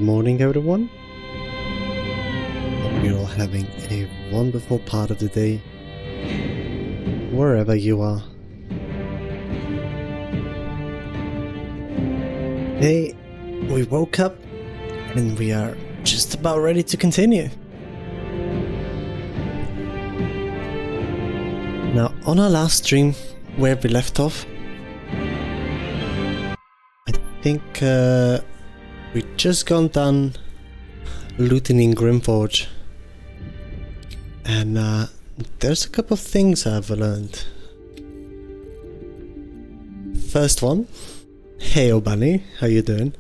morning, everyone. Hope you're all having a wonderful part of the day, wherever you are. Hey, we woke up and we are just about ready to continue. Now, on our last stream, where we left off, I think we just gone down looting in Grimforge, and there's a couple of things I've learned. First one, hey Bunny, how you doing?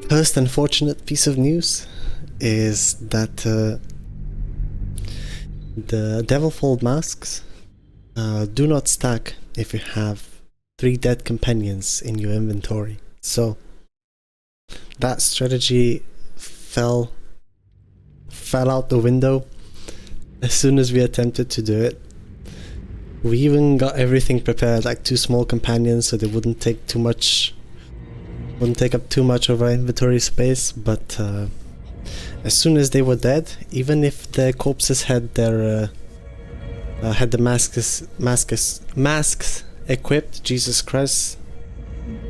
First unfortunate piece of news is that the Devilfold masks do not stack if you have 3 dead companions in your inventory. So that strategy fell out the window as soon as we attempted to do it. We even got everything prepared, like 2 small companions, so they wouldn't take up too much of our inventory space, but as soon as they were dead, even if their corpses had their had the masks equipped, Jesus Christ,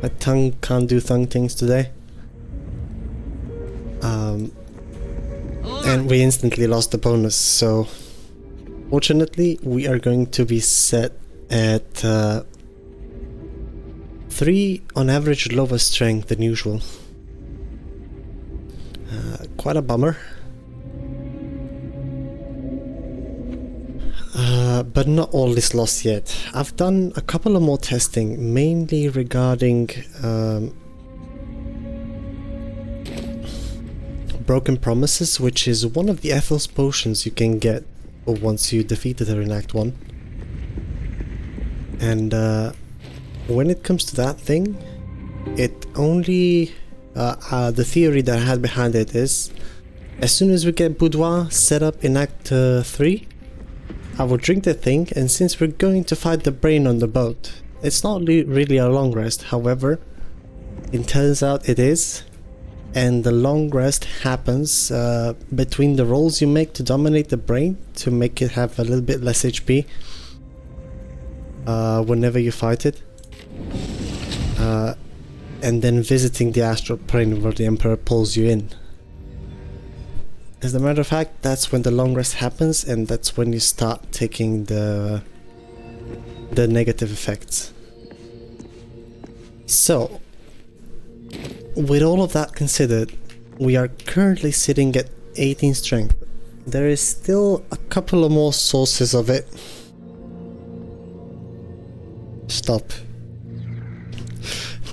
my tongue can't do tongue things today. And we instantly lost the bonus, so fortunately we are going to be set at 3 on average lower strength than usual. Quite a bummer. But not all is lost yet. I've done a couple of more testing, mainly regarding Broken Promises, which is one of the Ethel's potions you can get once you defeated her in Act 1. And when it comes to that thing, it only... the theory that I had behind it is, as soon as we get Boudoir set up in Act 3, I will drink the thing, and since we're going to fight the brain on the boat, it's not really a long rest. However, it turns out it is, and the long rest happens between the rolls you make to dominate the brain, to make it have a little bit less HP whenever you fight it. And then visiting the astral plane where the Emperor pulls you in. As a matter of fact, that's when the long rest happens, and that's when you start taking the negative effects. So, with all of that considered, we are currently sitting at 18 strength. There is still a couple of more sources of it. Stop.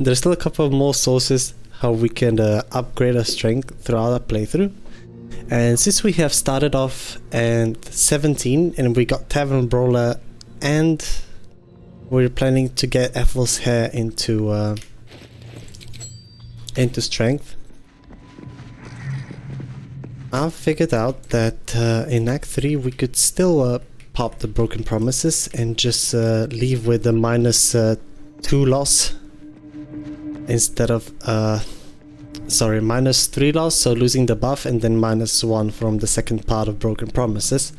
There's still a couple of more sources how we can upgrade our strength throughout our playthrough. And since we have started off at 17 and we got Tavern Brawler, and we're planning to get Ethel's hair into strength, I've figured out that in Act 3 we could still pop the Broken Promises and just leave with the -2 loss. Instead of, -3 loss, so losing the buff, and then -1 from the second part of Broken Promises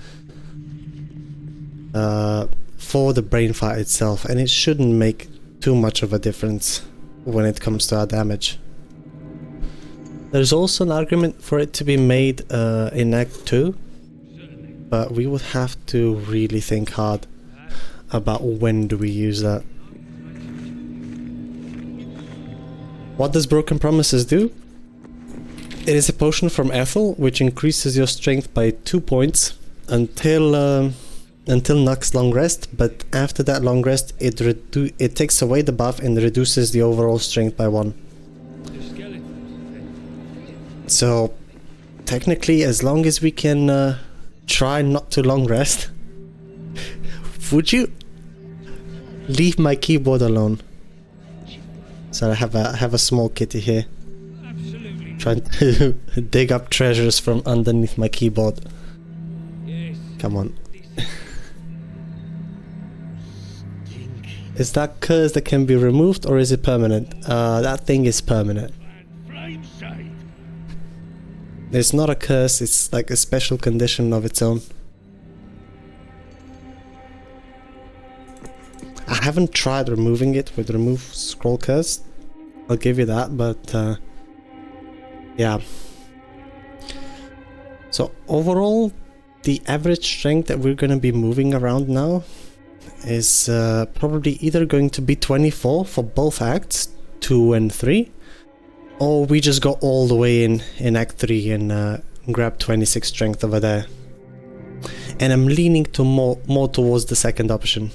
for the brain fight itself, and it shouldn't make too much of a difference when it comes to our damage. There's also an argument for it to be made in Act 2, but we would have to really think hard about when do we use that. What does Broken Promises do? It is a potion from Ethel, which increases your strength by 2 points until Nux's long rest, but after that long rest it takes away the buff and reduces the overall strength by 1. So technically, as long as we can try not to long rest, would you leave my keyboard alone? So I have a small kitty here, trying to dig up treasures from underneath my keyboard. Come on. Is that curse that can be removed, or is it permanent? That thing is permanent. It's not a curse, it's like a special condition of its own. I haven't tried removing it with remove scroll curse, I'll give you that, but yeah. So overall, the average strength that we're gonna be moving around now is probably either going to be 24 for both acts, 2 and 3, or we just go all the way in Act 3 and grab 26 strength over there. And I'm leaning to more towards the second option.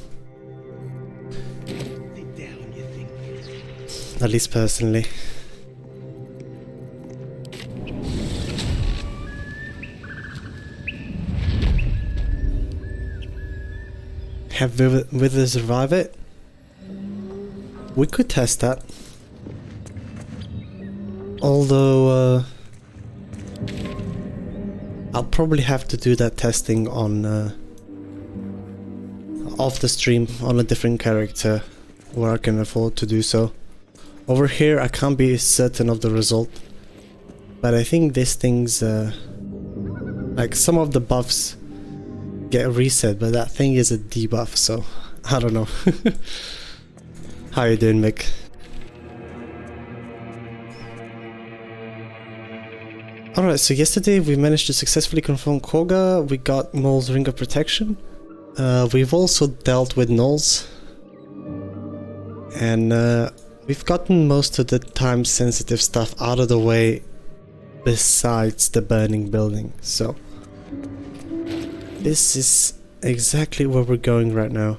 At least personally. Have Wither survive it? We could test that. Although I'll probably have to do that testing on off the stream on a different character where I can afford to do so. Over here I can't be certain of the result, but I think this thing's like some of the buffs get reset, but that thing is a debuff, so I don't know. How you doing, Mick? Alright, so yesterday we managed to successfully confirm Koga, we got Null's Ring of Protection. We've also dealt with Nulls. And we've gotten most of the time sensitive stuff out of the way besides the burning building, so this is exactly where we're going right now.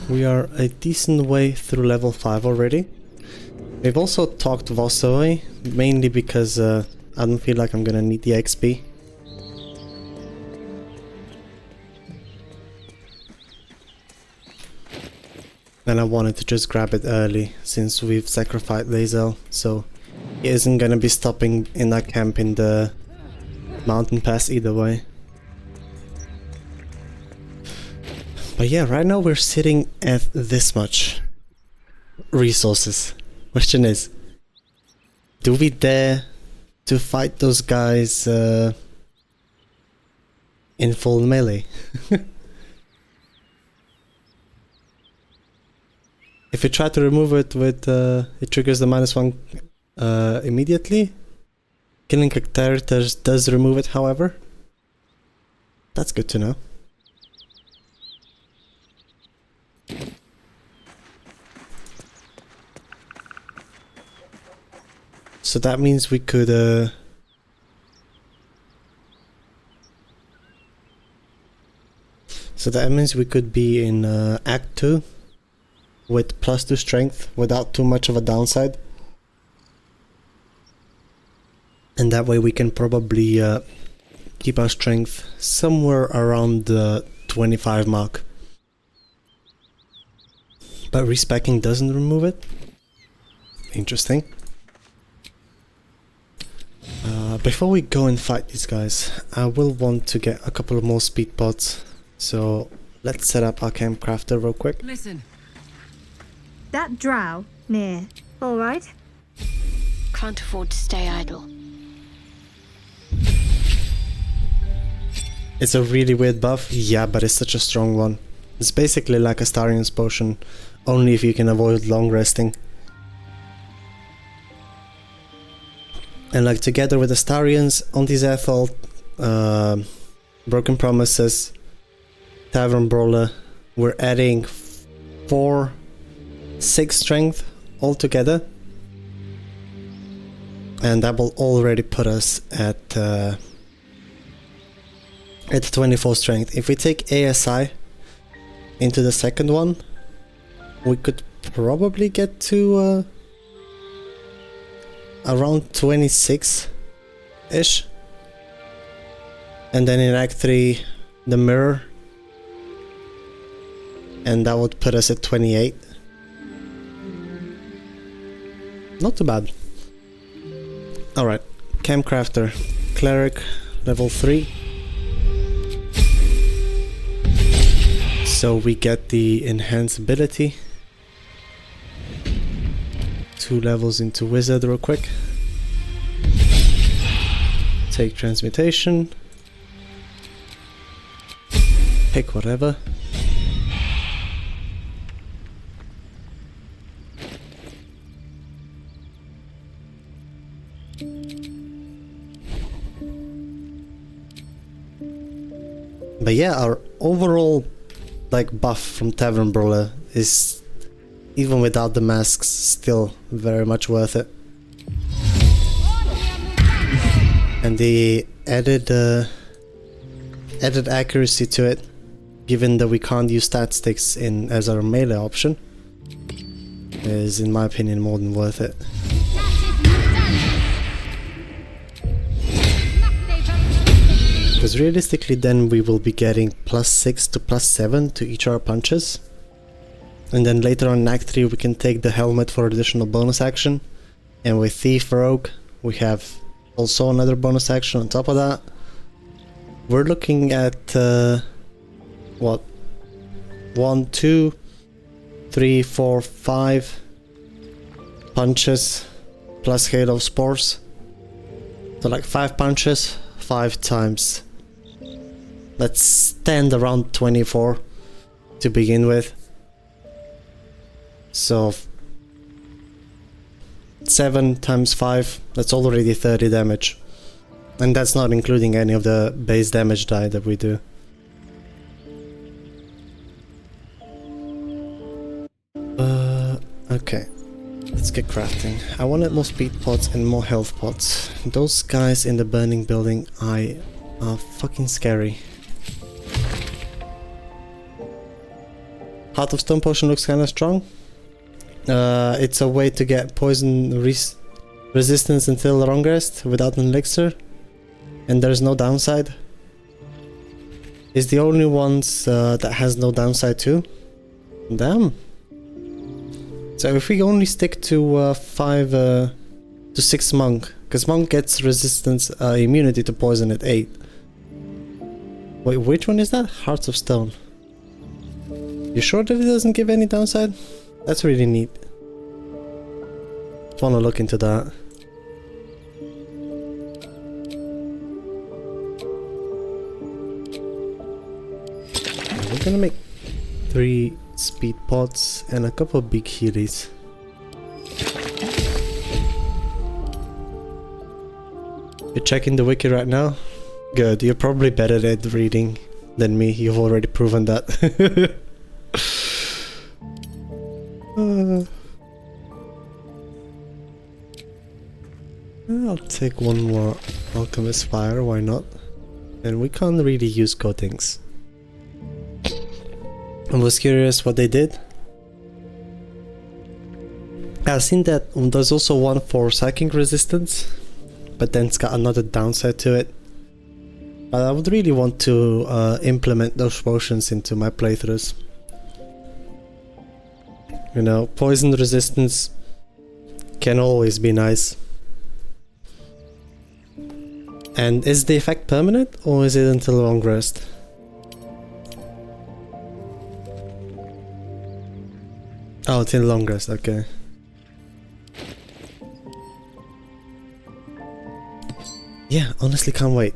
We are a decent way through level 5 already. We've also talked Voss away, mainly because I don't feel like I'm gonna need the XP. And I wanted to just grab it early, since we've sacrificed Lae'zel, so he isn't gonna be stopping in that camp in the mountain pass either way. But yeah, right now we're sitting at this much resources. Question is, do we dare to fight those guys in full melee? If you try to remove it with it triggers the -1 immediately. Killing characters does remove it, however. That's good to know. So that means we could be in Act 2 with +2 strength without too much of a downside. And that way we can probably keep our strength somewhere around the 25 mark. But respecking doesn't remove it. Interesting. Before we go and fight these guys, I will want to get a couple of more speed pods. So let's set up our camp crafter real quick. Listen. That drow near, all right? Can't afford to stay idle. It's a really weird buff, yeah, but it's such a strong one. It's basically like a Astarion's potion, only if you can avoid long resting. And like together with Astarians, Anti-Zethal, Broken Promises, Tavern Brawler, we're adding 6 strength altogether. And that will already put us at 24 strength. If we take ASI into the second one, we could probably get to around 26-ish. And then in Act 3, the mirror. And that would put us at 28. Not too bad. Alright, Campcrafter, Cleric, level 3. So we get the enhanced ability. 2 levels into wizard real quick. Take transmutation. Pick whatever. But yeah, our overall buff from Tavern Brawler is, even without the masks, still very much worth it. And the added accuracy to it, given that we can't use stat sticks as our melee option, is in my opinion more than worth it. Because realistically then we will be getting +6 to +7 to each our punches. And then later on in Act 3 we can take the helmet for additional bonus action. And with Thief Rogue we have also another bonus action on top of that. We're looking at what? 1, 2, 3, 4, 5 punches plus Halo Spores. So like 5 punches, 5 times. Let's stand around 24 to begin with. So 7 times 5, that's already 30 damage. And that's not including any of the base damage die that we do. Okay. Let's get crafting. I wanted more speed pots and more health pots. Those guys in the burning building are fucking scary. Heart of Stone potion looks kinda strong. It's a way to get poison resistance until long rest without an elixir. And there's no downside. It's the only ones that has no downside too. Damn. So if we only stick to 5 to 6 monk, because monk gets resistance immunity to poison at 8. Wait, which one is that? Hearts of Stone. You sure that it doesn't give any downside? That's really neat. Just wanna look into that. We're gonna make 3 speed pots and a couple of big healies. You're checking the wiki right now? Good, you're probably better at reading than me, you've already proven that. I'll take one more Alchemist Fire, why not? And we can't really use coatings. I was curious what they did. I've seen that there's also one for psychic resistance, but then it's got another downside to it. But I would really want to implement those potions into my playthroughs. You know, poison resistance can always be nice. And is the effect permanent or is it until long rest? Oh, till long rest, okay. Yeah, honestly can't wait.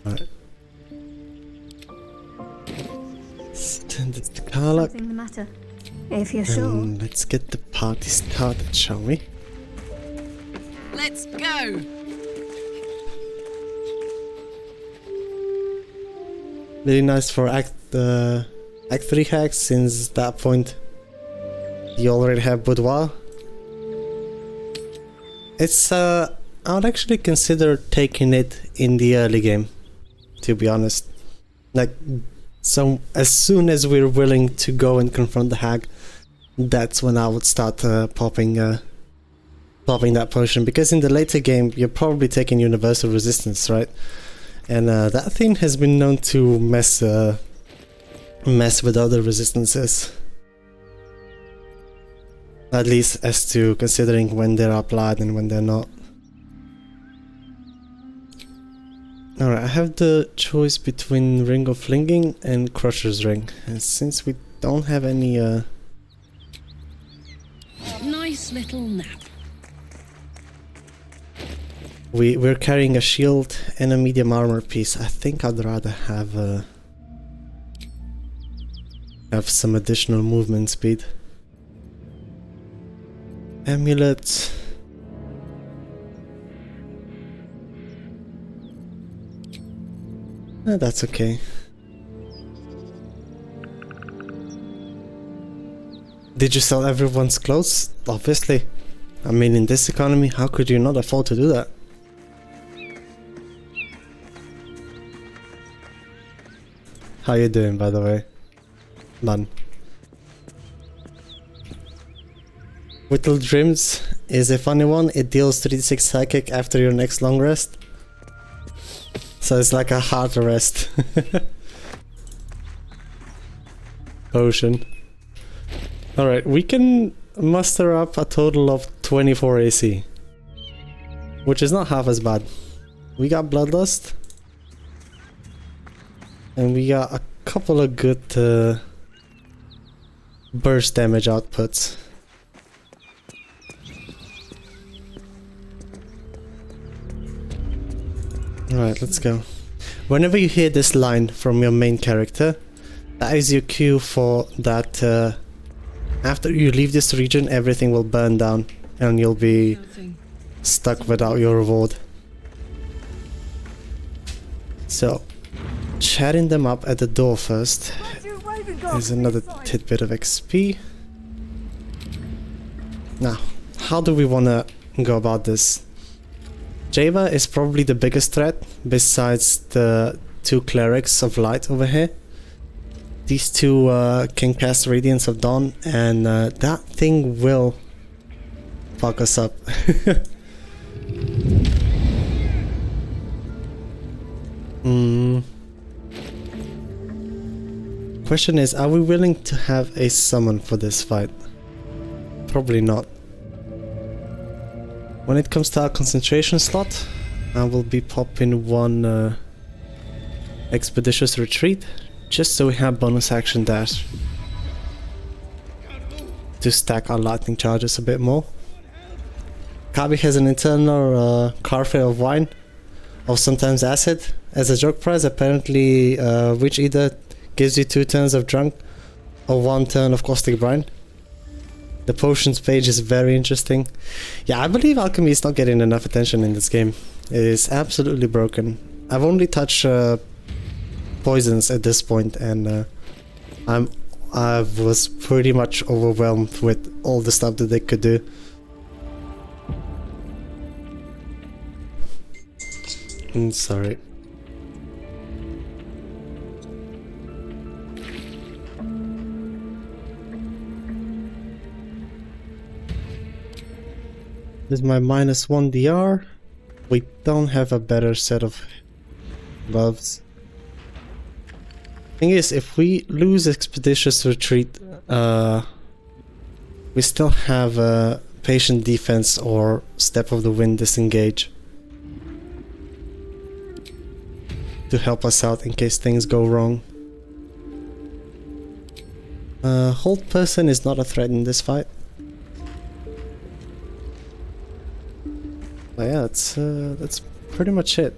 Alright. Send it to Karlach. Something the matter. If you're sure. Let's get the party started, shall we? Let's go! Really nice for Act 3 hacks, since that point you already have boudoir. It's I would actually consider taking it in the early game, to be honest. Like, so as soon as we're willing to go and confront the hag, that's when I would start popping that potion, because in the later game you're probably taking universal resistance, right? And that thing has been known to mess with other resistances. At least as to considering when they're applied and when they're not. Alright, I have the choice between Ring of Flinging and Crusher's Ring. And since we don't have any Nice little nap. we're carrying a shield and a medium armor piece. I think I'd rather have some additional movement speed. Amulet. That's okay. Did you sell everyone's clothes? Obviously. I mean, in this economy, how could you not afford to do that? How you doing, by the way? None. Whittle Dreams is a funny one. It deals 3d6 psychic after your next long rest. So it's like a hard rest. Potion. Alright, we can muster up a total of 24 AC. Which is not half as bad. We got Bloodlust. And we got a couple of good burst damage outputs. Alright, let's go. Whenever you hear this line from your main character, that is your cue for that after you leave this region, everything will burn down and you'll be stuck without your reward. So, chatting them up at the door first is another tidbit of XP. Now, how do we want to go about this? Java is probably the biggest threat besides the two clerics of light over here. These two can cast Radiance of Dawn, and that thing will fuck us up. Question is, are we willing to have a summon for this fight? Probably not. When it comes to our concentration slot, I will be popping one Expeditious Retreat, just so we have bonus action dash to stack our lightning charges a bit more. Kabi has an internal carfare of wine, or sometimes acid, as a joke prize, apparently, which either gives you 2 turns of drunk or 1 turn of caustic brine. The potions page is very interesting. Yeah, I believe alchemy is not getting enough attention in this game. It is absolutely broken. I've only touched poisons at this point, and I was pretty much overwhelmed with all the stuff that they could do. Sorry. This is my -1 DR. We don't have a better set of gloves. Thing is, if we lose Expeditious Retreat, we still have Patient Defense or Step of the Wind Disengage to help us out in case things go wrong. Hold Person is not a threat in this fight. But yeah, that's pretty much it.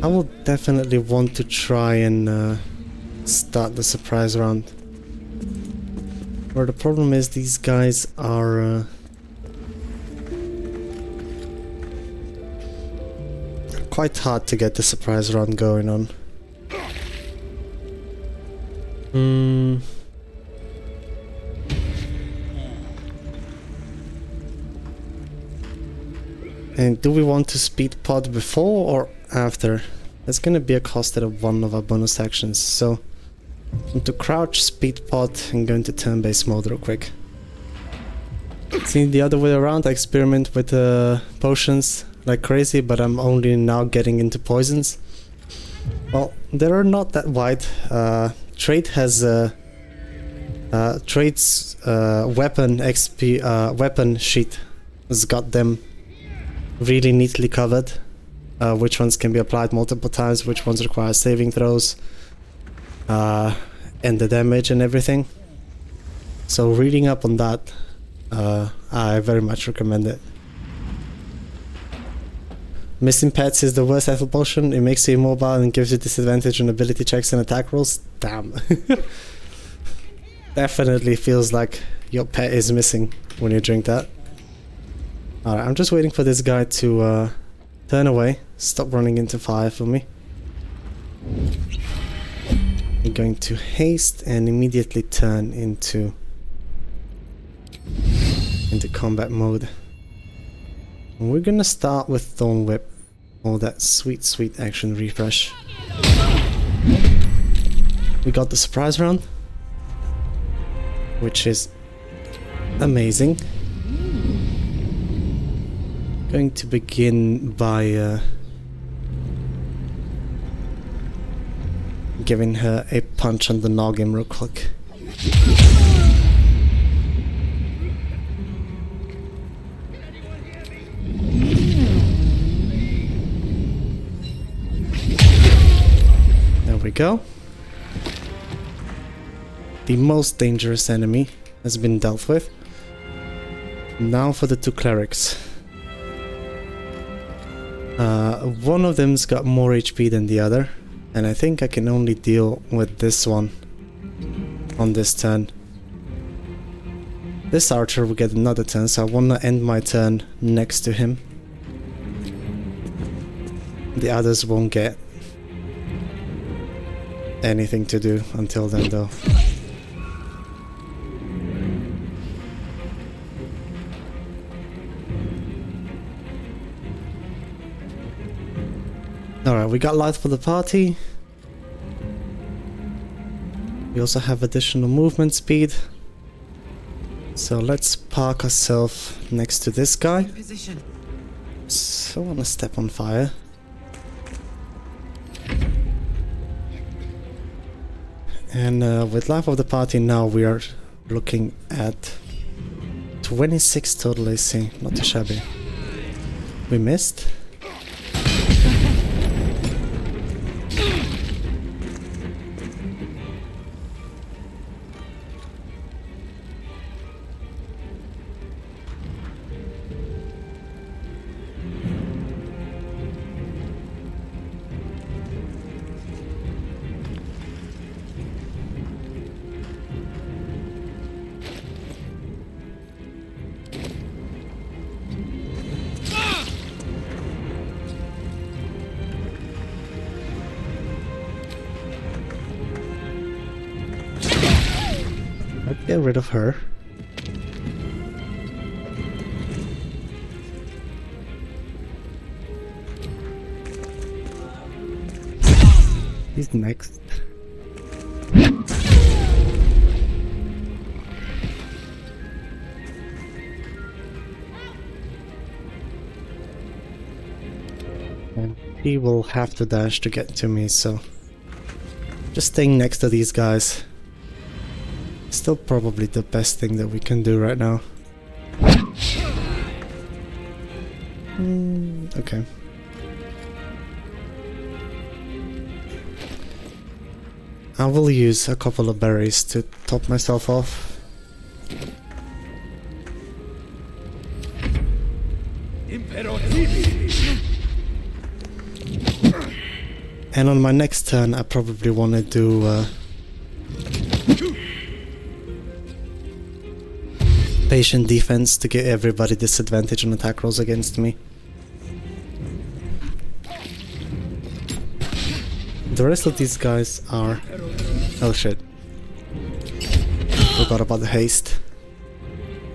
I will definitely want to try and start the surprise round. Where the problem is, these guys are quite hard to get the surprise round going on. And do we want to speed pod before or after? That's gonna be a cost of one of our bonus actions, so I'm to crouch, speed pod, and go into turn-based mode real quick. See, the other way around, I experiment with potions like crazy, but I'm only now getting into poisons. Well, they are not that wide. Trade has Trade's weapon XP weapon sheet has got them really neatly covered. which ones can be applied multiple times, which ones require saving throws, and the damage and everything. So reading up on that, I very much recommend it. Missing Pets is the worst lethal potion. It makes you immobile and gives you disadvantage on ability checks and attack rolls. Damn. Definitely feels like your pet is missing when you drink that. Alright, I'm just waiting for this guy to turn away. Stop running into fire for me. I'm going to haste and immediately turn into combat mode. And we're gonna start with Thorn Whip. All that sweet, sweet action refresh. We got the surprise round, which is amazing. Going to begin by giving her a punch on the noggin real quick. There we go. The most dangerous enemy has been dealt with. Now for the two clerics. One of them's got more HP than the other, and I think I can only deal with this one on this turn. This archer will get another turn, so I want to end my turn next to him. The others won't get anything to do until then, though. Alright, we got light for the party. We also have additional movement speed. So let's park ourselves next to this guy. So I want to step on fire. And with life of the party now, we are looking at 26 total AC. Not too shabby. We missed. Let's get rid of her. He's next. And he will have to dash to get to me, so just staying next to these guys. Still probably the best thing that we can do right now. Okay. I will use a couple of berries to top myself off. And on my next turn I probably want to do patient defense to give everybody disadvantage on attack rolls against me. The rest of these guys are... Oh shit. Forgot about the haste.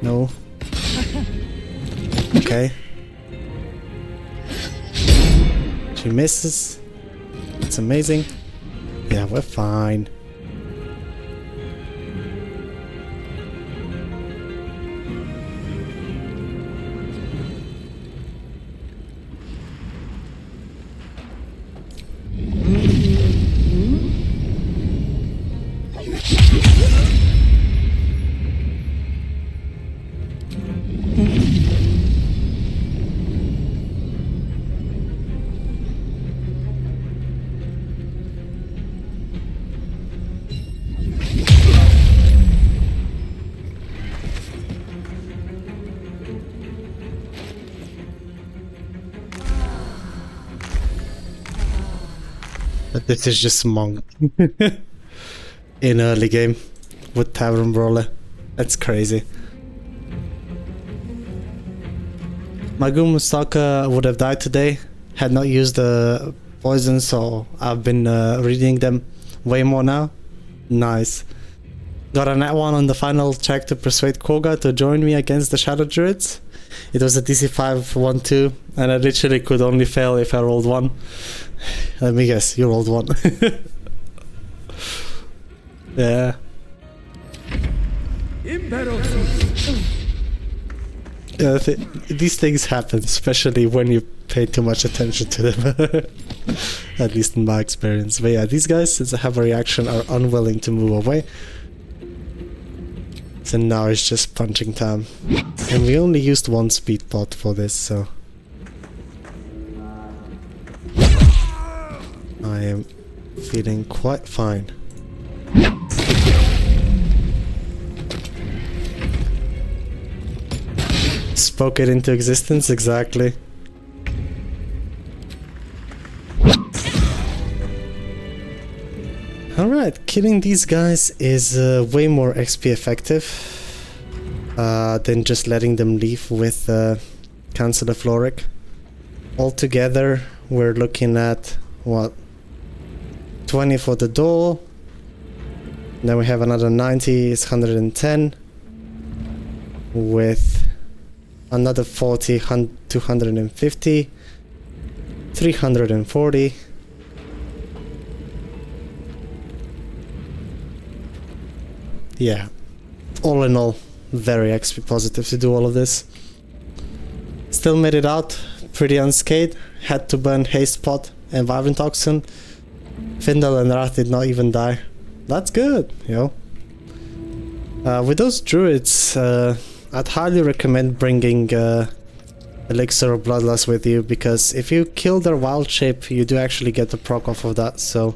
No. Okay. She misses. It's amazing. Yeah, we're fine. But this is just Monk in early game with Tavern Brawler. That's crazy. My Goon Stalker would have died today had not used the poison, so I've been reading them way more now. Nice. Got a nat 1 on the final check to persuade Koga to join me against the Shadow Druids. It was a DC 5 1-2, and I literally could only fail if I rolled 1. Let me guess, you rolled 1. Yeah. Yeah, these things happen, especially when you pay too much attention to them. At least in my experience. But yeah, these guys, since I have a reaction, are unwilling to move away. So now it's just punching time. And we only used one speed pot for this, so... I am feeling quite fine. Spoke it into existence, exactly. Alright, killing these guys is way more XP effective than just letting them leave with Councillor Floric. Altogether, we're looking at, what, 20 for the door. Then we have another 90, it's 110. With another 40, 250, 340. Yeah, all in all, very XP positive to do all of this. Still made it out pretty unscathed. Had to burn Haste Pot and Vivant Toxin. Findle and Wrath did not even die. That's good, you know. With those druids, I'd highly recommend bringing Elixir of Bloodlust with you, because if you kill their wild shape, you do actually get the proc off of that, so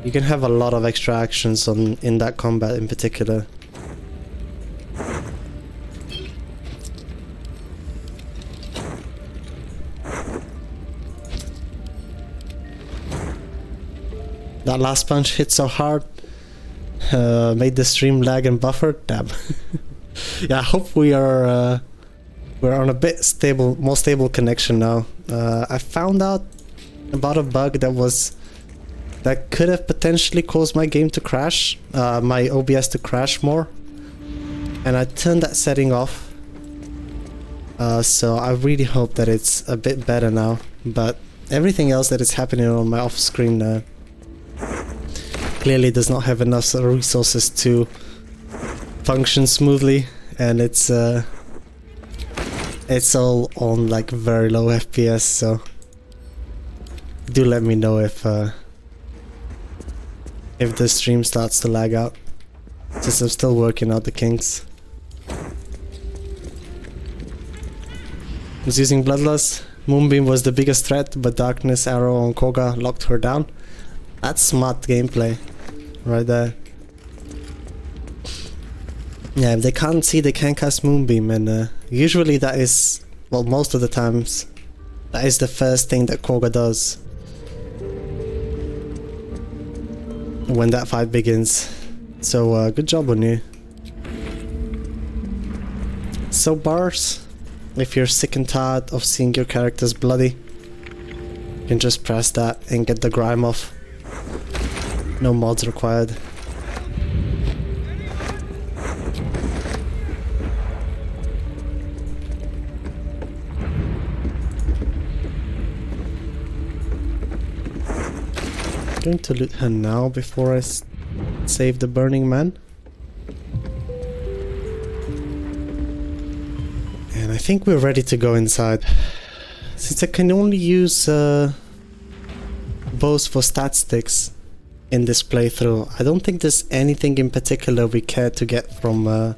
you can have a lot of extra actions in that combat in particular. That last punch hit so hard, made the stream lag and buffer. Damn. Yeah, I hope we're on a bit more stable connection now. I found out about a bug that could have potentially caused my game to crash, my OBS to crash more, and I turned that setting off. So I really hope that it's a bit better now. But everything else that is happening on my off-screen clearly does not have enough resources to function smoothly, and it's all on like very low FPS, so do let me know if the stream starts to lag out, since I'm still working out the kinks. Was using Bloodlust. Moonbeam was the biggest threat, but Darkness Arrow on Koga locked her down. That's smart gameplay right there. Yeah, if they can't see, they can't cast Moonbeam, and usually that is, well, most of the times, that is the first thing that Koga does when that fight begins. So good job on you. So bars, if you're sick and tired of seeing your characters bloody, you can just press that and get the grime off. No mods required. I'm going to loot her now before I save the Burning Man. And I think we're ready to go inside. Since I can only use bows for stat sticks in this playthrough, I don't think there's anything in particular we care to get from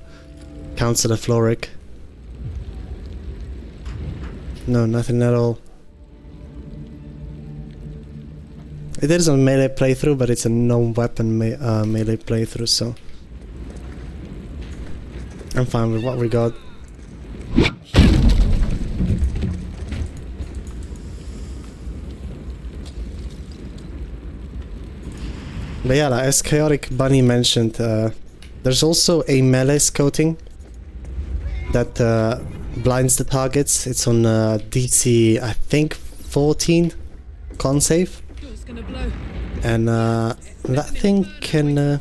Councillor Floric. No, nothing at all. It is a melee playthrough, but it's a non-weapon melee playthrough, so I'm fine with what we got. But yeah, like, as Chaotic Bunny mentioned, there's also a melee coating that blinds the targets. It's on DC, I think, 14 con save. And that thing can...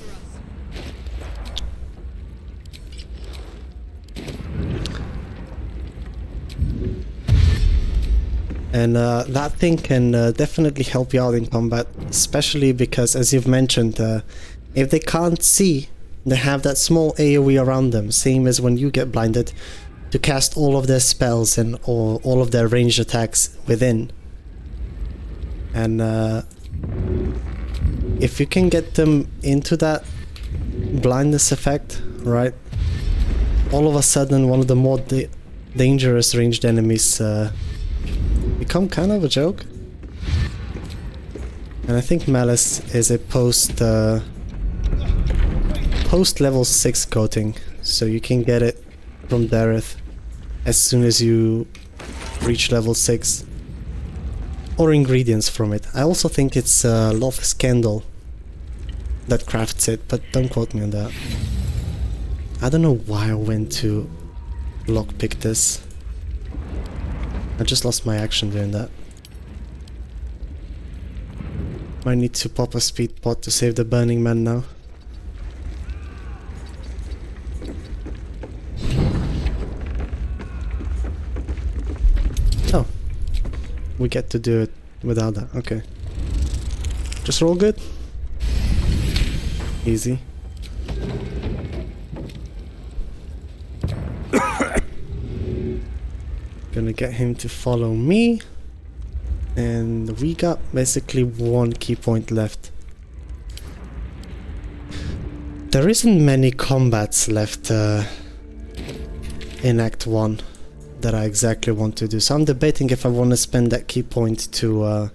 that thing can definitely help you out in combat, especially because, as you've mentioned, if they can't see, they have that small AoE around them, same as when you get blinded, to cast all of their spells and all of their ranged attacks within. And if you can get them into that blindness effect, right, all of a sudden one of the more dangerous ranged enemies become kind of a joke. And I think Malice is a post level 6 coating, so you can get it from Dareth as soon as you reach level 6, or ingredients from it. I also think it's Loth's Candle that crafts it, but don't quote me on that. I don't know why I went to lockpick this. I just lost my action doing that. Might need to pop a speed pot to save the Burning Man now. Oh. We get to do it without that, okay. Just roll good. Easy. Gonna get him to follow me. And we got basically one key point left. There isn't many combats left in Act 1 that I exactly want to do, so I'm debating if I want to spend that key point to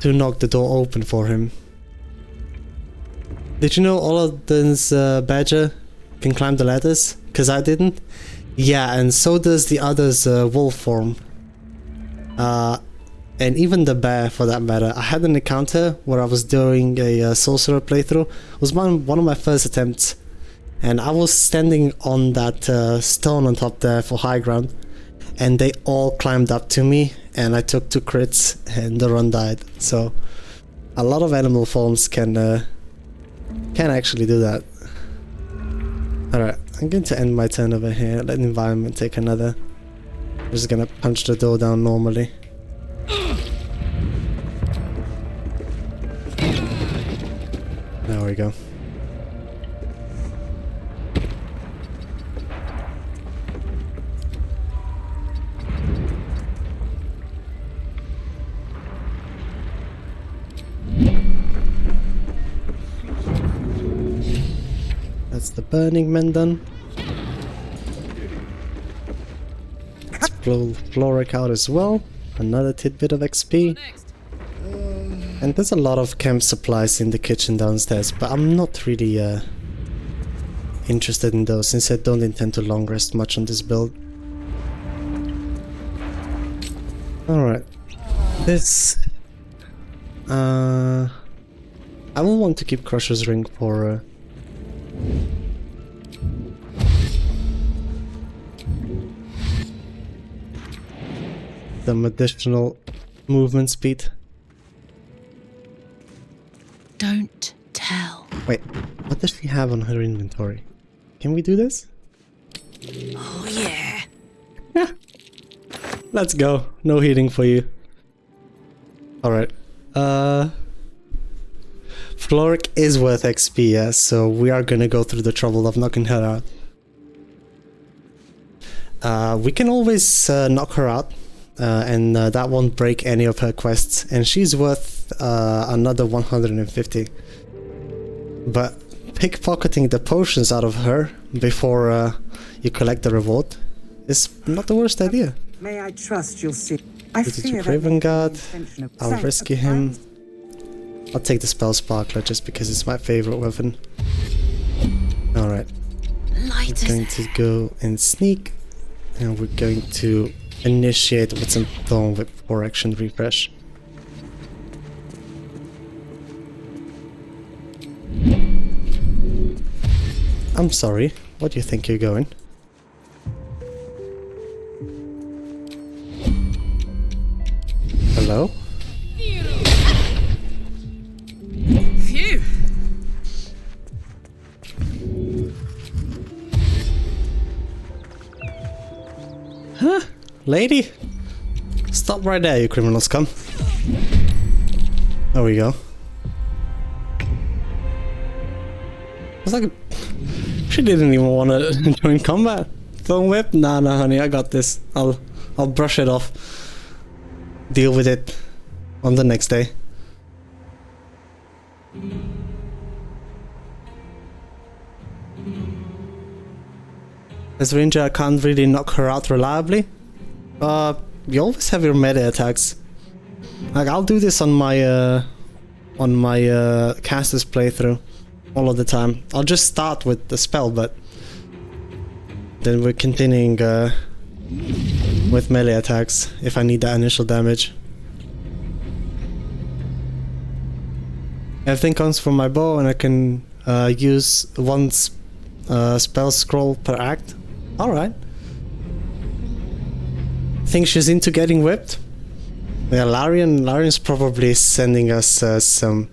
knock the door open for him. Did you know Oladen's badger can climb the ladders? Because I didn't. Yeah, and so does the other's wolf form. And even the bear, for that matter. I had an encounter where I was doing a sorcerer playthrough. It was one of my first attempts. And I was standing on that stone on top there for high ground. And they all climbed up to me. And I took 2 crits and the run died. So a lot of animal forms can actually do that. Alright, I'm going to end my turn over here. Let the environment take another. I'm just gonna punch the door down normally. There we go. That's the Burning Man done. Let's blow Floric out as well. Another tidbit of XP. And there's a lot of camp supplies in the kitchen downstairs, but I'm not really interested in those since I don't intend to long rest much on this build. Alright. This... I will want to keep Crusher's Ring for... some additional movement speed. Don't tell. Wait, what does she have on her inventory? Can we do this? Oh yeah. Yeah. Let's go. No healing for you. Alright. Floric is worth XP, yeah, so we are gonna go through the trouble of knocking her out. We can always knock her out. And that won't break any of her quests, and she's worth another 150. But pickpocketing the potions out of her before you collect the reward is not the worst idea. May I trust you'll see? I Put it fear to that Craven Guard. intention of I'll prank rescue him. I'll take the Spell Sparkler just because it's my favorite weapon. Alright. Light We're going to go and sneak, and we're going to initiate with some Thorn Whip for action refresh. I'm sorry. What do you think you're going? Hello? Phew. Huh? Lady? Stop right there, you criminal scum. There we go. It's like she didn't even want to join combat. Phone whip? Nah, honey, I got this. I'll brush it off. Deal with it on the next day. As ranger, I can't really knock her out reliably. You always have your melee attacks. Like, I'll do this on my caster's playthrough all of the time. I'll just start with the spell, but then we're continuing with melee attacks if I need that initial damage. Everything comes from my bow, and I can use one spell scroll per act. Alright. Think she's into getting whipped? Yeah, Larian's probably sending us some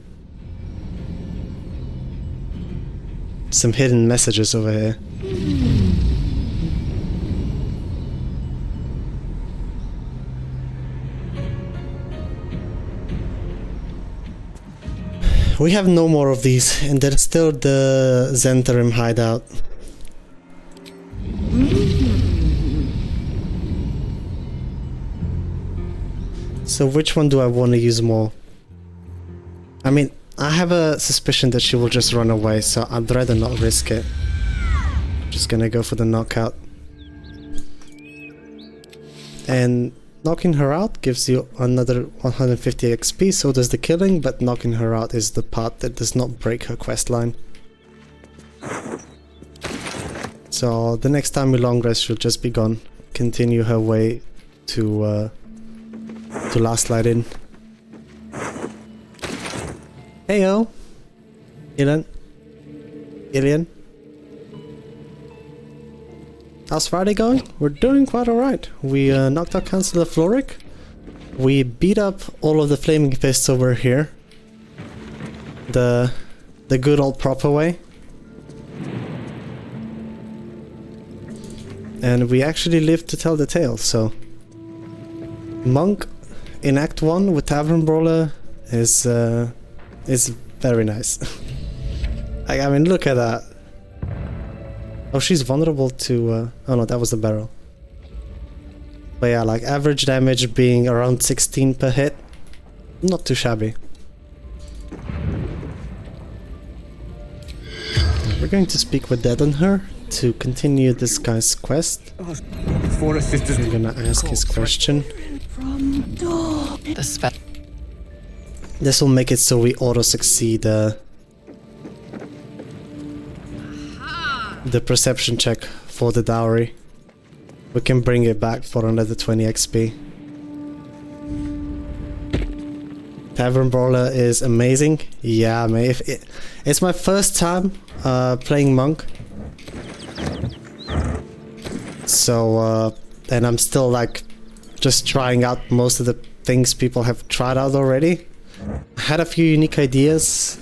hidden messages over here. We have no more of these, and there's still the Zentarim hideout. So which one do I want to use more? I mean, I have a suspicion that she will just run away, so I'd rather not risk it. Just gonna go for the knockout. And knocking her out gives you another 150 XP, so does the killing, but knocking her out is the part that does not break her questline. So the next time we long rest, she'll just be gone. Continue her way to Last Light Inn. Heyo! Ilian? How's Friday going? We're doing quite alright. We knocked out Councillor Floric. We beat up all of the Flaming Fists over here. The good old proper way. And we actually lived to tell the tale, so... Monk in Act 1 with Tavern Brawler is very nice. I mean, look at that. Oh, she's vulnerable to... oh no, that was the barrel. But yeah, like average damage being around 16 per hit. Not too shabby. We're going to speak with Dead on her to continue this guy's quest. We're gonna ask his question. The spell. This will make it so we auto-succeed the perception check for the dowry. We can bring it back for another 20 XP. Tavern Brawler is amazing. Yeah, man. It's my first time playing Monk. So, and I'm still like just trying out most of the things people have tried out already. I had a few unique ideas.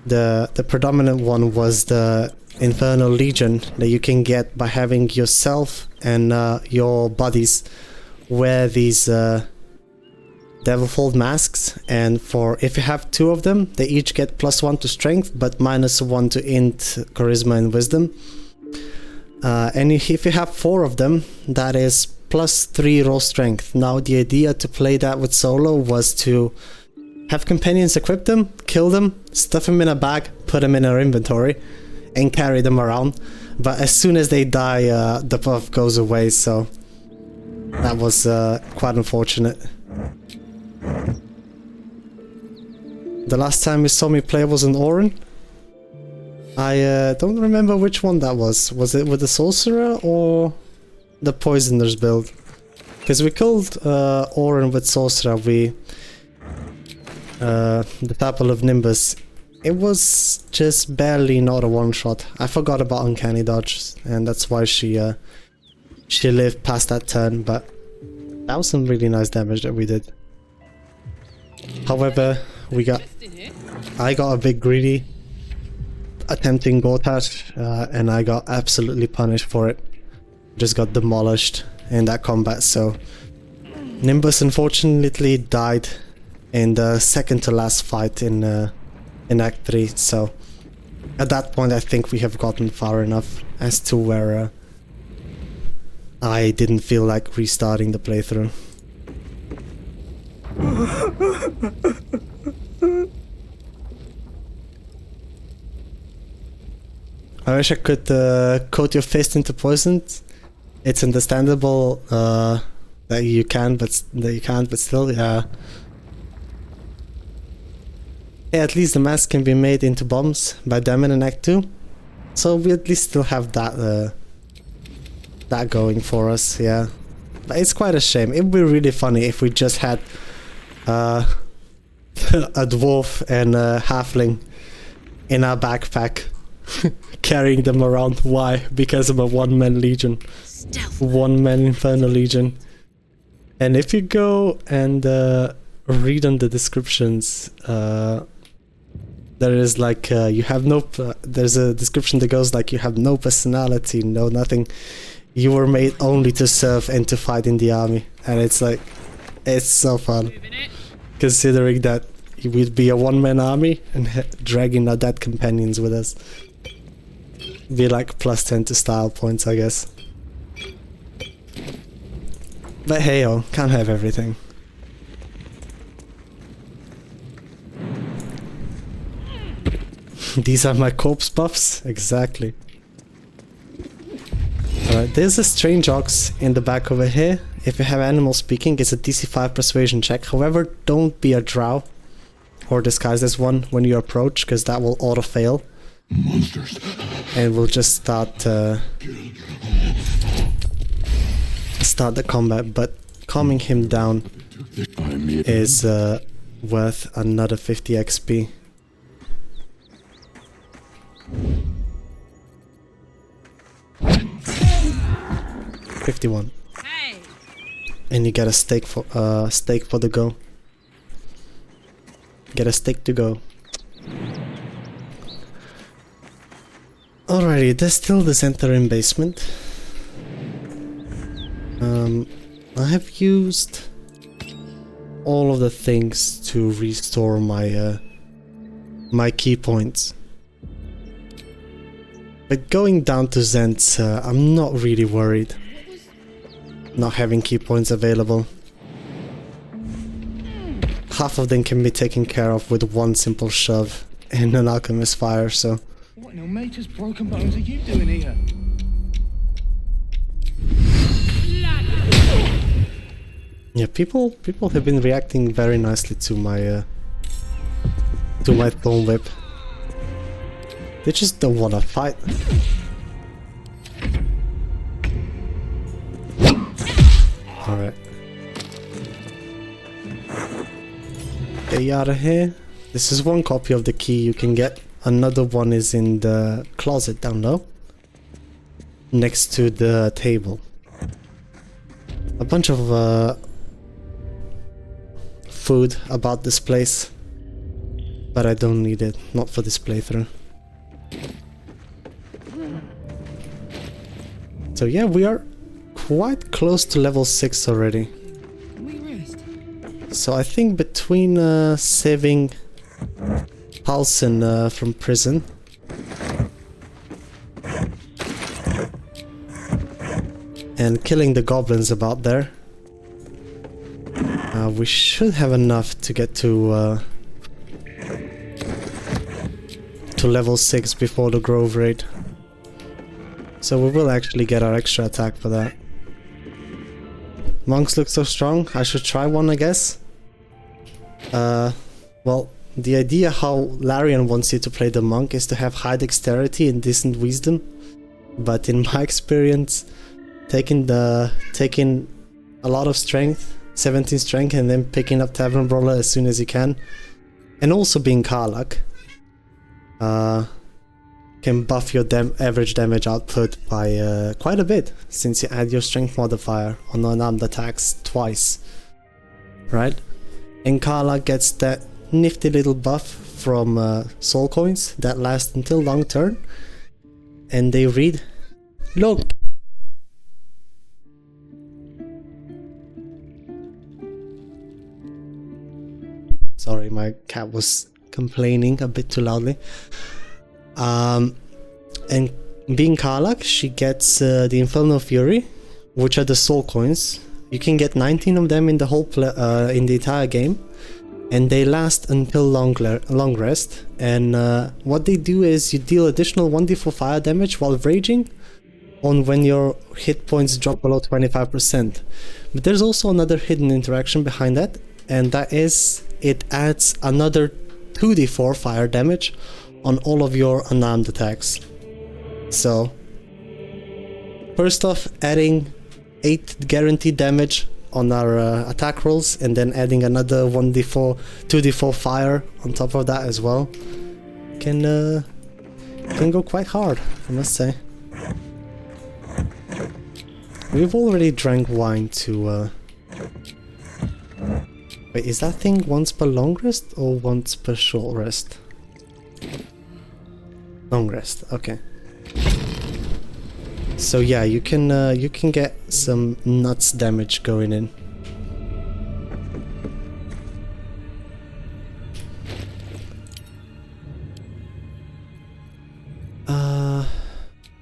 The predominant one was the Infernal Legion that you can get by having yourself and your buddies wear these Devilfold masks, and if you have 2 of them, they each get +1 to strength but -1 to int, charisma and wisdom. And if you have 4 of them, that is +3 raw strength. Now the idea to play that with solo was to have companions equip them, kill them, stuff them in a bag, put them in our inventory, and carry them around. But as soon as they die, the buff goes away, so that was quite unfortunate. The last time you saw me play was in Orin. I don't remember which one that was. Was it with the Sorcerer or the Poisoner's build? Because we killed Orin with Sorcerer. The Chapel of Nimbus It was just barely not a one-shot. I forgot about Uncanny Dodge, and that's why she lived past that turn, but that was some really nice damage that we did. However, I got a bit greedy attempting Gortat, and I got absolutely punished for it. Just got demolished in that combat, so Nimbus unfortunately died in the second to last fight in Act 3, so at that point I think we have gotten far enough as to where I didn't feel like restarting the playthrough. I wish I could coat your fist into poison. It's understandable that you can, but still, yeah. Yeah, at least the mask can be made into bombs by Demon in Act 2, so we at least still have that that going for us, yeah. But it's quite a shame. It would be really funny if we just had a dwarf and a halfling in our backpack, carrying them around. Why? Because I'm a one-man legion. One-man Infernal Legion. And if you go and read on the descriptions, there is like you have no there's a description that goes like you have no personality, no nothing, you were made only to serve and to fight in the army. And it's like, it's so fun considering that we'd be a one-man army and dragging our dead companions with us. Be like +10 to style points, I guess. But hey-oh, can't have everything. These are my corpse buffs? Exactly. Alright, there's a strange ox in the back over here. If you have animal speaking, it's a DC5 persuasion check. However, don't be a drow or disguised as one when you approach, because that will auto-fail. Monsters. And we'll just start the combat, but calming him down is worth another 50 XP. $51. Hey. And you get a steak for the go. Get a steak to go. Alrighty, there's still the center in basement. I have used all of the things to restore my my key points. But going down to Zent's, I'm not really worried. Not having key points available. Half of them can be taken care of with one simple shove and an alchemist fire, so... What in Almata's broken bones are you doing here? Yeah, people have been reacting very nicely to my Thorn Whip. They just don't want to fight. Alright. Get you out of here. This is one copy of the key you can get. Another one is in the closet down low, next to the table. A bunch of food about this place, but I don't need it, not for this playthrough. So yeah, we are quite close to level 6 already. So I think between saving Halsin from prison and killing the goblins about there, we should have enough to get to level 6 before the Grove raid. So we will actually get our extra attack for that. Monks look so strong, I should try one, I guess. Well, the idea how Larian wants you to play the monk is to have high dexterity and decent wisdom. But in my experience, taking a lot of strength, 17 strength, and then picking up Tavern Brawler as soon as you can, and also being Karlach, can buff your average damage output by quite a bit, since you add your strength modifier on unarmed attacks twice, right? And Karlach gets that nifty little buff from soul coins that last until long turn, and they read, look. Sorry, my cat was complaining a bit too loudly. And being Karlach, she gets the Infernal Fury, which are the soul coins. You can get 19 of them in the whole in the entire game, and they last until long rest. And what they do is you deal additional 1d4 fire damage while raging on when your hit points drop below 25%. But there's also another hidden interaction behind that, and that is it adds another 2d4 fire damage on all of your unarmed attacks. So first off, adding 8 guaranteed damage on our attack rolls, and then adding another 2d4 fire on top of that as well can go quite hard, I must say. We've already drank wine to wait, is that thing once per long rest or once per short rest? Long rest, okay. So yeah, you can get some nuts damage going in.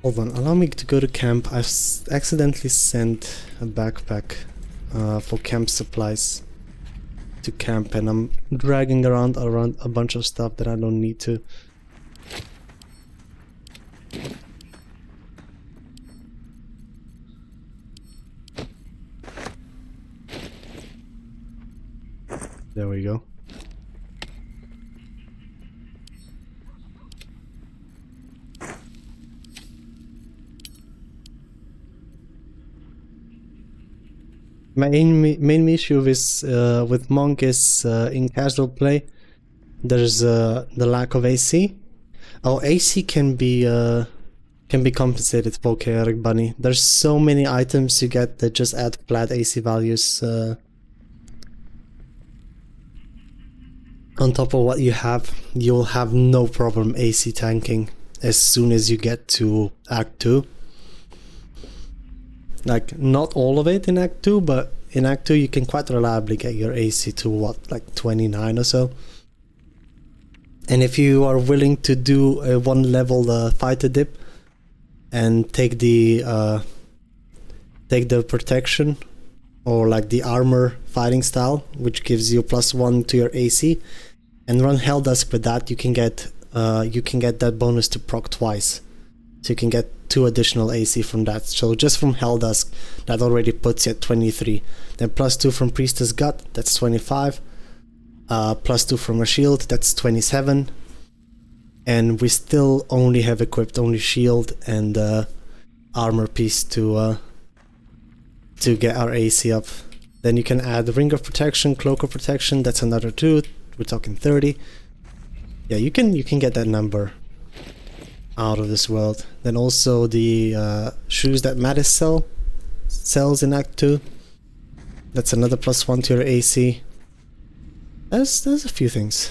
Hold on, allow me to go to camp. I've accidentally sent a backpack for camp supplies to camp, and I'm dragging around a bunch of stuff that I don't need to. There we go. My main issue is with Monk is in casual play there's the lack of AC. Oh, AC can be compensated for, Chaotic Bunny. There's so many items you get that just add flat AC values on top of what you have. You'll have no problem AC tanking as soon as you get to Act 2. Like, not all of it in Act 2, but in Act 2 you can quite reliably get your AC to what, like 29 or so. And if you are willing to do a 1 level fighter dip and take the protection, or like the armor fighting style, which gives you +1 to your AC, and run Helldusk with that, you can get that bonus to proc twice. So you can get 2 additional AC from that. So just from Helldusk, that already puts you at 23. Then +2 from Priestess Gut, that's 25. +2 from a shield, that's 27. And we still only have equipped only shield and armor piece to get our AC up. Then you can add Ring of Protection, Cloak of Protection, that's another 2. We're talking 30. Yeah, you can get that number out of this world. Then also the shoes that Mattis sells in Act 2. That's another +1 to your AC. There's a few things.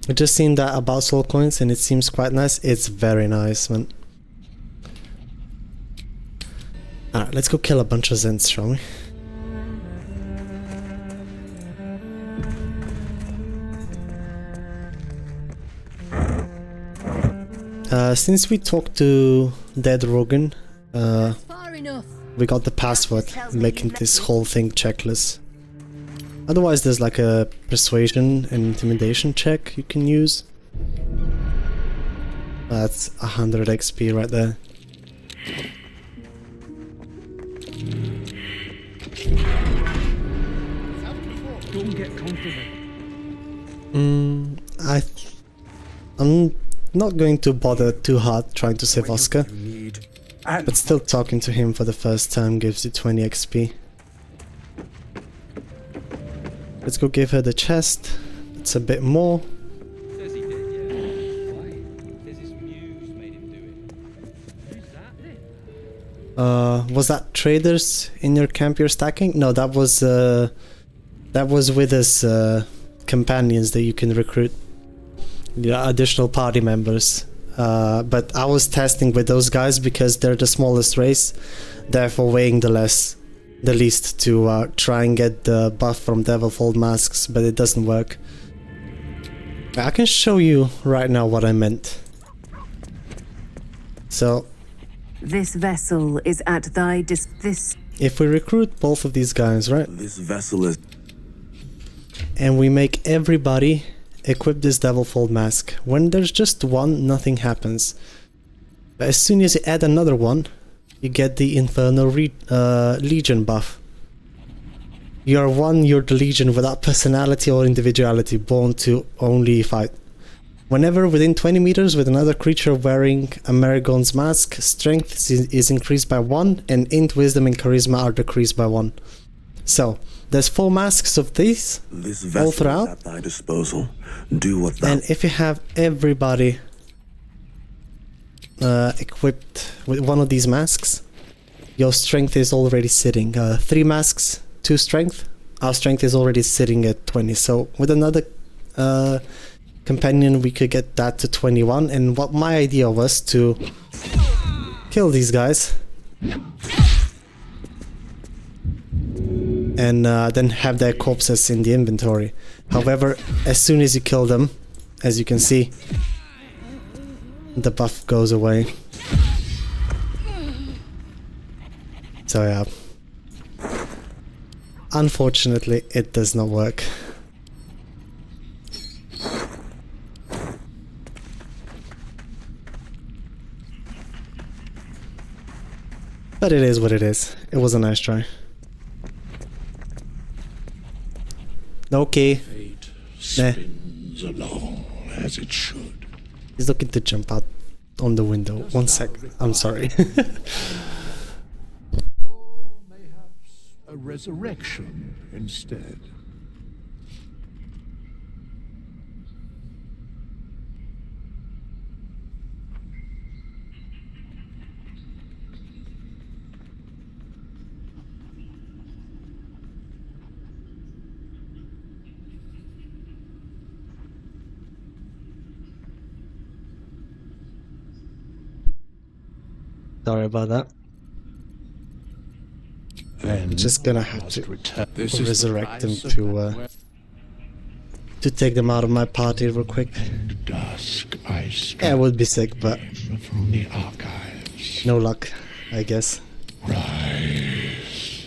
I just seen that about soul coins and it seems quite nice. It's very nice, man. Alright, let's go kill a bunch of Zens, shall we? Since we talked to Dead Rogan, we got the password, making this whole thing checkless. Otherwise there's like a persuasion and intimidation check you can use. That's 100 XP right there. Don't get confident. I'm not going to bother too hard trying to save Oscar, but still talking to him for the first time gives you 20 XP. Let's go give her the chest. It's a bit more. Was that traders in your camp you're stacking? No, that was with us companions that you can recruit. Yeah, additional party members. But I was testing with those guys because they're the smallest race, therefore weighing the least to try and get the buff from Devilfold masks, but it doesn't work. I can show you right now what I meant. So, This vessel is at thy this. if we recruit both of these guys, right? This vessel is... And we make everybody equip this Devilfold mask. When there's just one, nothing happens. But as soon as you add another one, you get the Infernal Legion buff. You're the Legion without personality or individuality, born to only fight. Whenever within 20 meters with another creature wearing a Marigon's mask, strength is increased by 1 and int, wisdom and charisma are decreased by 1. So, there's 4 masks of these all throughout. Is at thy disposal. Do what thou... And if you have everybody equipped with one of these masks, your strength is already sitting. 3 masks, 2 strength. Our strength is already sitting at 20. So with another companion, we could get that to 21. And what my idea was to kill these guys. And then have their corpses in the inventory. However, as soon as you kill them, as you can see, the buff goes away. So yeah. Unfortunately, it does not work. But it is what it is. It was a nice try. Okay. Fate spins along as it should. He's looking to jump out on the window. One sec. I'm sorry. Or mayhaps a resurrection instead. Sorry about that. I'm just gonna have to resurrect them to take them out of my party real quick. Dusk I Yeah, it would be sick, but from the archives. no luck, I guess. Rise.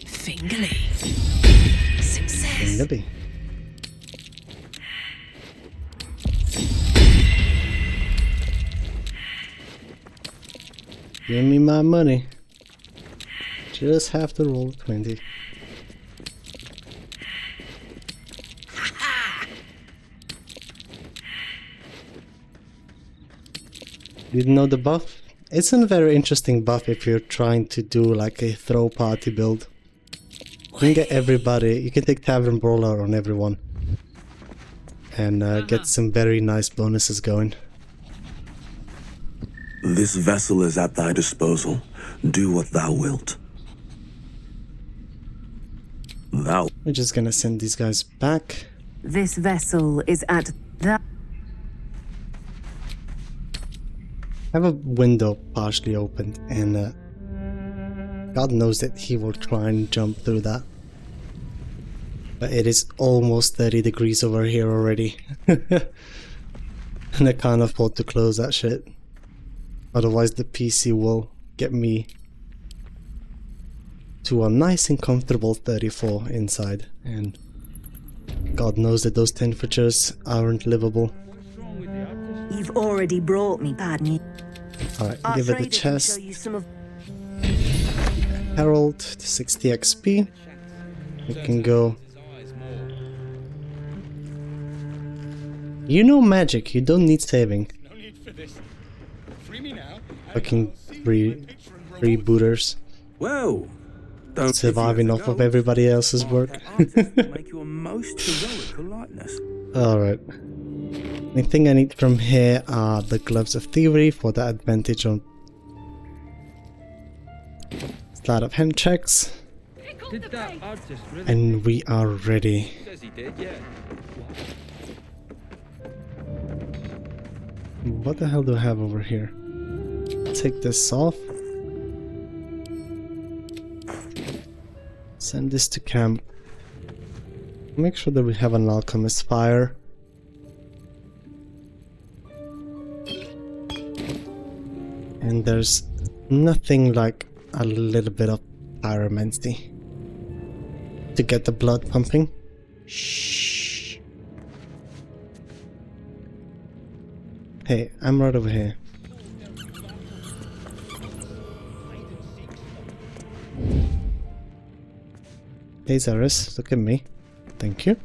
Fingerly. Success. Maybe. Give me my money. Just have to roll 20. Didn't know the buff? It's a very interesting buff if you're trying to do like a throw party build. You can get everybody, you can take Tavern Brawler on everyone. And get some very nice bonuses going. This vessel is at thy disposal. Do what thou wilt. Thou... We're just gonna send these guys back. This vessel is at the... I have a window partially opened and God knows that he will try and jump through that. But it is almost 30 degrees over here already. And I can't afford to close that shit. Otherwise the PC will get me to a nice and comfortable 34 inside. And God knows that those temperatures aren't livable. You've already brought me Padney. Alright, give it a chest. Herald to 60 XP. We can go. You know magic, you don't need saving. No need for this. Free me now. Fucking freebooters. Whoa! Don't Surviving off of everybody else's work. Make you a most heroical likeness. Alright. Anything I need from here are the gloves of theory for the advantage on sleight of hand checks. Did that artist really? And we are ready. Says he did, yeah. What the hell do I have over here? Take this off. Send this to camp. Make sure that we have an alchemist fire. And there's nothing like a little bit of pyromancy to get the blood pumping. Shh. Hey, I'm right over here. Hey Zaris, look at me. Thank you.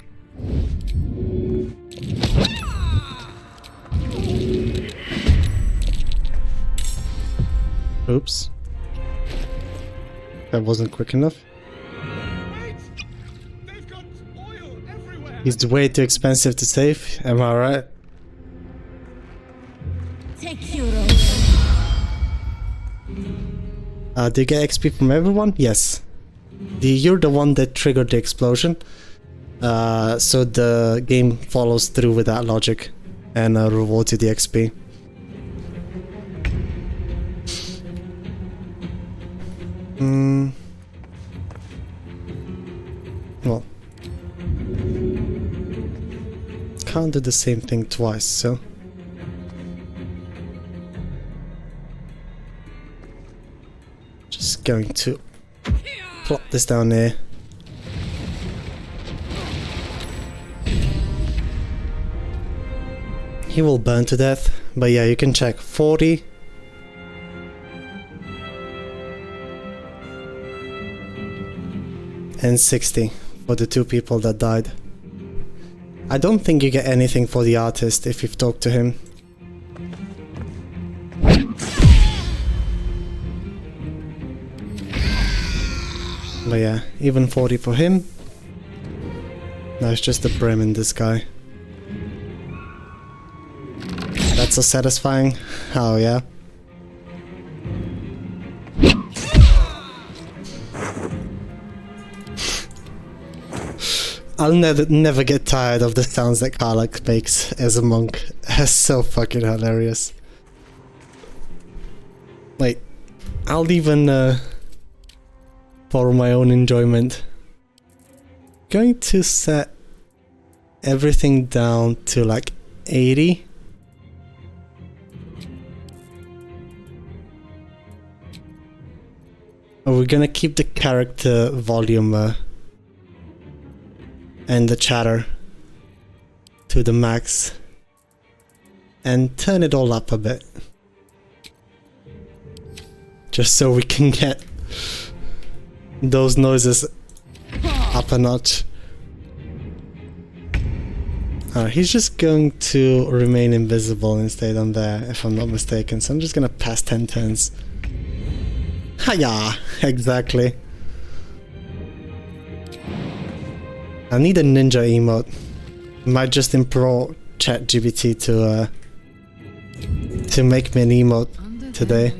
Oops. That wasn't quick enough. Wait! They've got oil everywhere! He's way too expensive to save, am I right? Take your own. Do you get XP from everyone? Yes. You're the one that triggered the explosion. So the game follows through with that logic and rewards you the XP. Well, can't do the same thing twice, so just going to plop this down here. He will burn to death, but yeah, you can check 40. And 60 for the two people that died. I don't think you get anything for the artist if you've talked to him. But yeah, even 40 for him. No, it's just the brim in this guy. That's so satisfying. Oh yeah. I'll never get tired of the sounds that Karlach makes as a monk. It's so fucking hilarious. Wait, I'll even for my own enjoyment, going to set everything down to like 80. We're gonna keep the character volume and the chatter to the max and turn it all up a bit, just so we can get those noises up a notch. He's just going to remain invisible and stay down there if I'm not mistaken, so I'm just gonna pass 10 turns. Hiya! Exactly. I need a ninja emote. Might just implore ChatGPT to make me an emote today.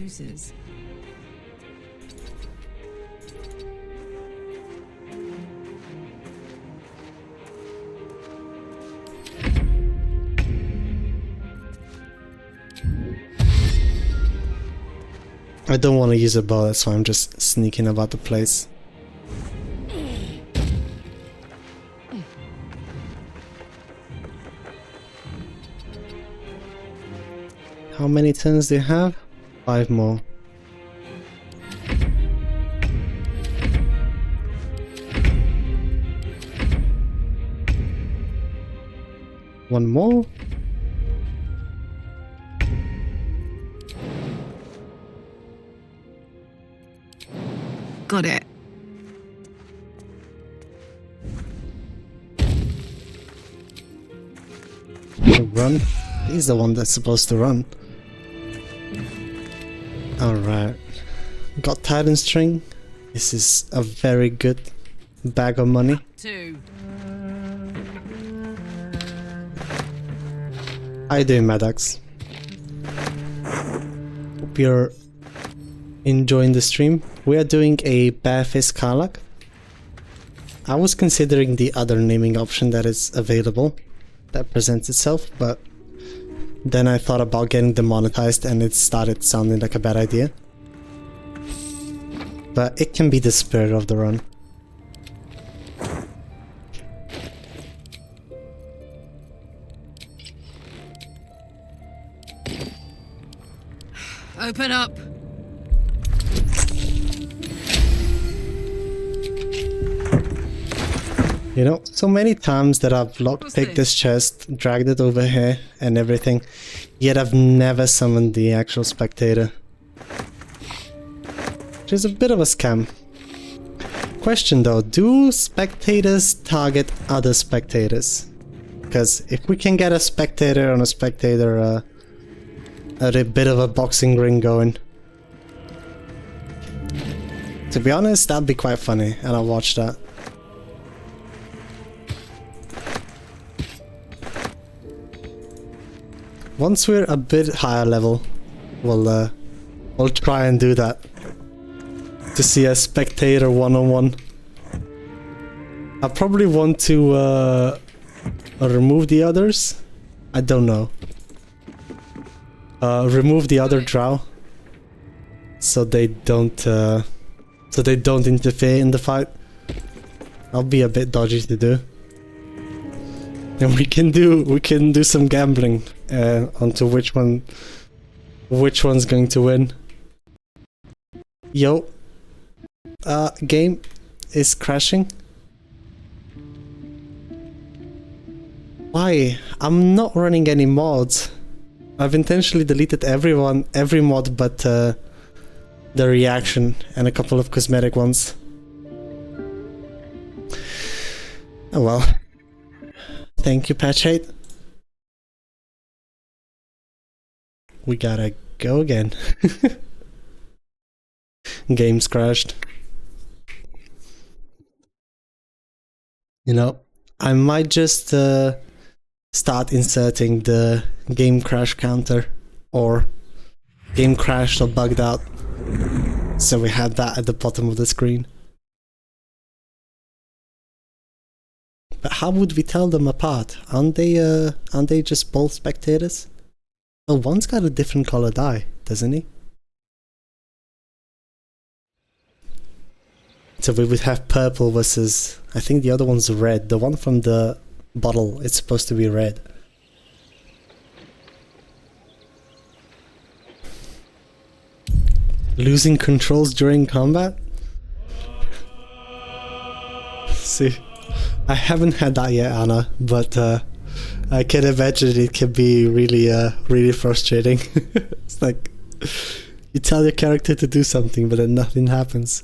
I don't want to use a bow, that's why I'm just sneaking about the place. How many turns do you have? 5 more. One more. Got it. Run. He's the one that's supposed to run. Alright. Got Titan String. This is a very good bag of money. 2. How you doing, Maddox? Hope you're enjoying the stream. We are doing a Barefist Karlach. I was considering the other naming option that is available, that presents itself, but then I thought about getting demonetized and it started sounding like a bad idea. But it can be the spirit of the run. Open up. You know, so many times that I've lockpicked this chest, dragged it over here and everything, yet I've never summoned the actual spectator. Which is a bit of a scam. Question though, do spectators target other spectators? Because if we can get a spectator on a spectator, a bit of a boxing ring going. To be honest, that'd be quite funny, and I'll watch that. Once we're a bit higher level, we'll try and do that. To see a spectator one-on-one. I probably want to remove the others. I don't know. Remove the other drow, so they don't interfere in the fight. That'll be a bit dodgy to do. And we can do some gambling onto which one's going to win. Yo, game is crashing. Why? I'm not running any mods. I've intentionally deleted every mod but the reaction and a couple of cosmetic ones. Oh well. Thank you, patch 8. We gotta go again. Game's crashed. You know, I might just start inserting the game crash counter or game crashed or bugged out, so we have that at the bottom of the screen. But how would we tell them apart? Aren't they just both spectators? Oh, one's got a different color dye, doesn't he? So we would have purple versus, I think the other one's red. The one from the bottle, it's supposed to be red. Losing controls during combat? See, I haven't had that yet, Anna, but I can imagine it can be really frustrating. It's like, you tell your character to do something, but then nothing happens.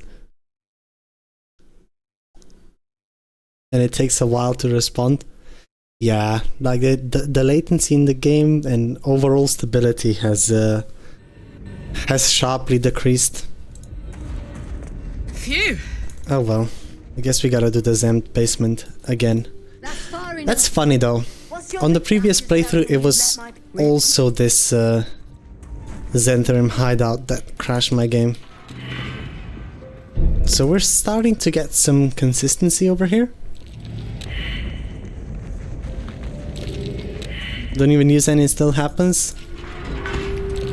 And it takes a while to respond. Yeah, like the latency in the game and overall stability has sharply decreased. Phew. Oh well, I guess we gotta do the Zemd basement again. That's funny though. On the previous playthrough it was also this Zentrim hideout that crashed my game. So we're starting to get some consistency over here. Don't even use any, it still happens.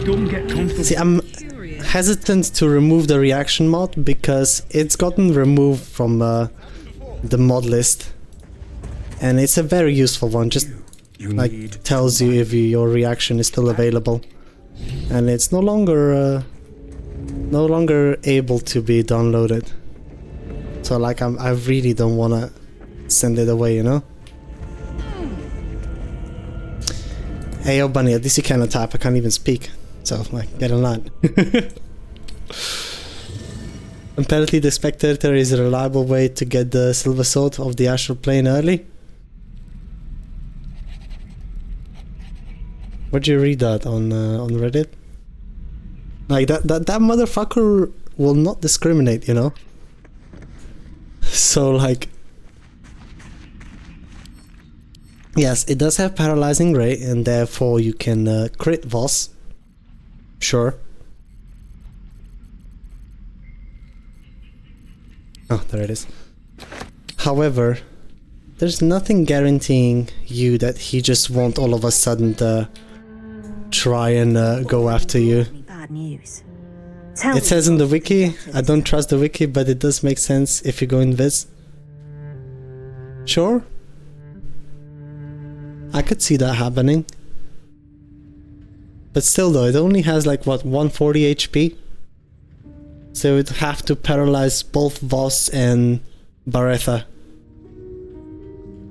Don't get comfortable. See, I'm hesitant to remove the reaction mod because it's gotten removed from the mod list. And it's a very useful one, just like tells you if your reaction is still available. And it's no longer able to be downloaded. So like I really don't wanna send it away, you know? Hey yo bunny, at least you can type, I can't even speak. So like, get in line. Apparently the spectator is a reliable way to get the silver sword of the astral plane early. Where'd you read that on Reddit? Like that motherfucker will not discriminate, you know? So like Yes, it does have paralyzing ray, and therefore you can crit Voss. Sure. Oh, there it is. However, there's nothing guaranteeing you that he just won't all of a sudden try and go after you. Bad news. It says in the wiki, I don't trust the wiki, but it does make sense if you go invis. Sure. I could see that happening. But still though, it only has like what, 140 HP? So it'd have to paralyze both Voss and Baretha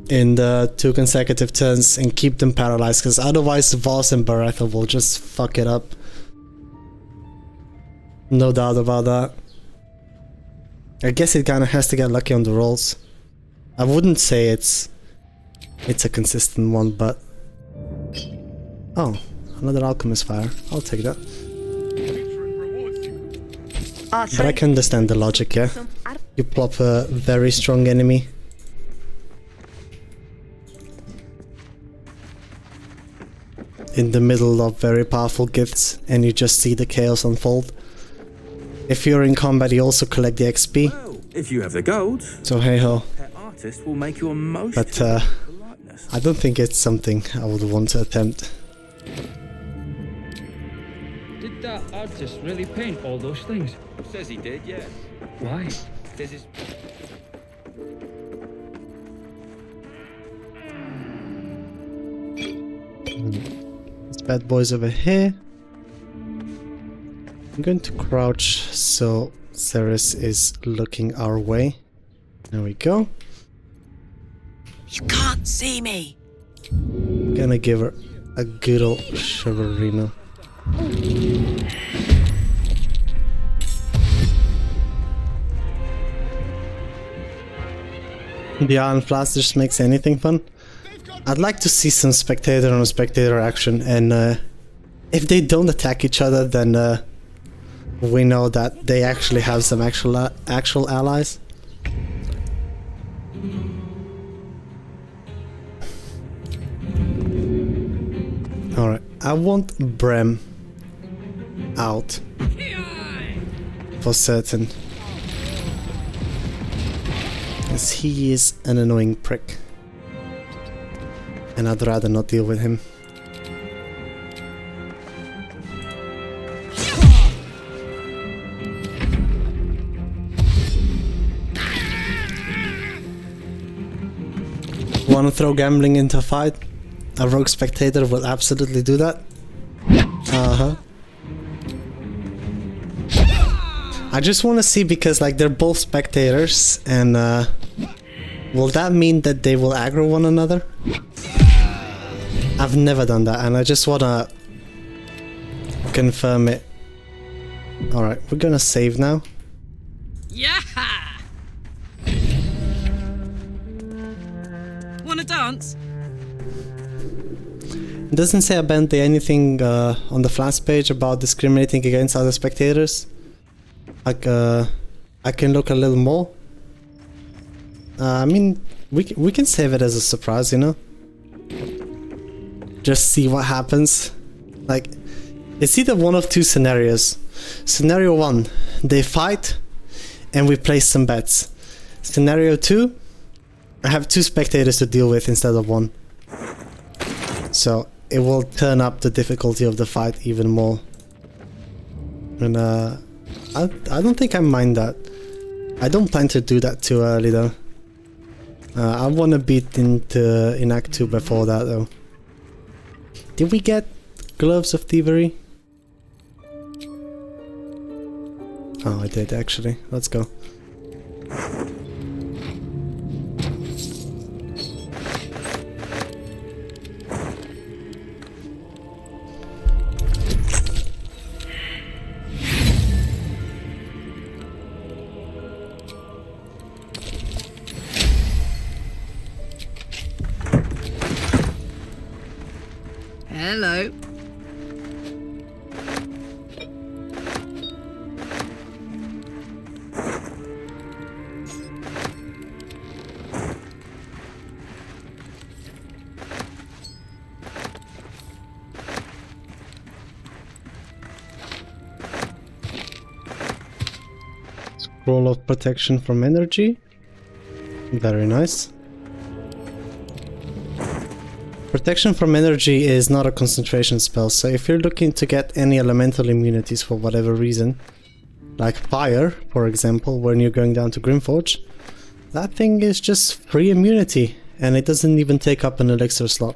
in the 2 consecutive turns and keep them paralyzed, because otherwise Voss and Baretha will just fuck it up. No doubt about that. I guess it kinda has to get lucky on the rolls. I wouldn't say it's a consistent one, but... Oh, another Alchemist Fire. I'll take that. But I can understand the logic, yeah? You plop a very strong enemy. In the middle of very powerful gifts, and you just see the chaos unfold. If you're in combat, you also collect the XP. Well, if you have the gold, So hey ho. pet artist will make you a most But politeness. I don't think it's something I would want to attempt. Did that artist really paint all those things? Says he did, yeah. Why? Says his... This bad boy's over here. I'm going to crouch so Ceres is looking our way. There we go. You can't see me. Gonna give her a good old Shiverino. The Iron Blast just makes anything fun. I'd like to see some spectator on spectator action, and if they don't attack each other, then we know that they actually have some actual allies. Alright, I want Brem out for certain, as he is an annoying prick, and I'd rather not deal with him. Wanna throw gambling into a fight? A rogue spectator will absolutely do that. Uh-huh. I just want to see, because like they're both spectators, and will that mean that they will aggro one another? I've never done that, and I just want to confirm it. Alright, we're gonna save now. Yeah. Wanna dance? It doesn't say about anything on the flash page about discriminating against other spectators. Like, I can look a little more. I mean, we can save it as a surprise, you know? Just see what happens. Like, it's either one of two scenarios. Scenario 1, they fight and we place some bets. Scenario 2, I have 2 spectators to deal with instead of 1. So it will turn up the difficulty of the fight even more. And I don't think I mind that. I don't plan to do that too early though. I want to beat in Act 2 before that though. Did we get Gloves of Thievery? Oh, I did actually. Let's go. Hello. Scroll of protection from energy. Very nice. Protection from energy is not a concentration spell, so if you're looking to get any elemental immunities for whatever reason, like fire, for example, when you're going down to Grimforge, that thing is just free immunity, and it doesn't even take up an elixir slot.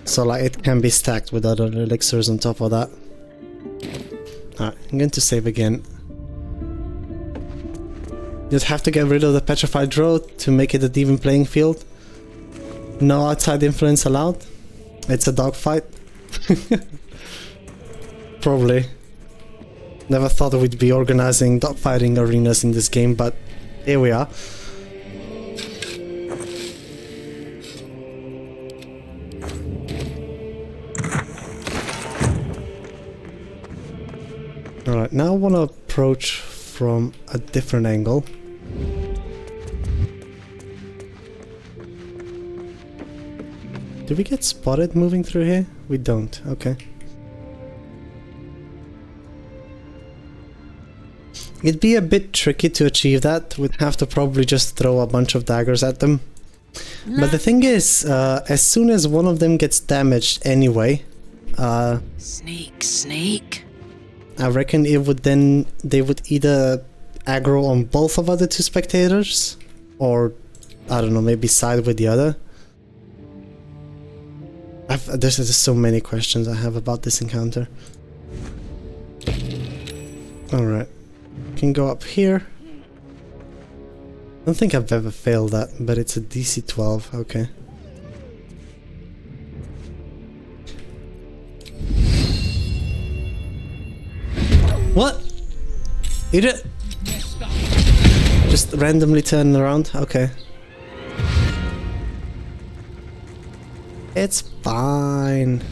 So like it can be stacked with other elixirs on top of that. Alright, I'm going to save again. Just have to get rid of the petrified road to make it an even playing field. No outside influence allowed. It's a dogfight. Probably. Never thought we'd be organizing dogfighting arenas in this game, but here we are. Alright, now I want to approach from a different angle. Do we get spotted moving through here? We don't, okay. It'd be a bit tricky to achieve that. We'd have to probably just throw a bunch of daggers at them. But the thing is, as soon as one of them gets damaged anyway, Sneak, sneak. I reckon it would then they would either aggro on both of the two spectators, or I don't know, maybe side with the other. There's just so many questions I have about this encounter. Alright. Can go up here. I don't think I've ever failed that, but it's a DC 12, okay. What? You did? Just randomly turn around? Okay. It's fine.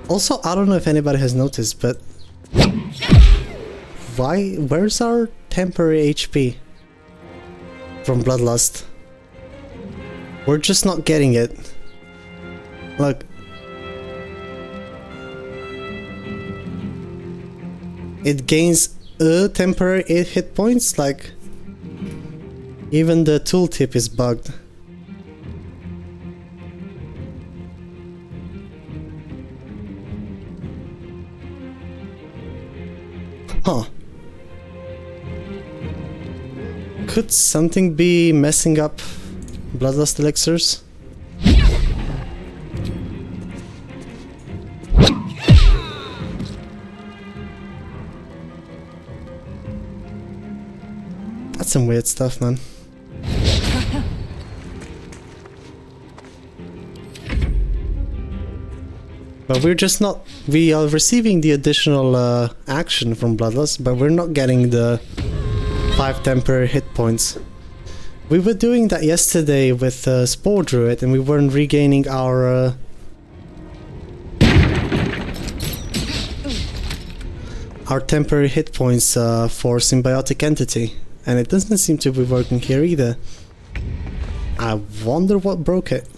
Also, I don't know if anybody has noticed, but where's our temporary HP from Bloodlust? We're just not getting it. Look. It gains a temporary 8 hit points, like even the tooltip is bugged. Huh. Could something be messing up Bloodlust elixirs? That's some weird stuff, man. But we're just not... We are receiving the additional action from Bloodlust, but we're not getting the 5 temporary hit points. We were doing that yesterday with Spore Druid, and we weren't regaining our... our temporary hit points for Symbiotic Entity. And it doesn't seem to be working here either. I wonder what broke it.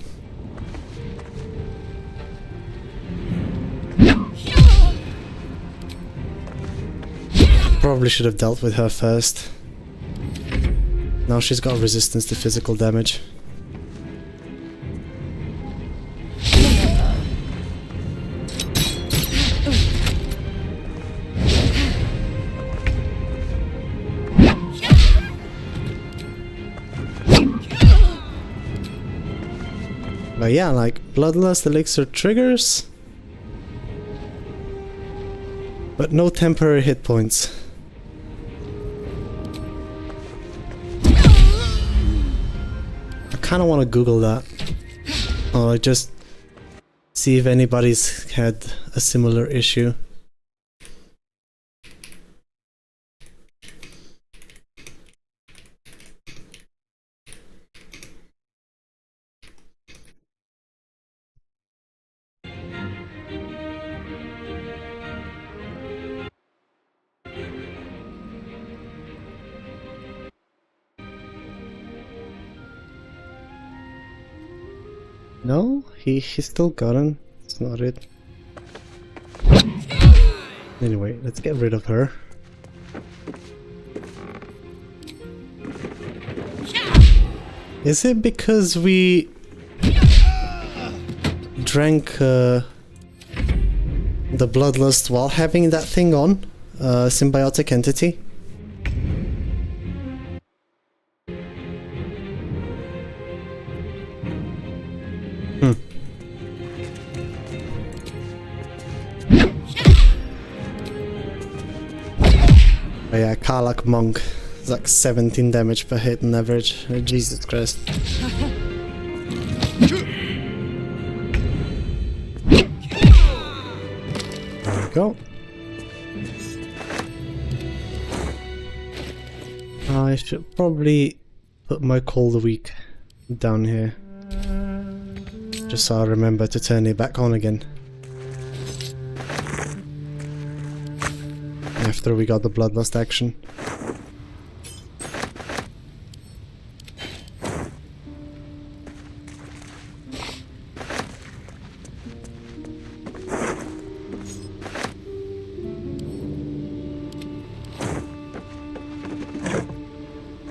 Probably should have dealt with her first. Now she's got resistance to physical damage. But yeah, like Bloodlust elixir triggers, but no temporary hit points. I kind of want to Google that, or just see if anybody's had a similar issue. No, he still got him. It's not it. Anyway, let's get rid of her. Is it because we drank the bloodlust while having that thing on? Symbiotic entity? Oh yeah, Karlach Monk. It's like 17 damage per hit on average. Jesus Christ. There we go. I should probably put my Call the Week down here. Just so I remember to turn it back on again. After we got the bloodlust action.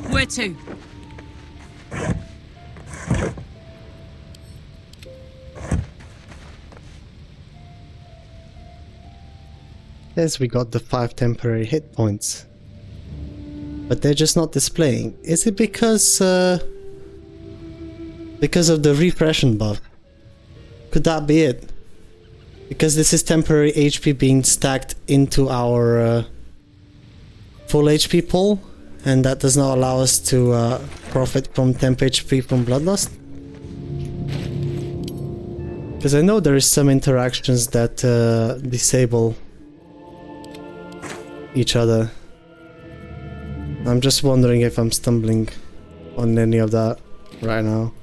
Where to? Yes, we got the 5 temporary hit points. But they're just not displaying. Is it because of the repression buff? Could that be it? Because this is temporary HP being stacked into our full HP pool, and that does not allow us to profit from temp HP from Bloodlust? Because I know there is some interactions that disable each other. I'm just wondering if I'm stumbling on any of that right now.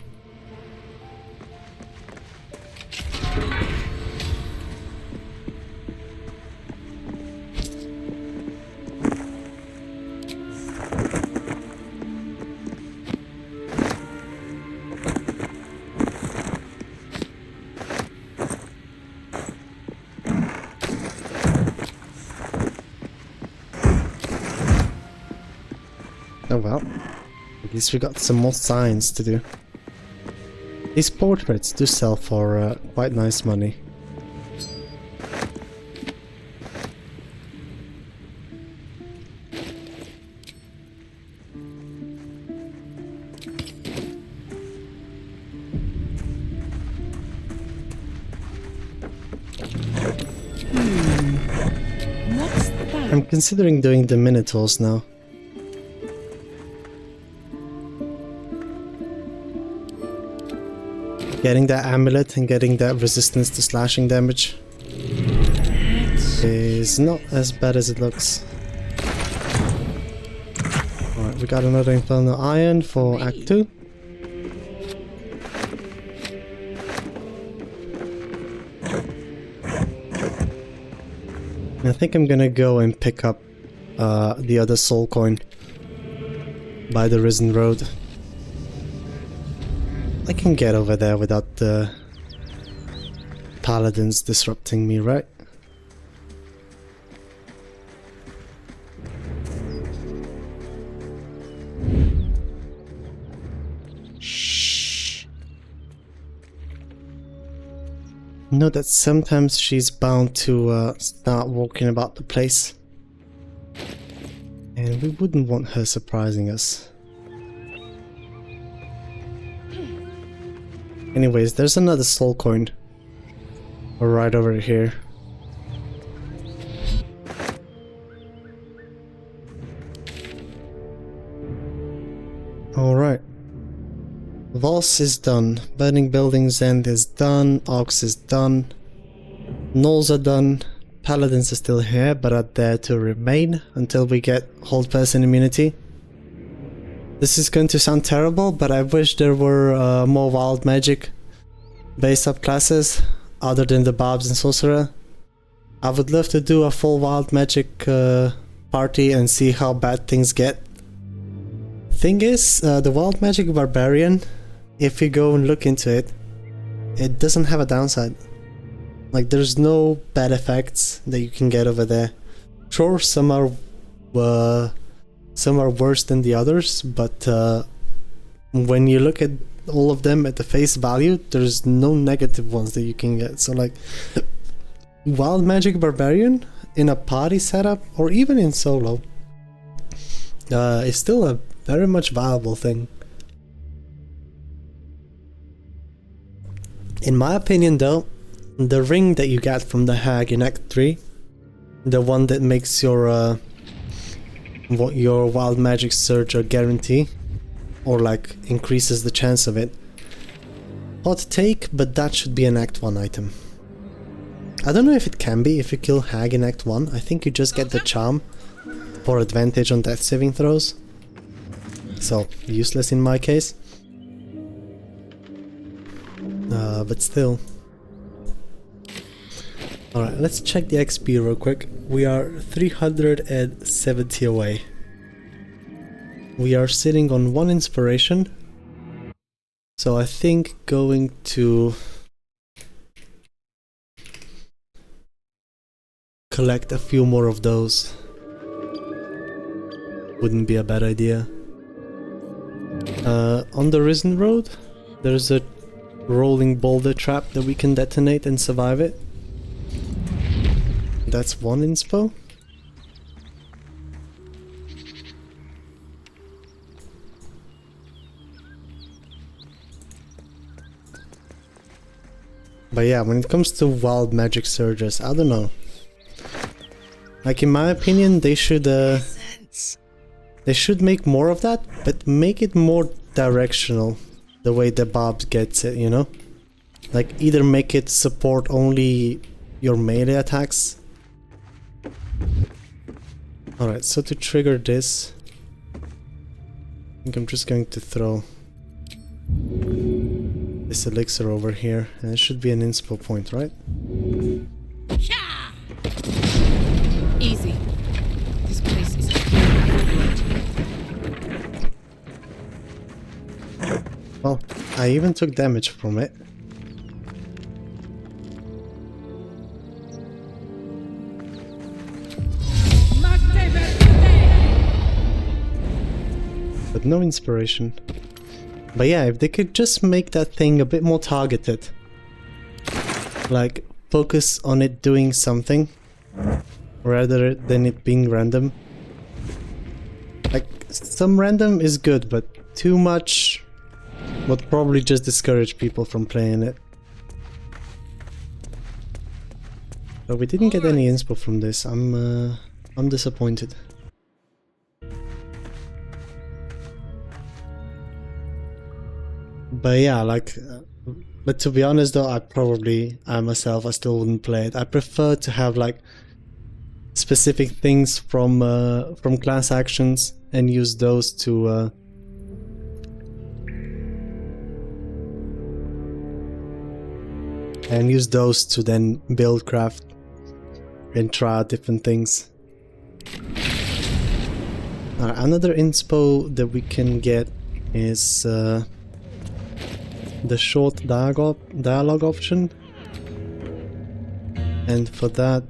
Oh well, at least we got some more signs to do. These portraits do sell for quite nice money. What's that? I'm considering doing the Minotaurs now. Getting that amulet and getting that resistance to slashing damage is not as bad as it looks. Alright, we got another Infernal Iron for Act 2. I think I'm gonna go and pick up the other soul coin by the Risen Road. I can get over there without the paladins disrupting me, right? Shh. Know that sometimes she's bound to start walking about the place. And we wouldn't want her surprising us. Anyways, there's another soul coin right over here. Alright. Voss is done. Burning Buildings End is done. Ox is done. Gnolls are done. Paladins are still here, but are there to remain until we get hold person immunity. This is going to sound terrible, but I wish there were more wild magic based up classes other than the Barbs and Sorcerer. I would love to do a full wild magic party and see how bad things get. Thing is, the wild magic barbarian, if you go and look into it, it doesn't have a downside. Like, there's no bad effects that you can get over there. Sure, some are worse than the others, but when you look at all of them at the face value, there's no negative ones that you can get. So like, Wild Magic Barbarian in a party setup, or even in solo, is still a very much viable thing. In my opinion though, the ring that you get from the hag in Act 3, the one that makes your wild magic surge a guarantee, or like increases the chance of it. Hot take, but that should be an Act 1 item. I don't know if it can be if you kill hag in Act 1. I think you just get the charm for advantage on death saving throws. So, useless in my case. But still. Alright, let's check the XP real quick. We are 370 away. We are sitting on 1 inspiration. So I think going to collect a few more of those wouldn't be a bad idea. On the Risen Road, there's a rolling boulder trap that we can detonate and survive it. That's 1 inspo. But yeah, when it comes to wild magic surges, I don't know. Like, in my opinion, they should make more of that, but make it more directional, the way the Bobs gets it, you know? Like, either make it support only your melee attacks. Alright, so to trigger this, I think I'm just going to throw this elixir over here, and it should be an inspo point, right? Easy. This place is Well, I even took damage from it. But no inspiration. But yeah, if they could just make that thing a bit more targeted. Like, focus on it doing something, rather than it being random. Like, some random is good, but too much would probably just discourage people from playing it. But we didn't get any inspo from this. I'm disappointed. But yeah, like, but to be honest though, I myself still wouldn't play it. I prefer to have like specific things from class actions and use those to then build craft and try out different things. Another inspo that we can get is the short dialogue option, and for that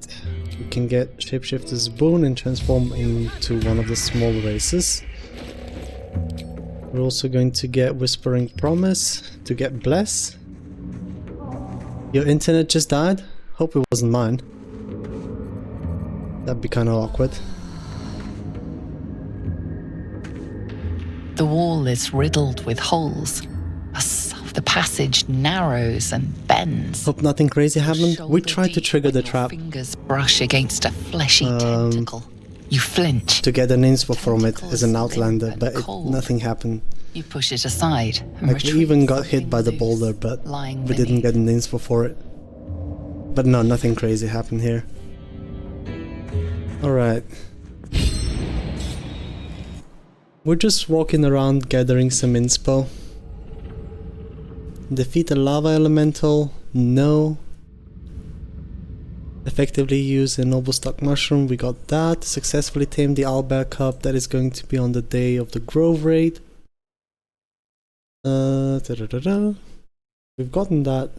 we can get Shapeshifter's Boon and transform into one of the small races. We're also going to get Whispering Promise to get Bless. Your internet just died? Hope it wasn't mine. That'd be kind of awkward. The wall is riddled with holes. The passage narrows and bends. Hope nothing crazy happened. We tried to trigger the trap. Fingers brush against a fleshy tentacle. You flinch. To get an inspo from it as an outlander, but nothing happened. You push it aside. Like, we even got hit by the boulder, but we didn't get an inspo for it. But no, nothing crazy happened here. Alright. We're just walking around gathering some inspo. Defeat a lava elemental? No. Effectively use a noble stock mushroom, we got that. Successfully tame the owlbear cub, that is going to be on the day of the Grove raid. We've gotten that.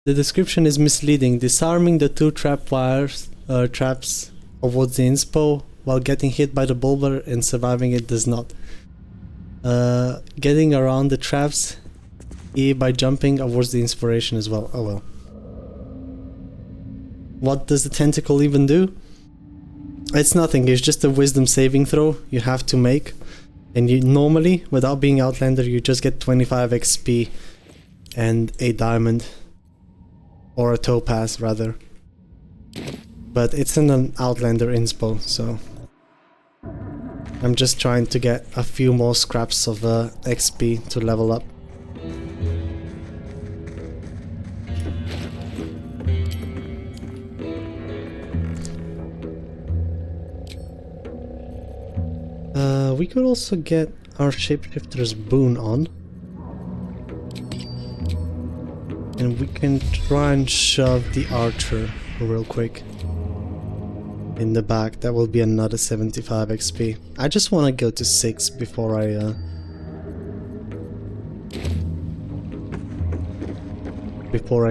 The description is misleading. Disarming the 2 traps avoids the inspo, while getting hit by the bulber and surviving it does not. Getting around the traps by jumping avoids the inspiration as well. Oh well. What does the tentacle even do? It's nothing, it's just a wisdom saving throw you have to make. And you normally, without being Outlander, you just get 25 XP and a diamond. Or a topaz, rather. But it's in an Outlander inspo, so... I'm just trying to get a few more scraps of XP to level up. We could also get our Shapeshifter's boon on. And we can try and shove the archer real quick in the back. That will be another 75 XP. I just want to go to 6 before I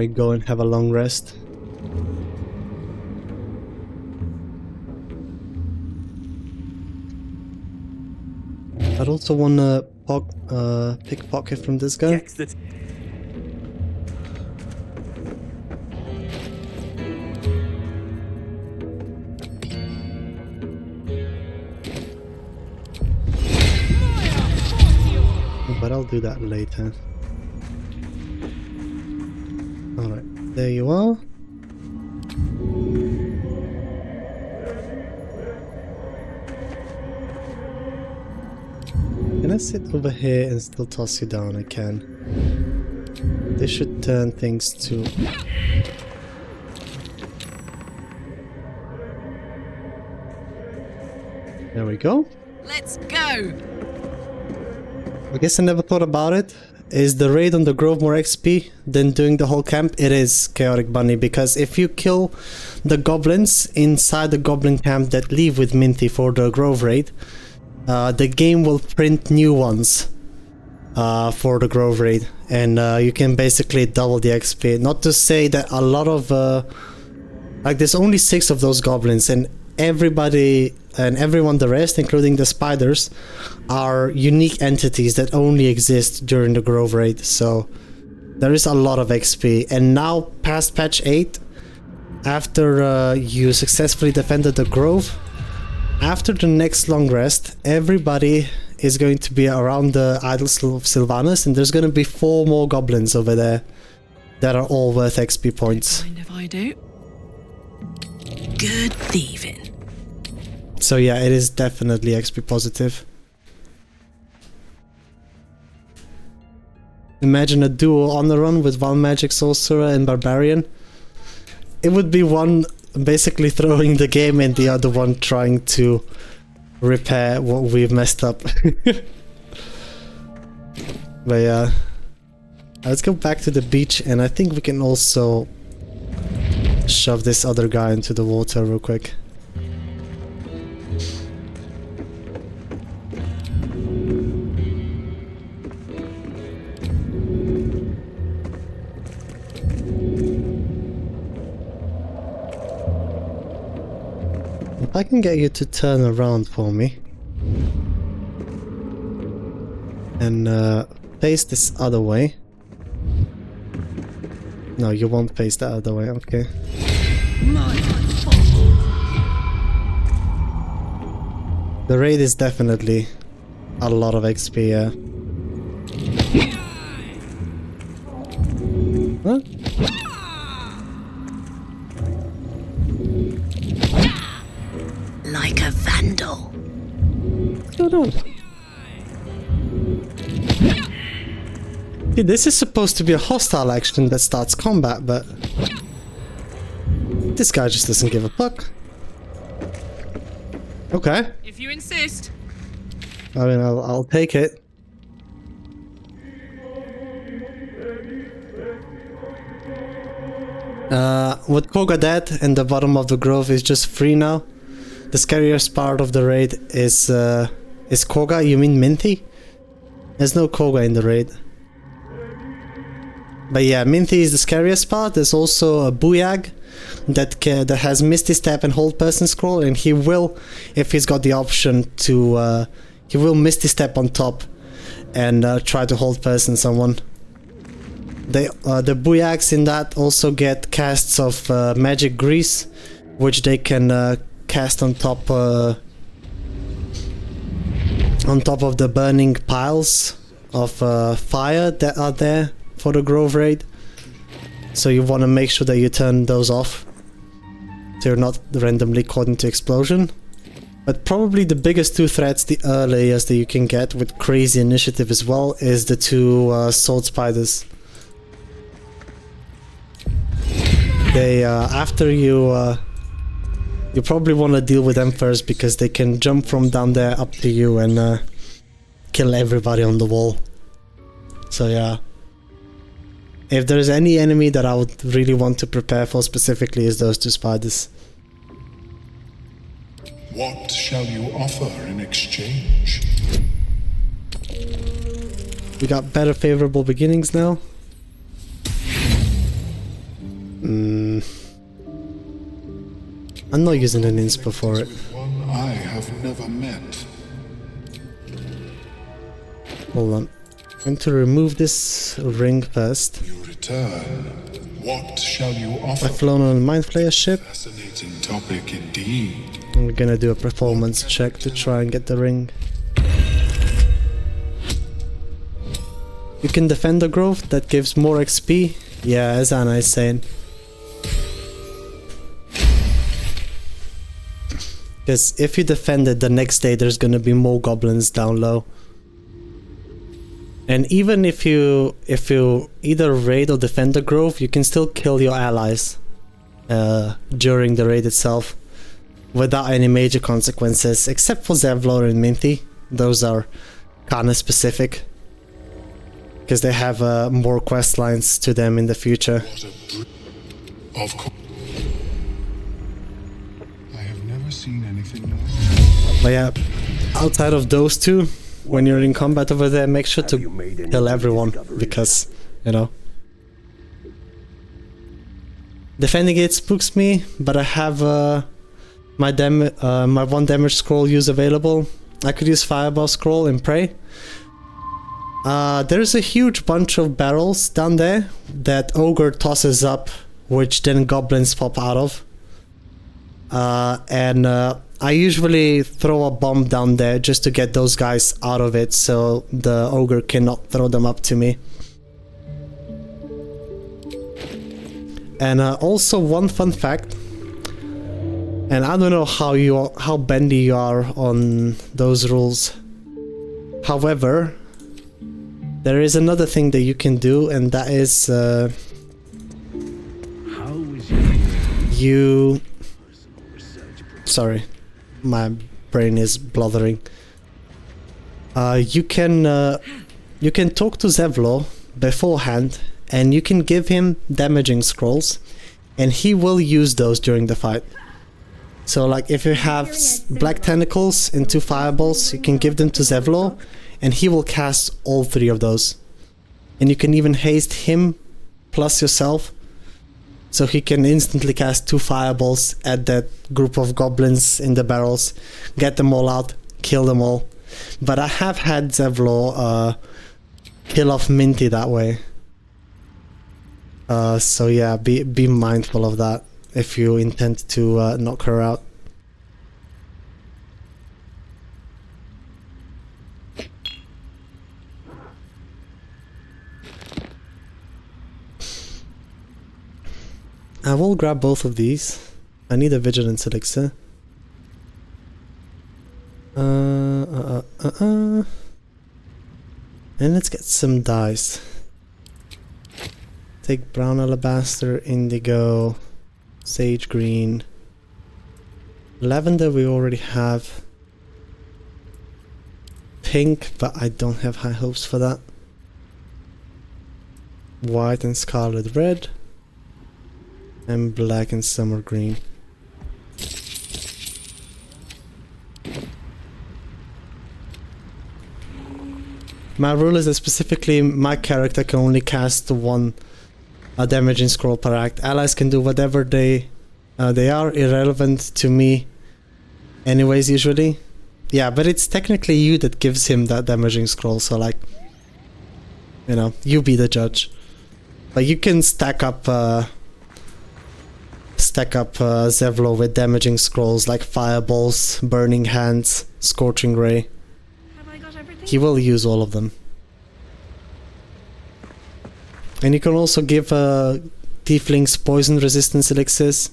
go and have a long rest. I'd also want to pickpocket from this guy. But I'll do that later. Alright, there you are. Can I sit over here and still toss you down? I can. This should turn things to... There we go. Let's go! I guess I never thought about it. Is the raid on the Grove more XP than doing the whole camp? It is, Chaotic Bunny, because if you kill the goblins inside the goblin camp that leave with Minty for the Grove raid, the game will print new ones for the Grove raid, and you can basically double the XP. Not to say that a lot of like there's only 6 of those goblins, and everybody and everyone the rest, including the spiders, are unique entities that only exist during the Grove raid, so there is a lot of XP. And now past patch 8, after you successfully defended the Grove, after the next long rest, everybody is going to be around the Idols of Sylvanas, and there's going to be 4 more goblins over there that are all worth XP points. Mind if I do? Good thieving. So yeah, it is definitely XP positive. Imagine a duo on the run with one Magic Sorcerer and Barbarian. It would be one basically throwing the game and the other one trying to repair what we've messed up. But yeah, let's go back to the beach, and I think we can also shove this other guy into the water real quick. If I can get you to turn around for me and face this other way. No, you won't face that other way, okay. The raid is definitely a lot of XP, yeah. Huh? Like a vandal. What's going on? See, this is supposed to be a hostile action that starts combat, but this guy just doesn't give a fuck. Okay. If you insist. I mean, I'll take it. With Koga dead and the bottom of the grove is just free now. The scariest part of the raid is Koga. You mean Minty? There's no Koga in the raid. But yeah, Minty is the scariest part. There's also a Booyag that has Misty Step and Hold Person Scroll, and he will, if he's got the option to, he will Misty Step on top and try to Hold Person someone. The Booyags in that also get casts of Magic Grease, which they can cast on top of the burning piles of fire that are there for the Grove Raid. So you want to make sure that you turn those off, so you're not randomly caught into explosion. But probably the biggest two threats, the earliest that you can get with crazy initiative as well, is the two Sword Spiders. They, after you probably want to deal with them first, because they can jump from down there up to you and kill everybody on the wall. So yeah. If there's any enemy that I would really want to prepare for specifically, is those two spiders. What shall you offer in exchange? We got better favorable beginnings now. I'm not using an inspo for it. One I have never met. Hold on. I'm going to remove this ring first. You return. What shall you offer? I've flown on a Mind Flayer ship. Fascinating topic indeed. And we're gonna do a performance check to try and get the ring. You can defend the grove, that gives more XP. Yeah, as Anna is saying. Because if you defend it the next day, there's gonna be more goblins down low. And even if you either raid or defend the grove, you can still kill your allies during the raid itself without any major consequences, except for Zevlor and Minty. Those are kinda specific, because they have more quest lines to them in the future. Of course. I have never seen anything like But yeah, outside of those two, when you're in combat over there, make sure to kill everyone, because, you know. Defending it spooks me, but I have my one damage scroll use available. I could use Fireball Scroll and pray. There's a huge bunch of barrels down there that Ogre tosses up, which then goblins pop out of. I usually throw a bomb down there just to get those guys out of it, so the Ogre cannot throw them up to me. And also one fun fact, and I don't know how bendy you are on those rules. However, there is another thing that you can do, and that is sorry, my brain is blathering. You can talk to Zevlor beforehand, and you can give him damaging scrolls, and he will use those during the fight. So like if you have black tentacles and 2 fireballs, you can give them to Zevlor, and he will cast all 3 of those. And you can even haste him plus yourself, so he can instantly cast 2 fireballs at that group of goblins in the barrels, get them all out, kill them all. But I have had Zevlor kill off Minty that way. So yeah, be mindful of that if you intend to knock her out. I will grab both of these. I need a Vigilance Elixir. And let's get some dice. Take brown alabaster, indigo, sage green. Lavender we already have. Pink, but I don't have high hopes for that. White and scarlet red. And black and summer green. My rule is that specifically my character can only cast one a damaging scroll per act. Allies can do whatever they are irrelevant to me anyways, usually. Yeah, but it's technically you that gives him that damaging scroll, so like, you know, you be the judge. But you can stack up Zevlor with damaging scrolls like Fireballs, Burning Hands, Scorching Ray. Have I got everything? He will use all of them. And you can also give Tieflings poison resistance elixirs.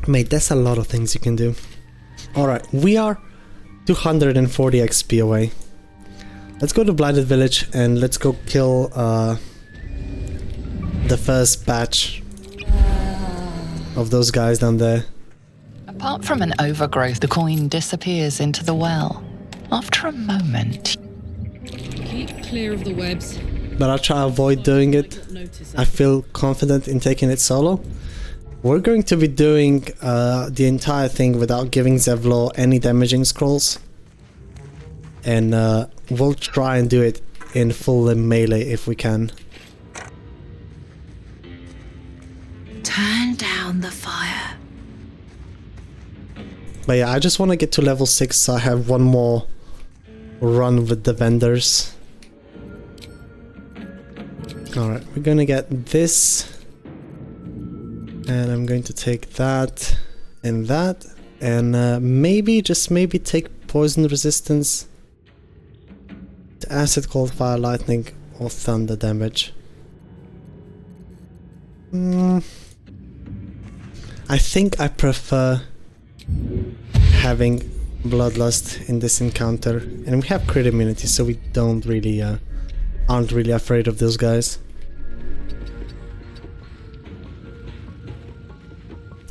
Mate, that's a lot of things you can do. Alright, we are 240 XP away. Let's go to Blinded Village and let's go kill the first batch of those guys down there. Apart from an overgrowth, the coin disappears into the well. After a moment, Keep clear of the webs. But I'll try to avoid doing it. I feel confident in taking it solo. We're going to be doing the entire thing without giving Zevlor any damaging scrolls. And we'll try and do it in full melee if we can. Turn down the fire. But yeah, I just want to get to level 6 so I have one more run with the vendors. Alright, we're gonna get this. And I'm going to take that and that. And maybe, just maybe take poison resistance to acid, cold, fire, lightning or thunder damage. I think I prefer having Bloodlust in this encounter, and we have crit immunity, so we don't really aren't really afraid of those guys.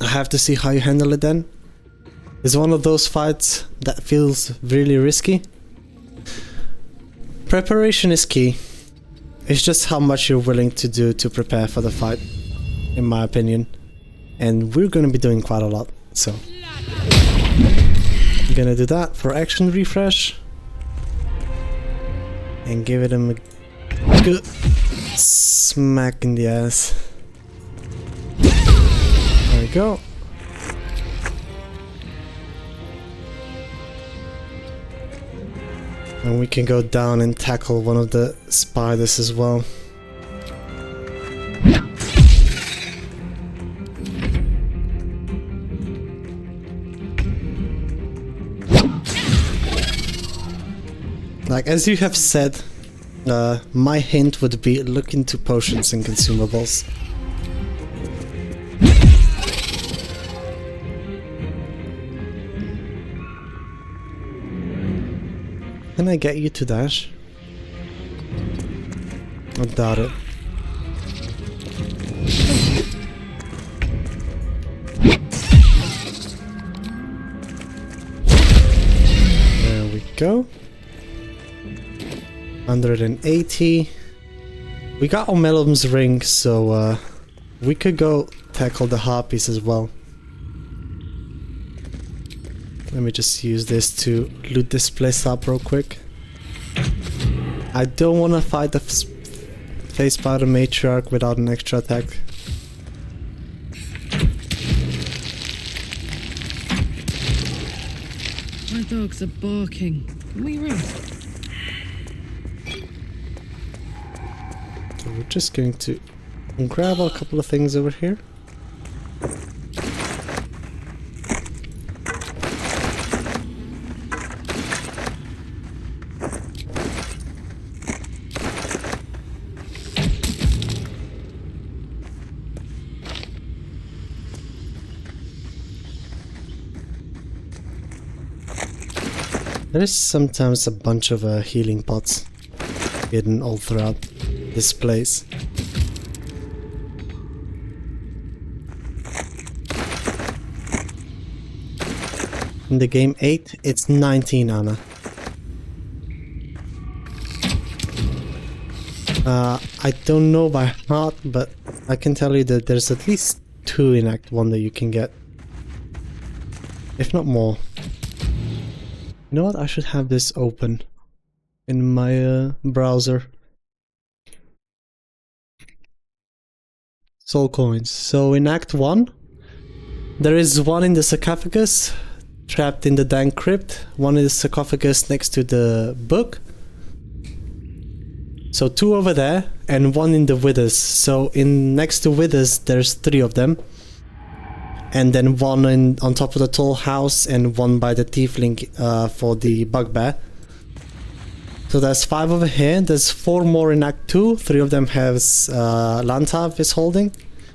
I have to see how you handle it then. It's one of those fights that feels really risky. Preparation is key. It's just how much you're willing to do to prepare for the fight, in my opinion. And we're gonna be doing quite a lot, so I'm gonna do that for action refresh and give it a good smack in the ass. There we go. And we can go down and tackle one of the spiders as well. Like, as you have said, my hint would be look into potions and consumables. Can I get you to dash? I doubt it. There we go. 180. We got Omelum's ring, so we could go tackle the harpies as well. Let me just use this to loot this place up real quick. I don't want to fight the face spider matriarch without an extra attack. My dogs are barking. Can we run? So we're just going to grab a couple of things over here. There is sometimes a bunch of healing pots hidden all throughout this place. In the game 8, it's 19 Anna. I don't know by heart, but I can tell you that there's at least 2 in Act 1 that you can get. If not more. You know what? I should have this open. in my browser. Soul coins. So in Act 1, there is one in the sarcophagus, trapped in the dank crypt, one in the sarcophagus next to the book. So 2 over there, and 1 in the withers. So in next to withers, there's 3 of them. And then 1 on top of the tall house, and 1 by the tiefling for the bugbear. So there's 5 over here. There's 4 more in Act 2. 3 of them has Lantav is holding.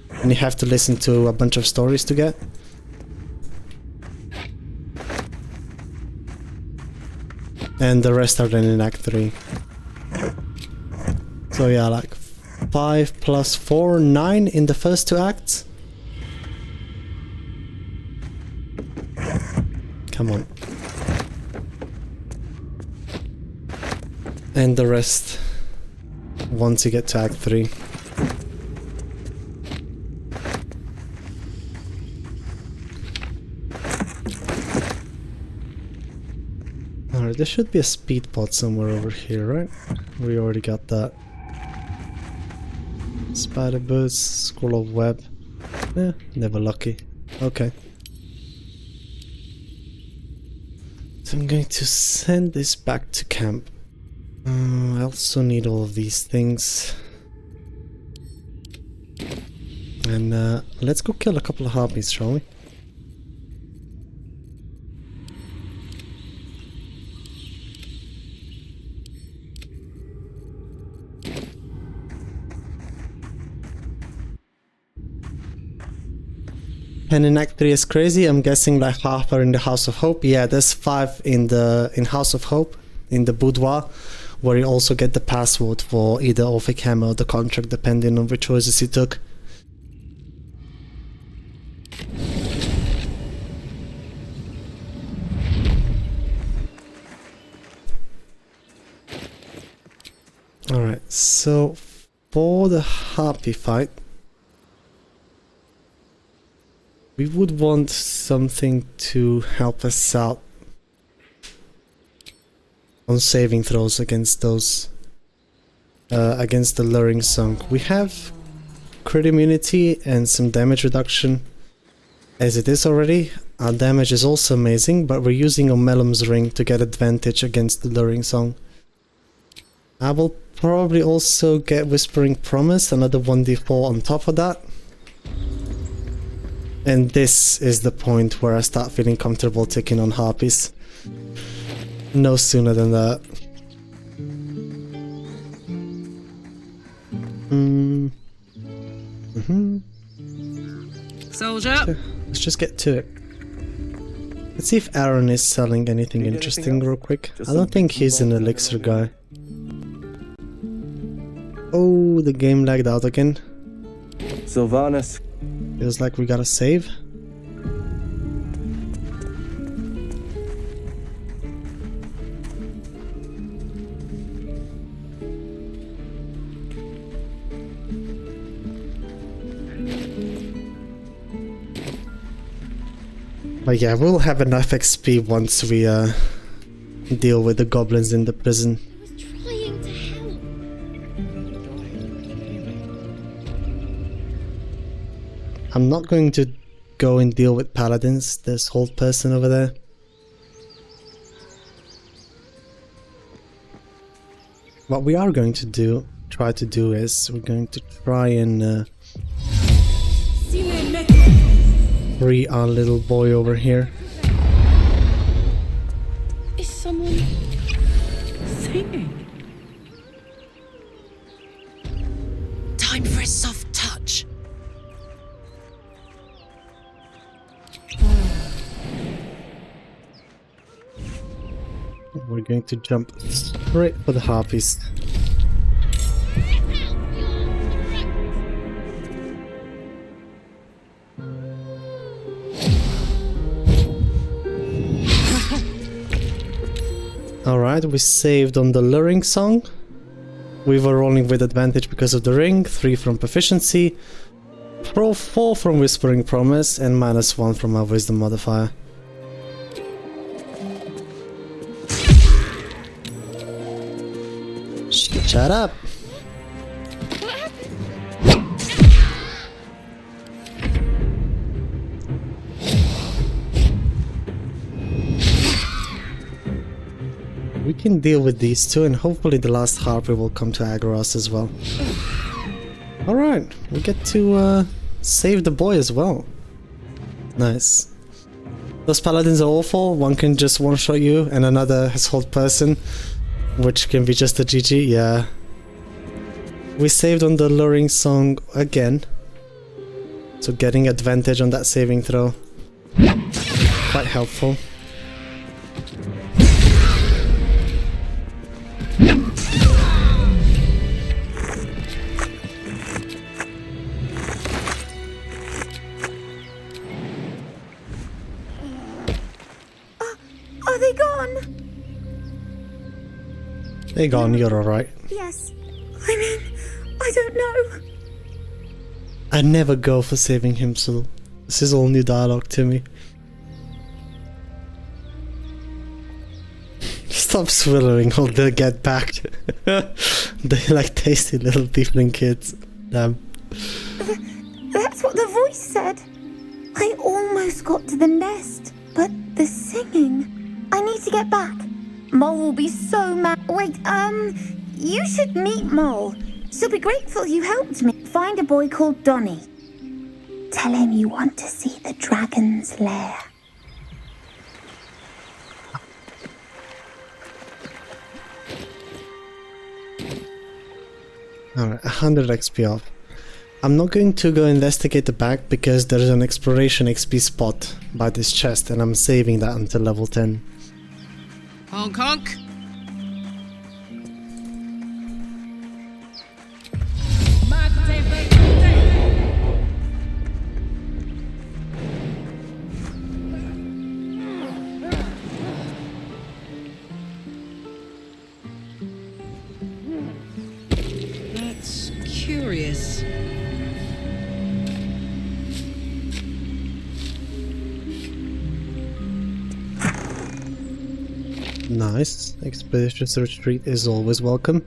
And you have to listen to a bunch of stories to get. And the rest are then in Act 3. So yeah, like 5 plus 4, 9 in the first 2 acts. Come on. And the rest once you get to Act 3. Alright, there should be a speed pod somewhere over here, right? We already got that. Spider boots, scroll of web. Eh, never lucky. Okay. So I'm going to send this back to camp. I also need all of these things. And let's go kill a couple of harpies, shall we? And in Act 3 is crazy. I'm guessing like half are in the House of Hope. Yeah, there's 5 in House of Hope, in the boudoir, where you also get the password for either Orphic Hammer or the contract, depending on which choices you took. Alright, so for the harpy fight, we would want something to help us out on saving throws against those, against the luring song. We have crit immunity and some damage reduction as it is already. Our damage is also amazing, but we're using Omelum's ring to get advantage against the luring song. I will probably also get Whispering Promise, another 1d4 on top of that. And this is the point where I start feeling comfortable taking on harpies. No sooner than that. Soldier. Let's just get to it. Let's see if Aaron is selling anything interesting real quick. I don't think he's an elixir guy. Oh, the game lagged out again. Sylvanas. Feels like we gotta save. But yeah, we'll have enough XP once we deal with the goblins in the prison. Trying to help. I'm not going to go and deal with paladins. There's whole person over there. What we are going to try to do is we're going to try and free our little boy over here. Is someone singing? Time for a soft touch. We're going to jump straight for the harpies. Alright, we saved on the luring song. We were rolling with advantage because of the ring, 3 from proficiency, 4 from Whispering Promise, and -1 from our wisdom modifier. Shut up! We can deal with these two, and hopefully the last harpy will come to aggro us as well. Alright, we get to save the boy as well. Nice. Those paladins are awful. One can just one-shot you, and another has hold person, which can be just a GG. Yeah. We saved on the luring song again, so getting advantage on that saving throw. Quite helpful. Are they gone? They're gone, you're alright. Yes. I mean, I don't know. I never go for saving him, so this is all new dialogue to me. Stop swallowing all the get back. They like tasty little tiefling kids. Damn. That's what the voice said. I almost got to the nest, but the singing. I need to get back. Mole will be so mad. Wait, you should meet Mole. She'll be grateful you helped me. Find a boy called Donny. Tell him you want to see the dragon's lair. Alright, 100 XP off. I'm not going to go investigate the back because there's an exploration XP spot by this chest, and I'm saving that until level 10. Honk honk. That's curious. Nice. Expeditious retreat is always welcome.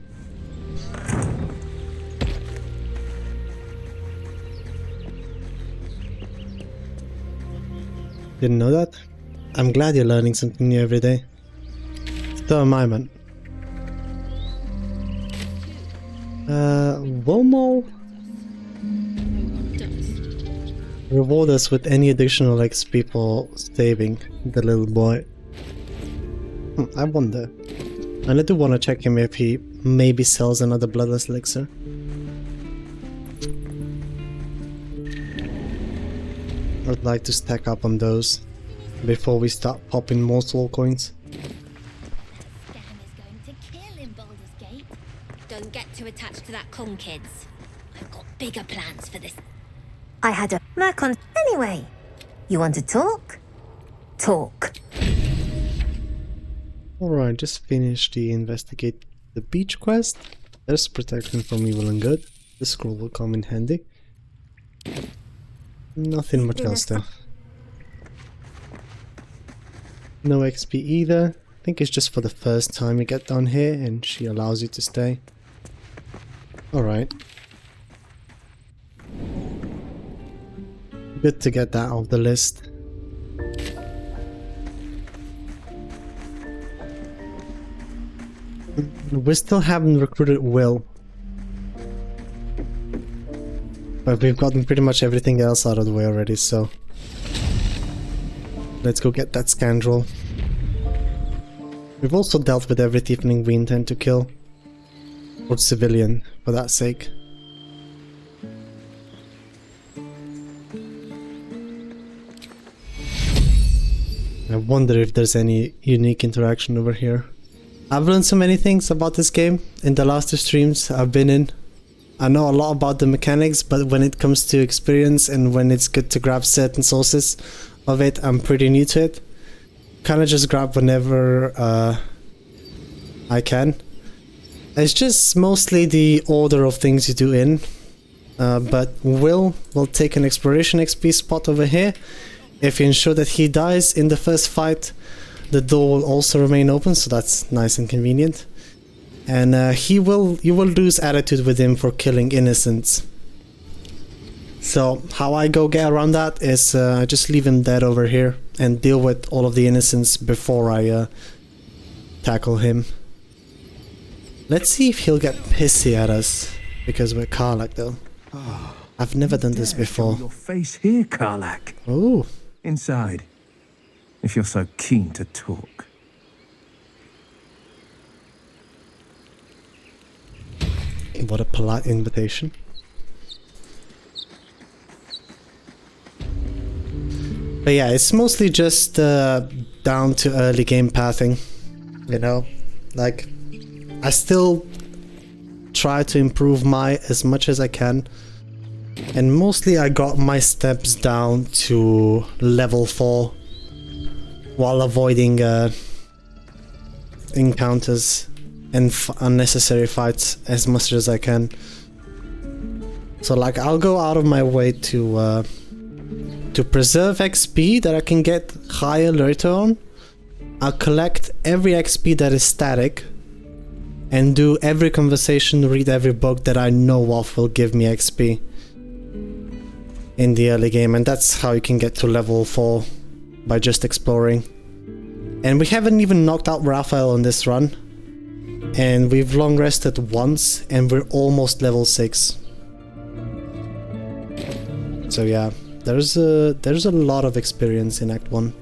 Didn't know that? I'm glad you're learning something new every day. So am I, man. Womo? Reward us with any additional XP for saving the little boy. I wonder. And I do want to check him if he maybe sells another bloodless elixir. I'd like to stack up on those before we start popping more soul coins. Scam is going to kill in Baldur's Gate. Don't get too attached to that con, kids. I've got bigger plans for this. I had a Mercon. Anyway, you want to talk? Talk. Alright, just finished the investigate the beach quest. There's protection from evil and good. The scroll will come in handy. Nothing much else though. No XP either. I think it's just for the first time you get down here and she allows you to stay. Alright. Good to get that off the list. We still haven't recruited Will. But we've gotten pretty much everything else out of the way already, so... Let's go get that scoundrel. We've also dealt with every tiefling we intend to kill. Or civilian, for that sake. I wonder if there's any unique interaction over here. I've learned so many things about this game in the last 2 streams I've been in. I know a lot about the mechanics, but when it comes to experience and when it's good to grab certain sources of it, I'm pretty new to it. Kinda just grab whenever I can. It's just mostly the order of things you do in. But Will take an exploration XP spot over here. If you ensure that he dies in the first fight, the door will also remain open, so that's nice and convenient. and you will lose attitude with him for killing innocents. So how I go get around that is I just leave him dead over here and deal with all of the innocents before I tackle him. Let's see if he'll get pissy at us because we're Karlach though. I've never done this before. Your face here, Karlach. Oh. Inside, if you're so keen to talk. What a polite invitation. But yeah, it's mostly just down to early game pathing, you know, like I still try to improve my as much as I can, and mostly I got my steps down to level 4 while avoiding encounters and unnecessary fights as much as I can. So like I'll go out of my way to preserve XP that I can get higher later on. I'll collect every XP that is static and do every conversation, read every book that I know of will give me XP in the early game, and that's how you can get to level 4 by just exploring. And we haven't even knocked out Raphael on this run, and we've long rested once and we're almost level 6. So yeah, there's a lot of experience in Act 1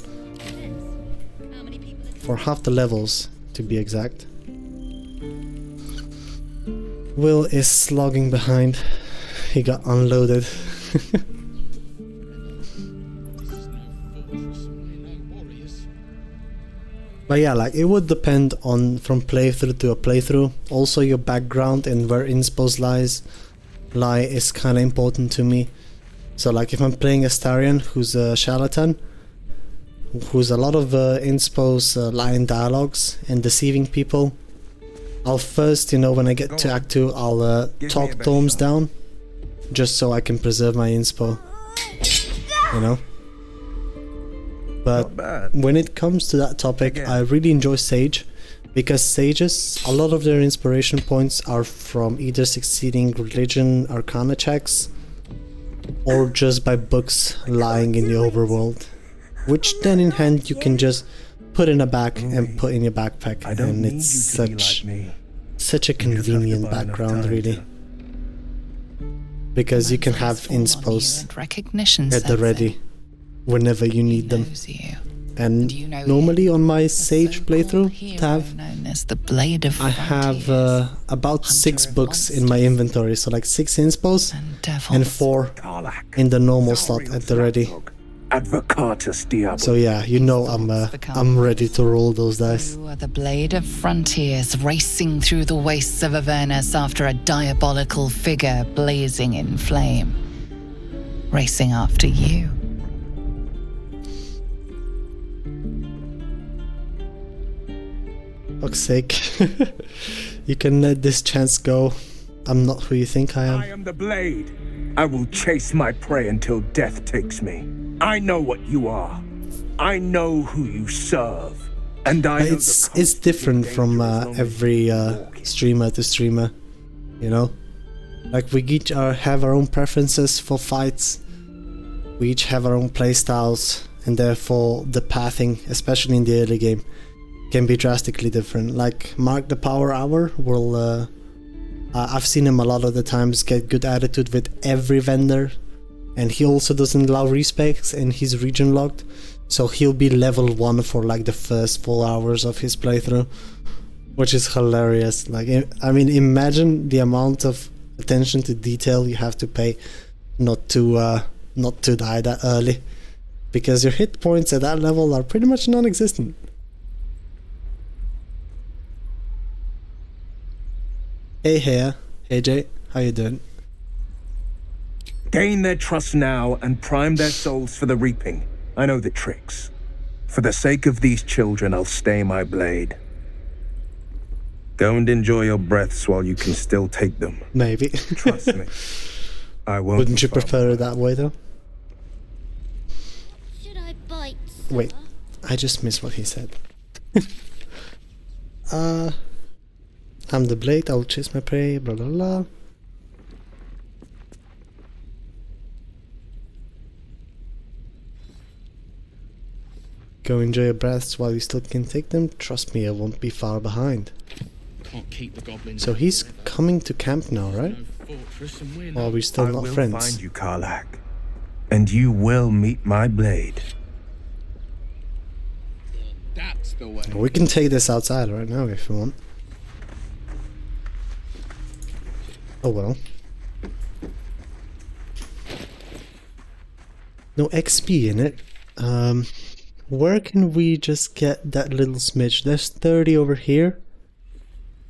for half the levels to be exact. Will is slogging behind. He got unloaded. But yeah, like it would depend on from playthrough to a playthrough. Also your background and where inspos lie is kind of important to me. So like if I'm playing Astarion, who's a charlatan, who's a lot of inspos lie in dialogues and deceiving people, I'll first, you know, when I get to Act 2, I'll talk Torms down, just so I can preserve my inspo, you know? But when it comes to that topic, I really enjoy Sage, because sages, a lot of their inspiration points are from either succeeding religion arcana checks, or just by books lying in the overworld, which then in hand you can just put in a bag and put in your backpack, and it's such a convenient background, really, because you can have inspos at the ready whenever you need them. And normally on my Sage playthrough tab, I have about 6 books in my inventory, so like 6 inspos and 4 in the normal slot at the ready. So yeah, you know I'm ready to roll those dice. You are the blade of frontiers racing through the wastes of Avernus after a diabolical figure blazing in flame. Racing after you. Fuck's sake. You can let this chance go. I'm not who you think I am. I am the blade. I will chase my prey until death takes me. I know what you are. I know who you serve. And it's different from every streamer to streamer, you know? Like we each have our own preferences for fights. We each have our own playstyles, and therefore the pathing, especially in the early game, can be drastically different. Like Mark the Power Hour will I've seen him a lot of the times get good attitude with every vendor, and he also doesn't allow respecs and he's region locked, so he'll be level 1 for like the first 4 hours of his playthrough, which is hilarious. Like, I mean, imagine the amount of attention to detail you have to pay not to die that early, because your hit points at that level are pretty much non-existent. Hey Jay, how you doing? Gain their trust now and prime their souls for the reaping. I know the tricks. For the sake of these children, I'll stay my blade. Go and enjoy your breaths while you can still take them. Maybe. Trust me. I won't. Wouldn't you prefer it that way though? Should I bite? Wait, I just missed what he said. I'm the blade, I'll chase my prey, blah blah blah. Go enjoy your breaths while you still can take them. Trust me, I won't be far behind. Can't keep the goblins. So he's coming to camp now, right? Or are we still not friends? I will find you, Karlach, and you will meet my blade. That's the way. We can take this outside right now if you want. Oh well. No XP in it. Where can we just get that little smidge? There's 30 over here.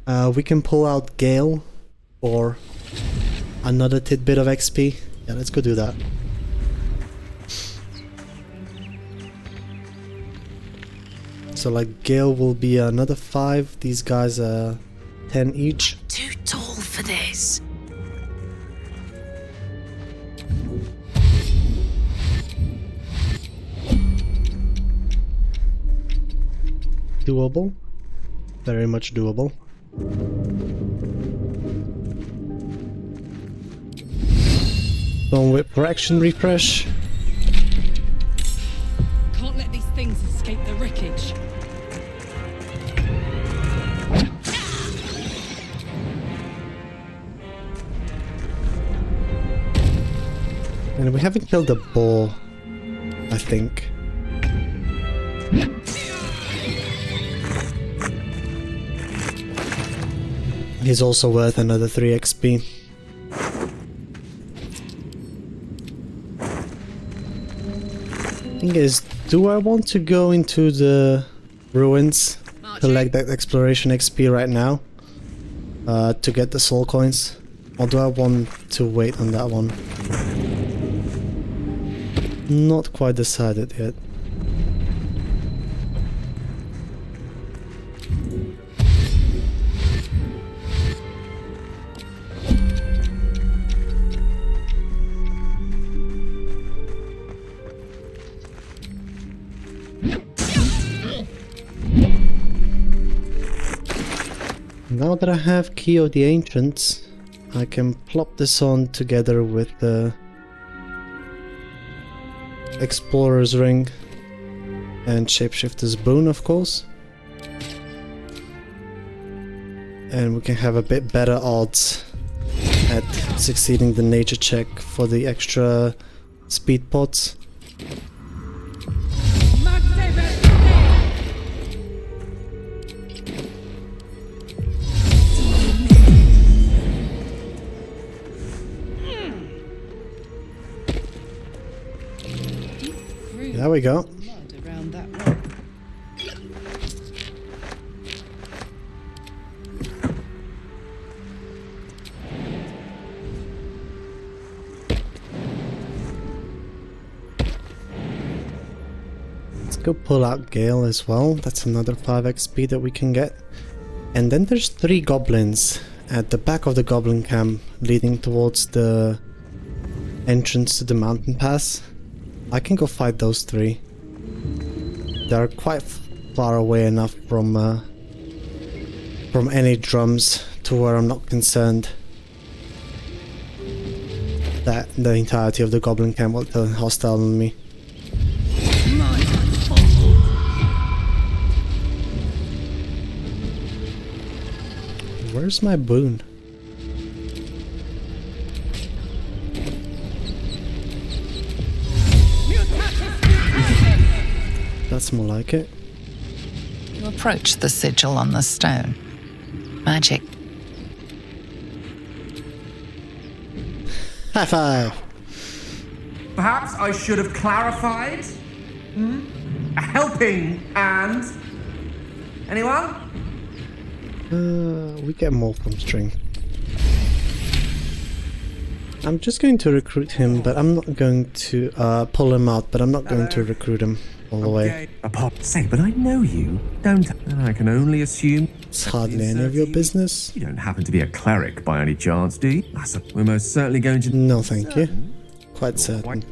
We can pull out Gale for another tidbit of XP. Yeah, let's go do that. So like Gale will be another 5. These guys are 10 each. Too tall for this. Doable. Very much doable. Bone whip for action refresh. Can't let these things escape the wreckage. And we haven't killed the boar, I think. He's also worth another 3 XP. Thing is, do I want to go into the ruins, collect that exploration XP right now, to get the soul coins? Or do I want to wait on that one? Not quite decided yet. Now that I have Key of the Ancients, I can plop this on together with the Explorer's Ring and Shapeshifter's Boon, of course. And we can have a bit better odds at succeeding the nature check for the extra speed pots. There we go. Let's go pull out Gale as well. That's another 5 XP that we can get. And then there's 3 goblins at the back of the goblin camp leading towards the entrance to the mountain pass. I can go fight those 3. They're quite far away enough from any drums to where I'm not concerned that the entirety of the goblin camp will turn hostile on me. Where's my boon? That's more like it. You approach the sigil on the stone. Magic. High five! Perhaps I should have clarified? A helping hand? Anyone? We get more from string. I'm just going to recruit him, but I'm not going to pull him out, but I'm not going to recruit him all the way. Say, but I know you, don't I? I can only assume It's hardly any of your business. you don't happen to be a cleric by any chance, do you? We're most certainly going to... No, thank you. Quite certain.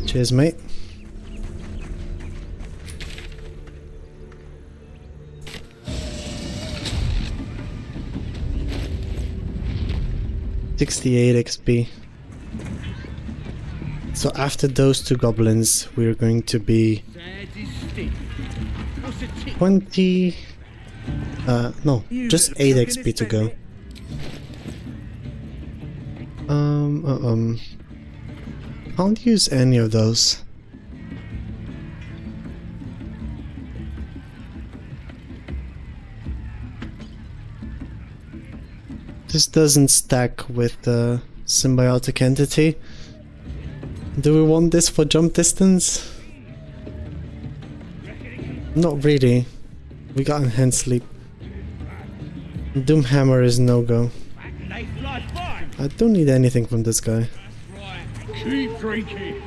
Cheers, mate. 68 XP. So after those two goblins, we're going to be 20... no, just 8 XP to go. Can't use any of those. This doesn't stack with the symbiotic entity. Do we want this for jump distance? Not really. We got enhanced sleep. Doomhammer is no-go. I don't need anything from this guy. Keep drinking.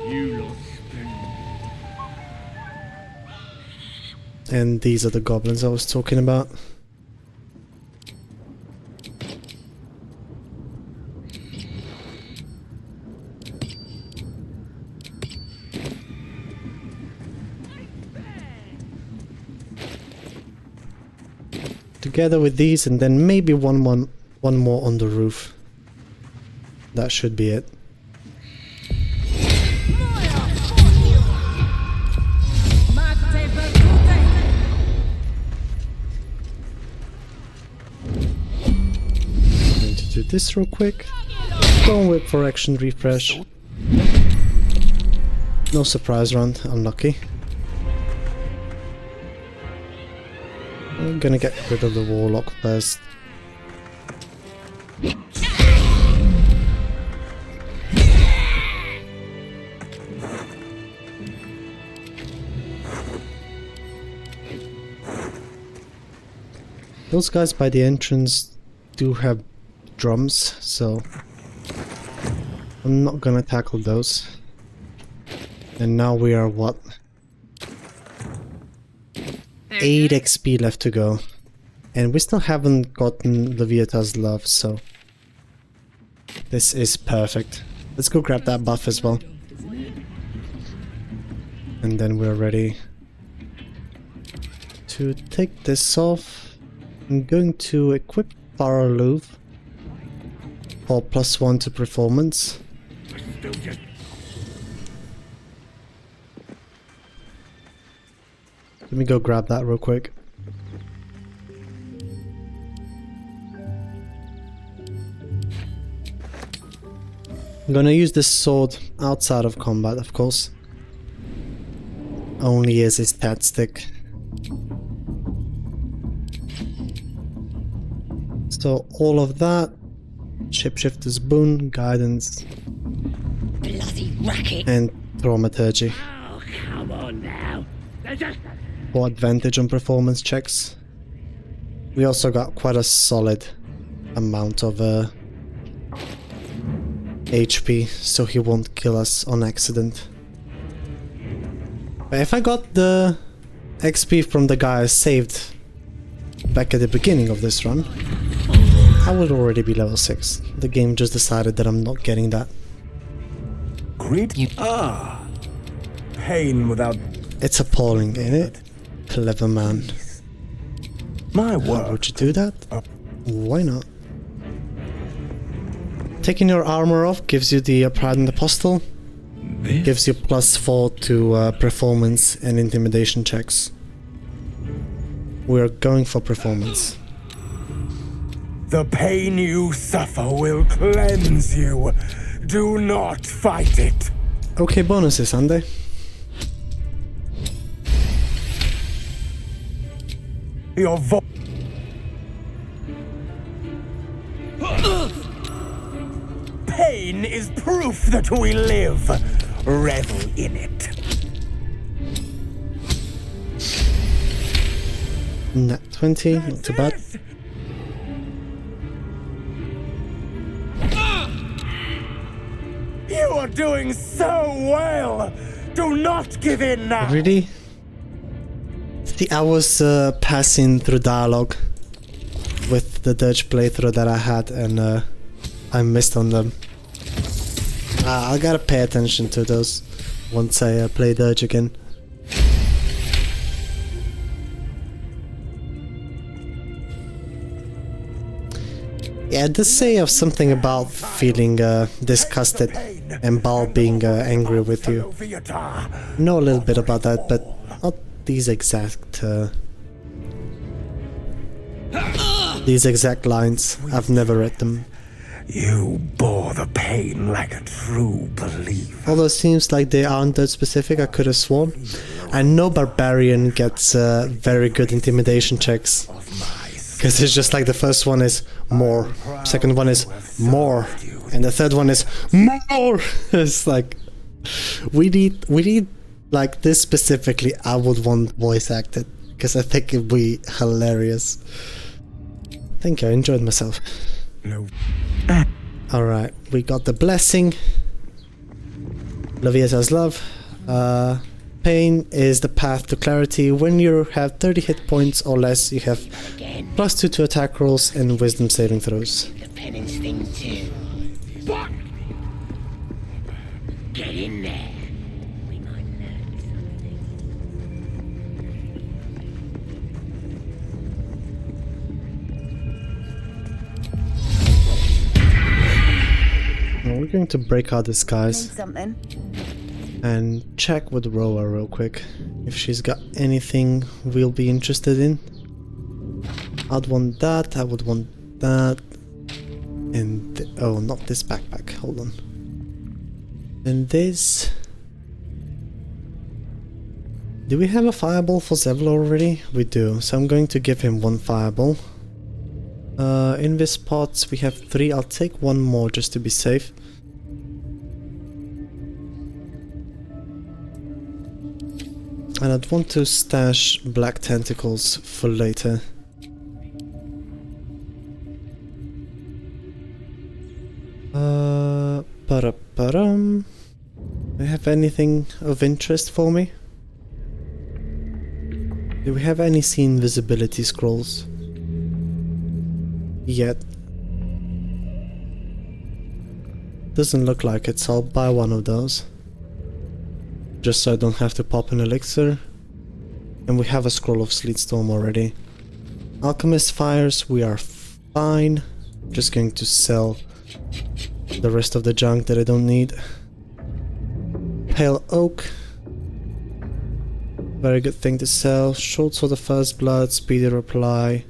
You lot spin. And these are the goblins I was talking about. Together with these, and then maybe one more on the roof. That should be it. Going to do this real quick. Don't wait for action refresh. No surprise round, unlucky. I'm gonna get rid of the warlock first. Those guys by the entrance do have drums, so I'm not gonna tackle those. And now we are what? 8 XP left to go. And we still haven't gotten Leviathan's love, so this is perfect. Let's go grab that buff as well. And then we're ready to take this off. I'm going to equip Baraloof for +1 to performance. Let me go grab that real quick. I'm gonna use this sword outside of combat, of course. Only as a stat stick. So all of that, Shapeshifter's Boon, Guidance, Bloody racket. and Thaumaturgy. Oh, come on now. For advantage on performance checks. We also got quite a solid amount of HP, so he won't kill us on accident. But if I got the XP from the guy I saved back at the beginning of this run, I would already be level 6. The game just decided that I'm not getting that. Pain without... It's appalling, ain't it? Clever man. My Why word. would you do that? Why not? Taking your armor off gives you the Pride and Apostle. Gives you +4 to performance and intimidation checks. We're going for performance. The pain you suffer will cleanse you. Do not fight it. Okay, bonuses, Sunday. Your pain is proof that we live. Revel in it. Nat 20, not too bad. You are doing so well. Do not give in now. Really? See, I was passing through dialogue with the Dutch playthrough that I had, and I missed on them. I gotta pay attention to those once I play Dutch again. Yeah, it does say of something about feeling disgusted and Baal being angry with you. Know a little bit about that, but not these exact lines. I've never read them. You bore the pain like a true believer. Although it seems like they aren't that specific, I could have sworn. I know Barbarian gets very good intimidation checks. Because it's just like the first one is more, second one is more, and the third one is more. It's like, we need like this specifically. I would want voice acted because I think it'd be hilarious. Thank you, I enjoyed myself. No. Alright, we got the blessing. Laviesa's love. Pain is the path to clarity. When you have 30 hit points or less, you have +2 to attack rolls and wisdom saving throws. The penance thing too. What? Get in there. We might learn We're going to break our disguise Something. and check with Roa real quick if she's got anything we'll be interested in. I'd want that, I would want that, and oh, not this backpack, hold on. And this... Do we have a fireball for Zevlor already? We do, so I'm going to give him 1 fireball. In this pots we have 3, I'll take 1 more just to be safe. And I'd want to stash black tentacles for later. Do you have anything of interest for me? Do we have any scene visibility scrolls? Yet. Doesn't look like it, so I'll buy 1 of those. Just so I don't have to pop an elixir. And we have a scroll of Sleet Storm already. Alchemist Fires, we are fine. Just going to sell the rest of the junk that I don't need. Pale Oak. Very good thing to sell. Short Sword of First Blood, Speedy Reply.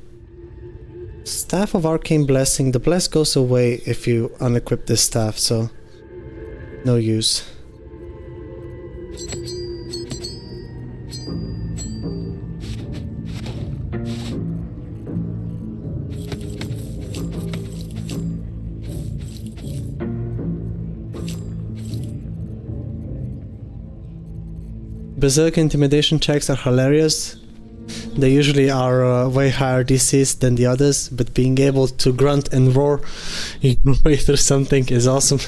Staff of Arcane Blessing. The bless goes away if you unequip this staff, so no use. Berserk intimidation checks are hilarious. They usually are way higher DCs than the others, but being able to grunt and roar your way through something is awesome.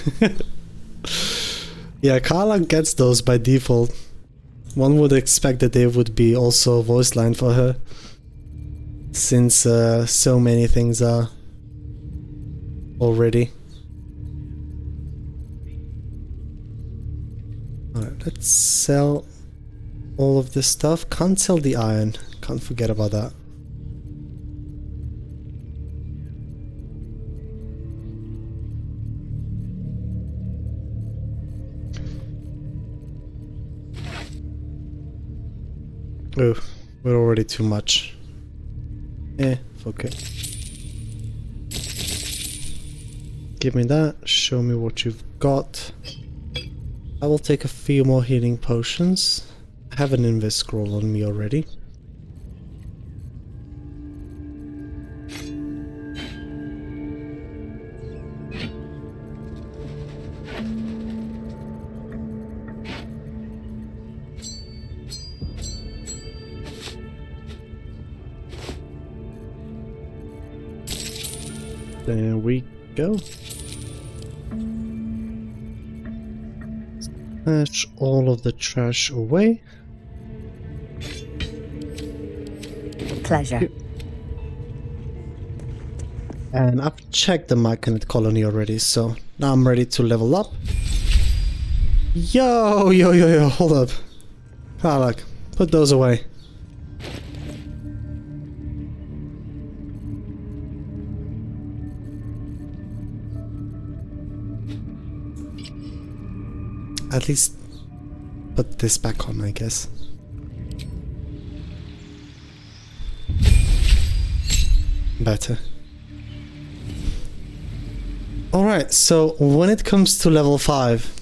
Yeah, Karlach gets those by default. One would expect that they would be also a voice line for her, since so many things are already. Alright, let's sell all of this stuff. Can't sell the iron. Can't forget about that. Oh, we're already too much. Fuck it. Give me that. Show me what you've got. I will take a few more healing potions. I have an Invis scroll on me already. There we go. Smash all of the trash away. Pleasure. And I've checked the Myconid colony already, so now I'm ready to level up. Yo, hold up. Karlach, put those away. at least put this back on, I guess. Better. Alright, so when it comes to level 5,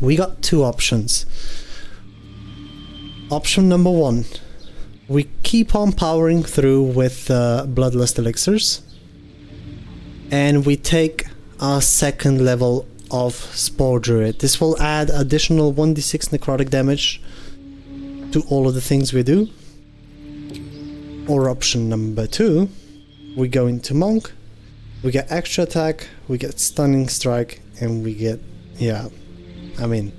we got two options. Option number 1, we keep on powering through with Bloodlust Elixirs, and we take our second level of Spore Druid. This will add additional 1d6 necrotic damage to all of the things we do. Or option number 2, we go into Monk, we get extra attack, we get Stunning Strike, and we get, yeah, I mean,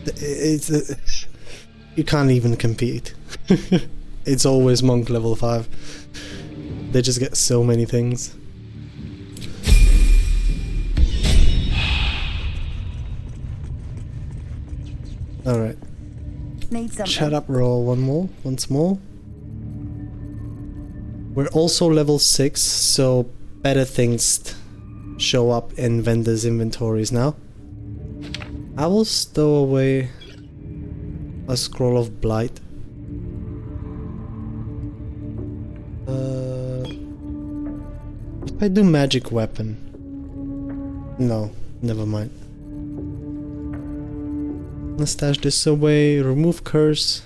it's you can't even compete. It's always Monk level 5. They just get so many things. Alright. Shut up, roll once more. We're also level 6, so better things show up in vendors' inventories now. I will stow away a Scroll of Blight. If I do Magic Weapon... No, never mind. Let's stash this away, remove Curse.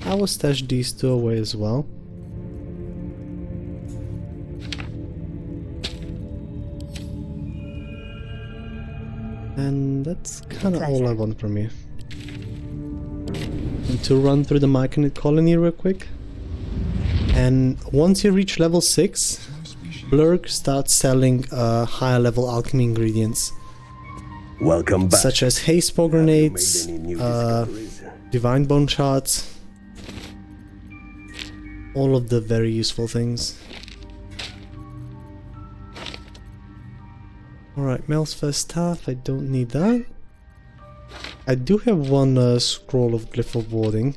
I will stash these two away as well. And that's kind of all I want from you. And to run through the Myconid colony real quick. And once you reach level 6, Blurg starts selling higher level alchemy ingredients. Welcome back. Such as haste spore grenades, divine bone shards, all of the very useful things. Alright, Mel's first staff, I don't need that. I do have one scroll of Glyph of Warding.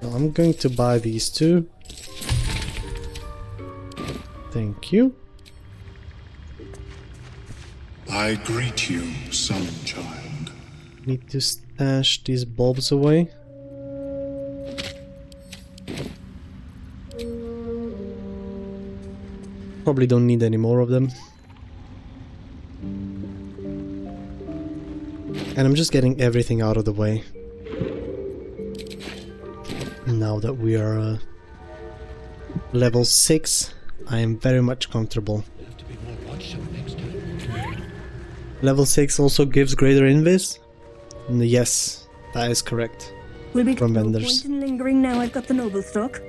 So I'm going to buy these two. Thank you. I greet you, son child. Need to stash these bulbs away. Probably don't need any more of them. And I'm just getting everything out of the way. Now that we are level 6, I am very much comfortable. Level 6 also gives greater invis? Yes, that is correct. Will be from no vendors. point in lingering now I've got the noble stock.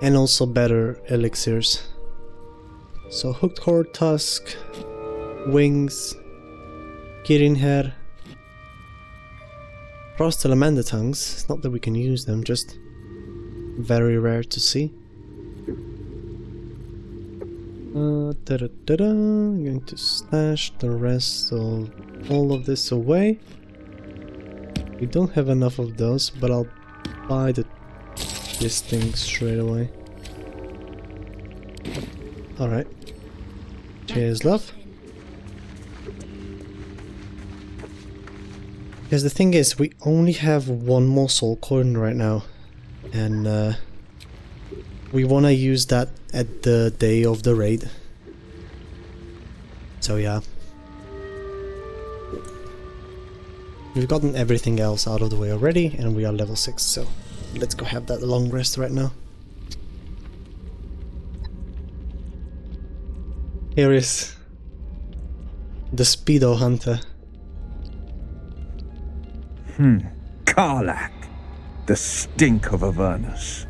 And also better elixirs. So Hooked Cord Tusk, Wings, Kirin Hair, Frost Salamander Tongues. It's not that we can use them, just very rare to see. I'm going to stash the rest of all of this away. We don't have enough of those, but I'll buy this thing straight away. Alright. Cheers, love. Because the thing is, we only have one more soul coin right now. And we want to use that at the day of the raid. So yeah. We've gotten everything else out of the way already, and we are level 6, so let's go have that long rest right now. Here is the Speedo Hunter. Karlach, the stink of Avernus.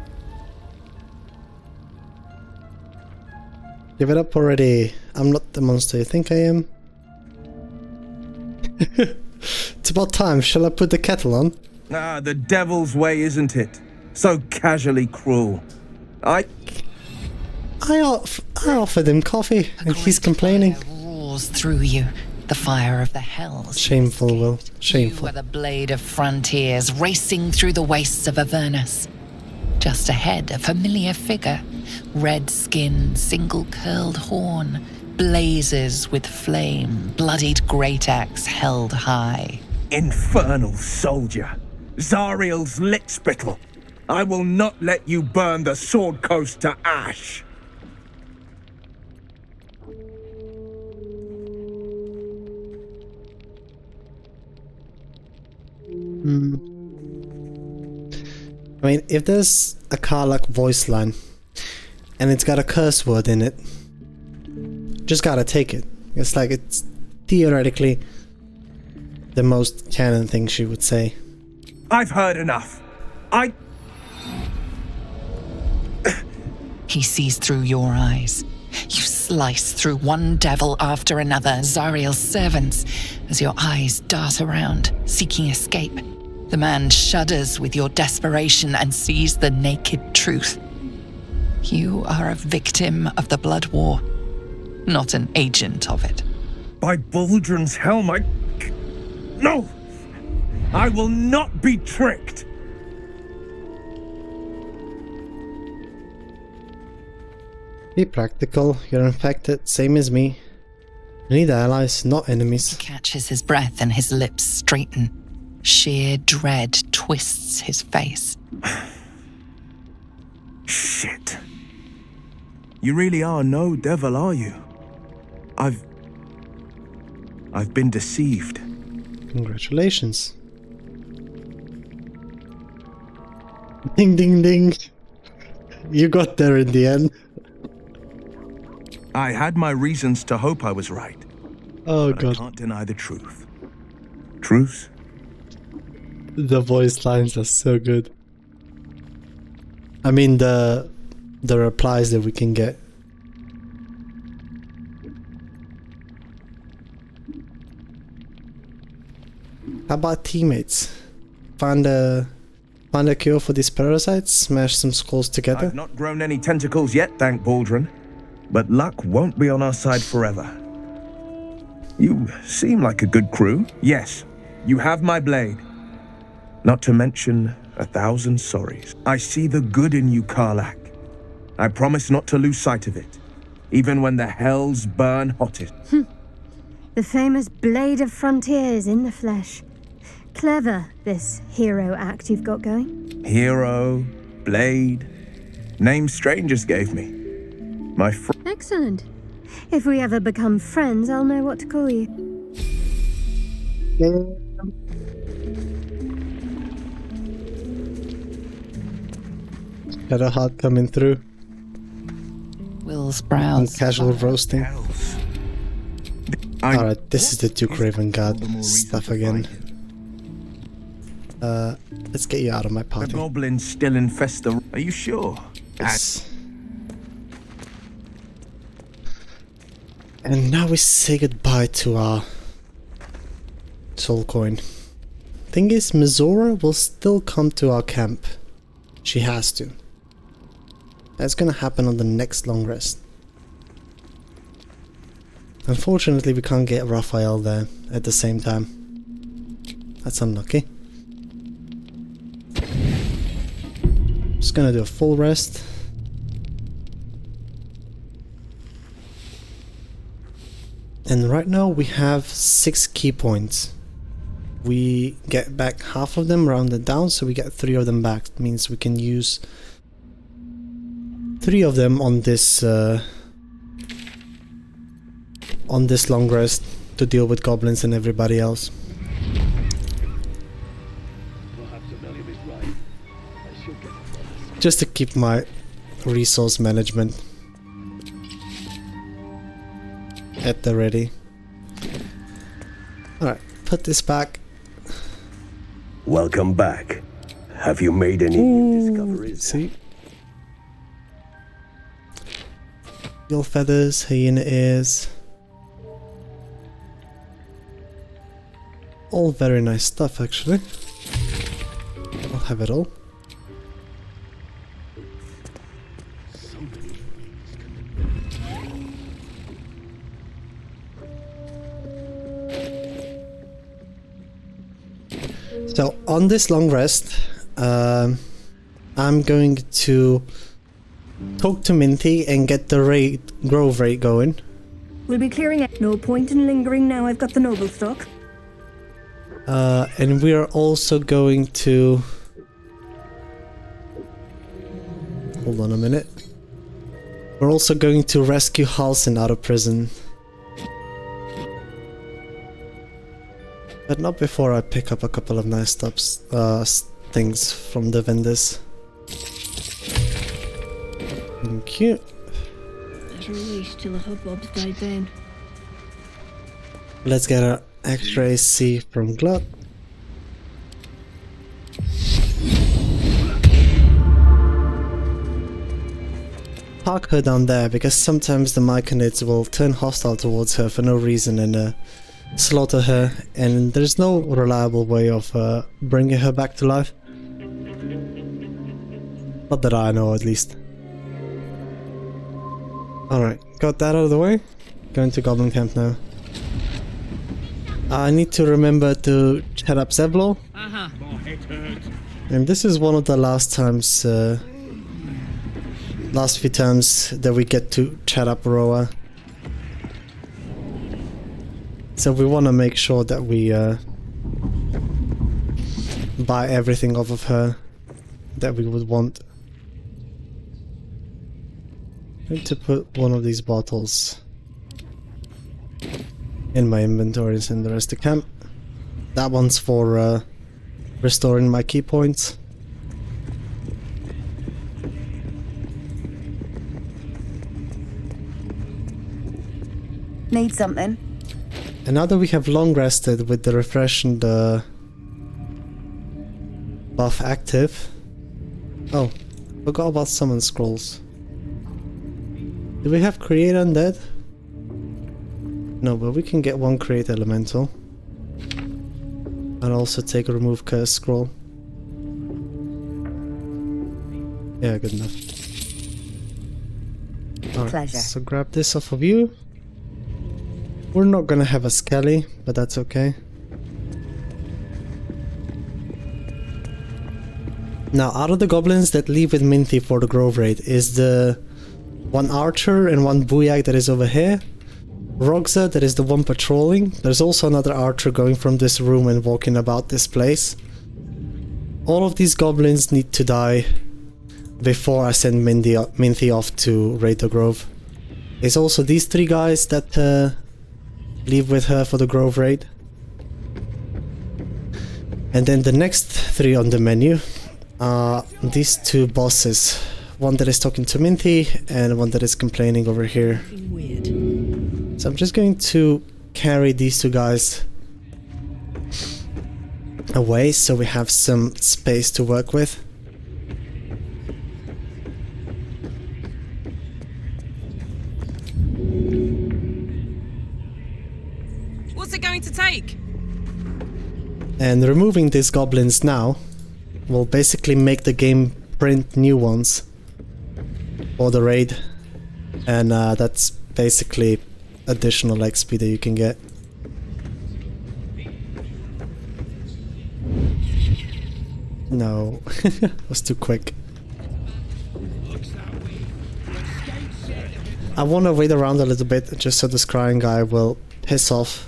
Give it up already. I'm not the monster you think I am. It's about time. Shall I put the kettle on? Ah, the devil's way, isn't it? So casually cruel. I offered him coffee, and he's complaining. Roars through you, the fire of the hells. Shameful, Will. Shameful. You are the blade of frontiers racing through the wastes of Avernus. Just ahead, a familiar figure, red skin, single-curled horn, blazes with flame, bloodied great axe held high. Infernal soldier! Zariel's lickspittle! I will not let you burn the Sword Coast to ash! I mean, if there's a Karlach voice line and it's got a curse word in it, just gotta take it. It's like it's theoretically the most canon thing she would say. I've heard enough. He sees through your eyes. You slice through one devil after another, Zariel's servants, as your eyes dart around, seeking escape. The man shudders with your desperation and sees the naked truth. You are a victim of the Blood War, not an agent of it. By Baldrin's helm, No! I will not be tricked! Be practical, you're infected, same as me. You need allies, not enemies. He catches his breath and his lips straighten. Sheer dread twists his face. Shit. You really are no devil, are you? I've been deceived. Congratulations. Ding ding ding. You got there in the end. I had my reasons to hope I was right. Oh but god. I can't deny the truth. Truth? The voice lines are so good. I mean the replies that we can get. How about teammates? Find a cure for these parasites, smash some skulls together. I've not grown any tentacles yet, thank Baldrin. But luck won't be on our side forever. You seem like a good crew. Yes, you have my blade. Not to mention 1,000 sorries. I see the good in you, Karlach. I promise not to lose sight of it, even when the hells burn hottest. The famous Blade of Frontiers in the flesh. Clever, this hero act you've got going. Hero, Blade, names strangers gave me. My Excellent. If we ever become friends, I'll know what to call you. Got a heart coming through. Will's brows. Casual roasting. Alright, this is the Duke Raven God stuff again. Let's get you out of my party. The goblins still infest the... Are you sure? Yes. And now we say goodbye to our soul coin. Thing is, Mizora will still come to our camp. She has to. That's gonna happen on the next long rest. Unfortunately, we can't get Raphael there at the same time. That's unlucky. Just gonna do a full rest. And right now we have 6 key points. We get back half of them rounded down, so we get 3 of them back. It means we can use 3 of them on this long rest to deal with goblins and everybody else. Just to keep my resource management at the ready. Alright, put this back. Welcome back. Have you made any new discoveries? See? Eagle feathers, hyena ears. All very nice stuff, actually. I'll have it all. So on this long rest, I'm going to talk to Minty and get the grove raid going. We'll be clearing it. No point in lingering now I've got the noble stock. And we are also going to... Hold on a minute. We're also going to rescue Halsin out of prison. But not before I pick up a couple of nice things from the vendors. Thank you. There's a leash till the hubbub's died down. Let's get our extra AC from Glut. Park her down there because sometimes the Myconids will turn hostile towards her for no reason and slaughter her, and there's no reliable way of bringing her back to life. Not that I know, at least. Alright, got that out of the way. Going to Goblin Camp now. I need to remember to chat up Zevlor. And this is one of the last times, last few times that we get to chat up Roa. So we want to make sure that we buy everything off of her that we would want. I need to put one of these bottles in my inventory and send the rest to camp. That one's for restoring my key points. Need something? And now that we have long rested with the refresh and the buff active... Oh, forgot about summon scrolls. Do we have create undead? No, but we can get one create elemental. And also take a remove curse scroll. Yeah, good enough. Alright, Pleasure. so grab this off of you. We're not gonna have a Skelly, but that's okay. Now, out of the goblins that leave with Minty for the Grove Raid is the one archer and one booyak that is over here. Rogza, that is the one patrolling. There's also another archer going from this room and walking about this place. All of these goblins need to die before I send Minty off to raid the Grove. There's also these three guys that leave with her for the Grove Raid. And then the next three on the menu are these two bosses. One that is talking to Minty and one that is complaining over here. So I'm just going to carry these two guys away so we have some space to work with. What's it going to take? And removing these goblins now will basically make the game print new ones for the raid, and that's basically additional XP that you can get. No, was too quick. I want to wait around a little bit just so the scrying guy will piss off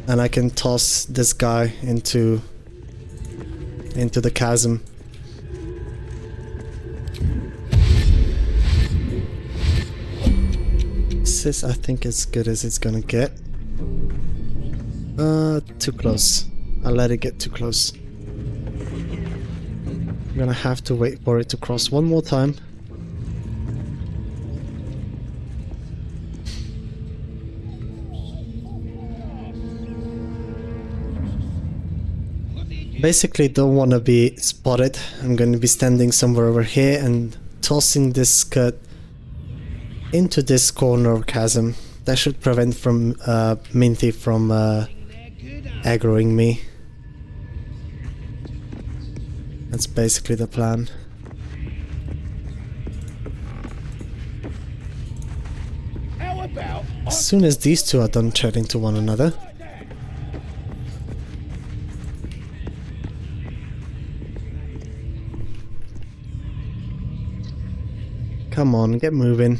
and I can toss this guy into the chasm. This is, I think, as good as it's gonna get. Too close. I'll let it get too close. I'm gonna have to wait for it to cross one more time. Basically don't want to be spotted. I'm going to be standing somewhere over here and tossing this skirt into this corner of chasm. That should prevent from Minty from aggroing me. That's basically the plan. As soon as these two are done chatting to one another, Come on, get moving.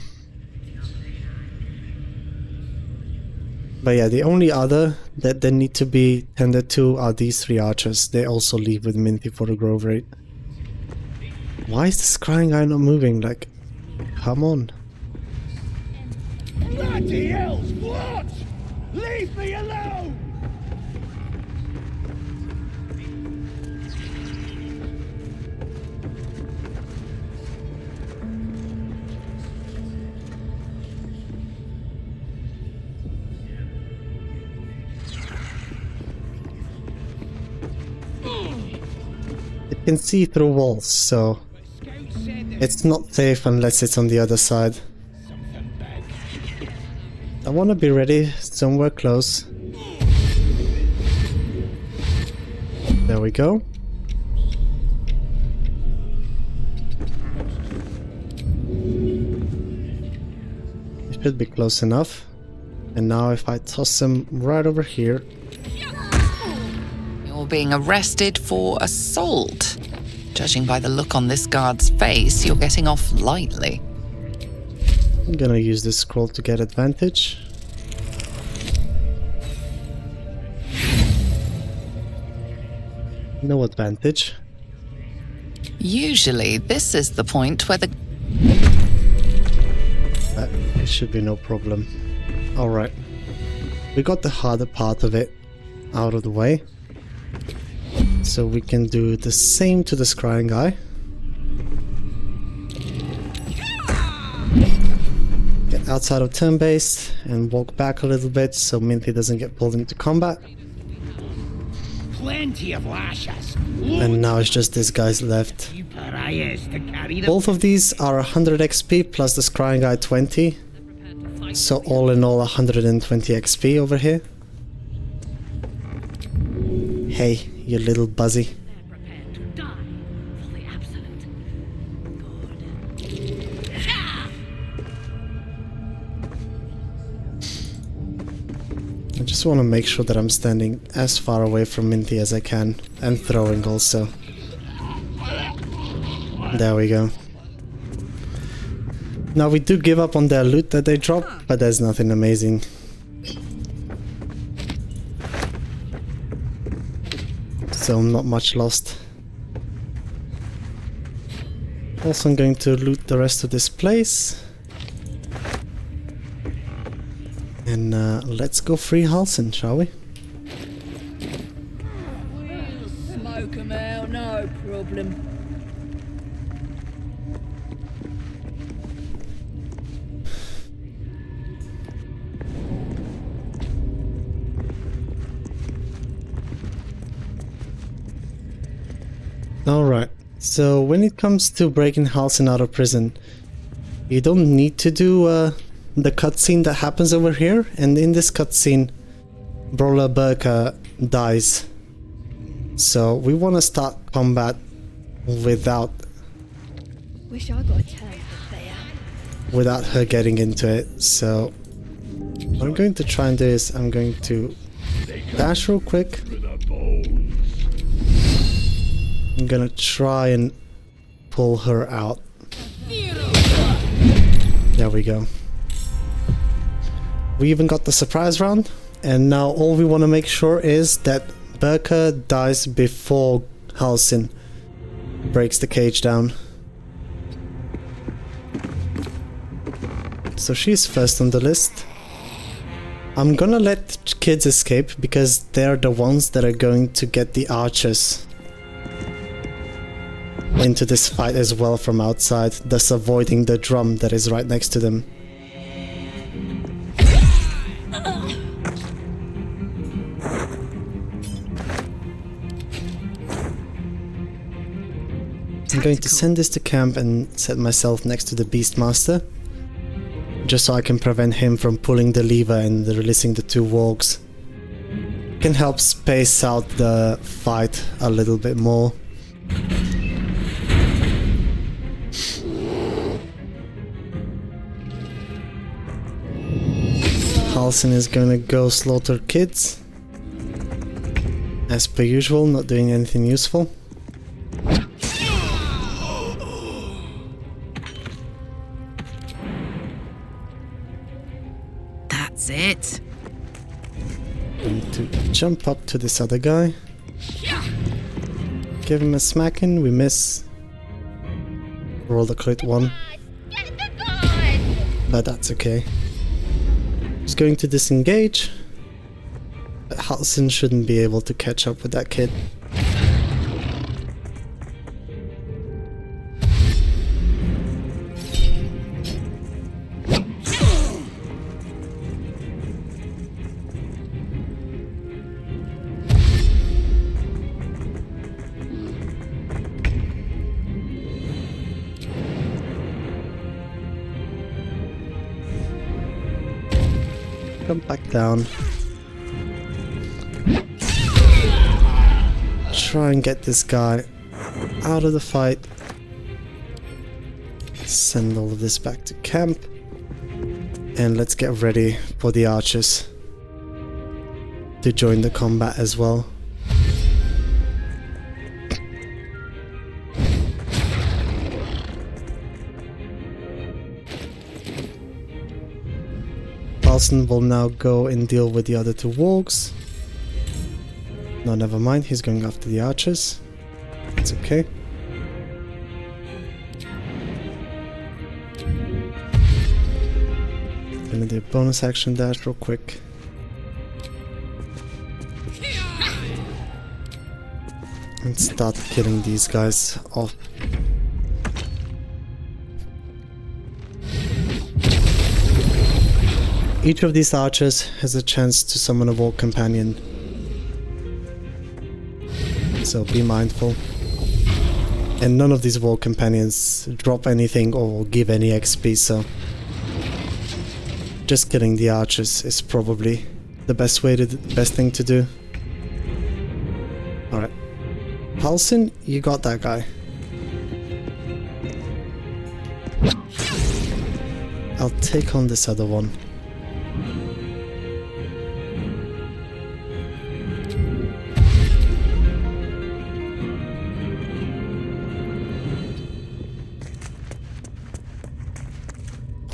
But yeah, the only other that they need to be tended to are these 3 archers. They also leave with Minty for the grove rate. Why is this crying guy not moving? Like, come on. Bloody hell's what? Leave me alone! It can see through walls, so it's not safe unless it's on the other side. I want to be ready somewhere close. There we go. It should be close enough. And now if I toss him right over here. You're being arrested for assault. Judging by the look on this guard's face, you're getting off lightly. I'm gonna use this scroll to get advantage. No advantage. Usually, this is the point where the... It should be no problem. Alright. We got the harder part of it out of the way. So we can do the same to the scrying guy. Get outside of turn-based and walk back a little bit so Minty doesn't get pulled into combat. Plenty of lashes. And now it's just this guy's left. You pariahs to carry them. Both of these are 100 XP plus the scrying guy 20. So all in all 120 XP over here. Hey, you little buzzy. I just want to make sure that I'm standing as far away from Minty as I can, and throwing also. There we go. Now we do give up on their loot that they drop, but there's nothing amazing. So not much lost. Also I'm going to loot the rest of this place. And let's go free Halsin, shall we? We'll smoke 'em out, no problem. Alright, so when it comes to breaking Halsin out of prison, you don't need to do the cutscene that happens over here, and in this cutscene, Brawler Burka dies. So we want to start combat without Wish I got a turn there. without her getting into it. So what I'm going to try and do is I'm going to dash real quick. I'm gonna try and pull her out. There we go. We even got the surprise round, and now all we want to make sure is that Burka dies before Halsin breaks the cage down. So she's first on the list. I'm gonna let kids escape because they're the ones that are going to get the archers into this fight as well from outside, thus avoiding the drum that is right next to them. I'm going to send this to camp and set myself next to the Beastmaster, just so I can prevent him from pulling the lever and releasing the 2 wargs. Can help space out the fight a little bit more. Halsin is gonna go slaughter kids. As per usual, not doing anything useful. That's it. Going to jump up to this other guy. Give him a smacking, we miss. Roll the crit one. But that's okay. He's going to disengage. But Halsin shouldn't be able to catch up with that kid. Come back down. Try and get this guy out of the fight. Send all of this back to camp. And let's get ready for the archers to join the combat as well. Halsin will now go and deal with the other two wargs. No, never mind, he's going after the archers. It's okay. Gonna do a bonus action dash real quick. And start killing these guys off. Each of these archers has a chance to summon a Warg companion. So be mindful. And none of these Warg companions drop anything or give any XP, so just killing the archers is probably the best thing to do. Alright. Halsin, you got that guy. I'll take on this other one.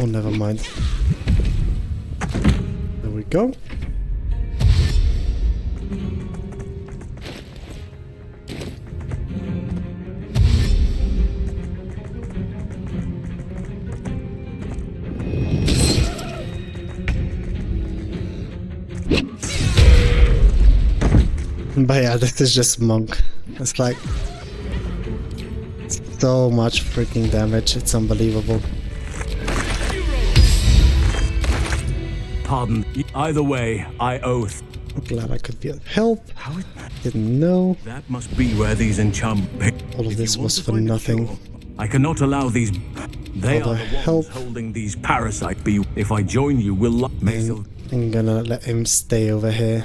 Oh, never mind. There we go. But yeah, this is just monk. It's like so much freaking damage, it's unbelievable. Pardon. Either way, I oath. I'm glad I could be of help. Didn't know. That must be where these enchantments. All of this was for nothing. I cannot allow these. They Although are the ones help. holding these parasites. Be. If I join you, will I'm gonna let him stay over here.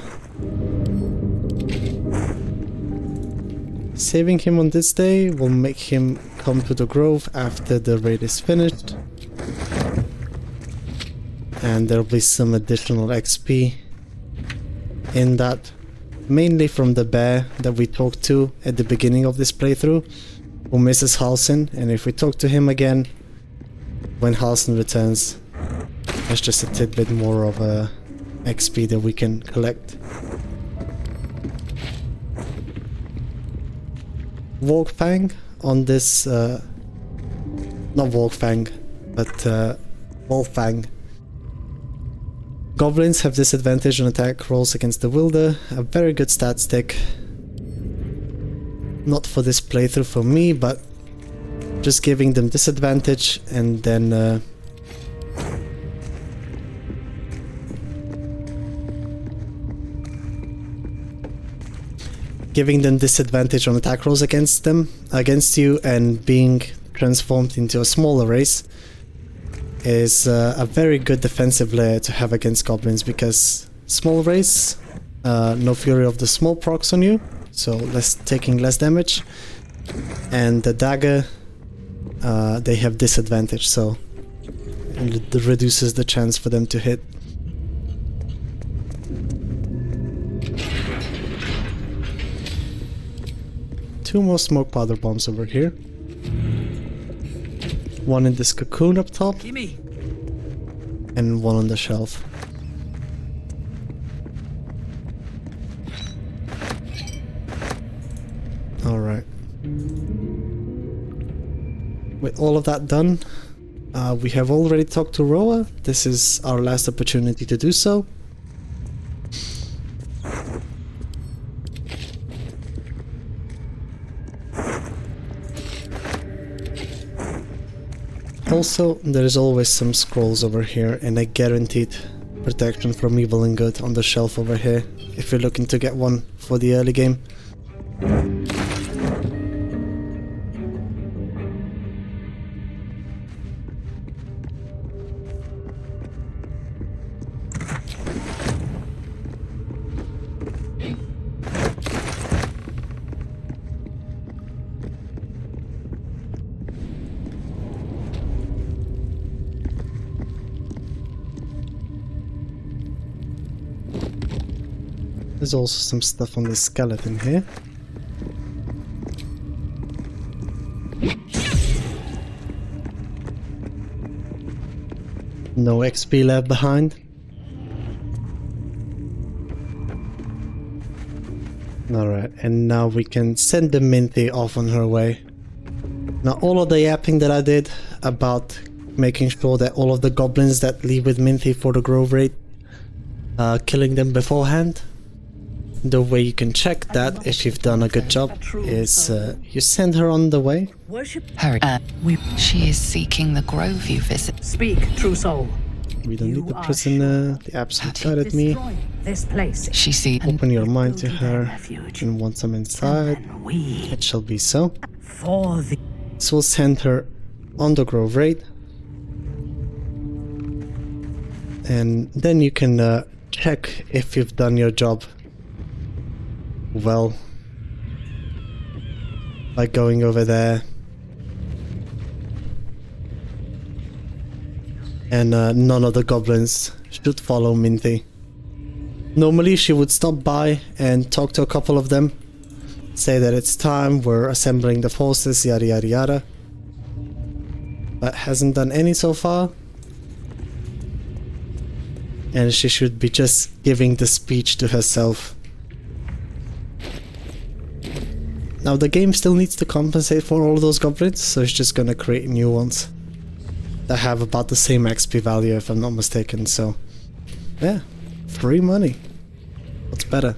Saving him on this day will make him come to the grove after the raid is finished. And there'll be some additional XP in that, mainly from the bear that we talked to at the beginning of this playthrough, who misses Halsin, and if we talk to him again when Halsin returns, there's just a tidbit more of XP that we can collect. Wargfang on this, not Wargfang, but Wolffang. Goblins have disadvantage on attack rolls against the wielder, a very good stat stick. Not for this playthrough for me, but just giving them disadvantage and then giving them disadvantage on attack rolls against you, and being transformed into a smaller race is a very good defensive layer to have against goblins, because small race, no fury of the small procs on you, so taking less damage, and the dagger, they have disadvantage, so it reduces the chance for them to hit. Two more smoke powder bombs over here. One in this cocoon up top, and one on the shelf. Alright. With all of that done, we have already talked to Roa. This is our last opportunity to do so. Also, there is always some scrolls over here and a guaranteed protection from evil and good on the shelf over here, if you're looking to get one for the early game. There's also some stuff on the skeleton here. No XP left behind. Alright, and now we can send the Minty off on her way. Now all of the yapping that I did about making sure that all of the goblins that leave with Minty for the Grove raid, killing them beforehand. The way you can check that, if you've done a good job, is you send her on the way. Hurry. She is seeking the grove you visit. Speak, true soul. We don't need the prisoner. The absolute guided me. This place. She sees. Open your mind to her, and once I'm inside, it shall be so. So we'll send her on the Grove raid, and then you can check if you've done your job well by going over there and none of the goblins should follow Minty. Normally she would stop by and talk to a couple of them, say that it's time, we're assembling the forces, yada yada yada, but hasn't done any so far, and she should be just giving the speech to herself. Now the game still needs to compensate for all those goblins, so it's just gonna create new ones that have about the same XP value, if I'm not mistaken. So yeah, free money. What's better?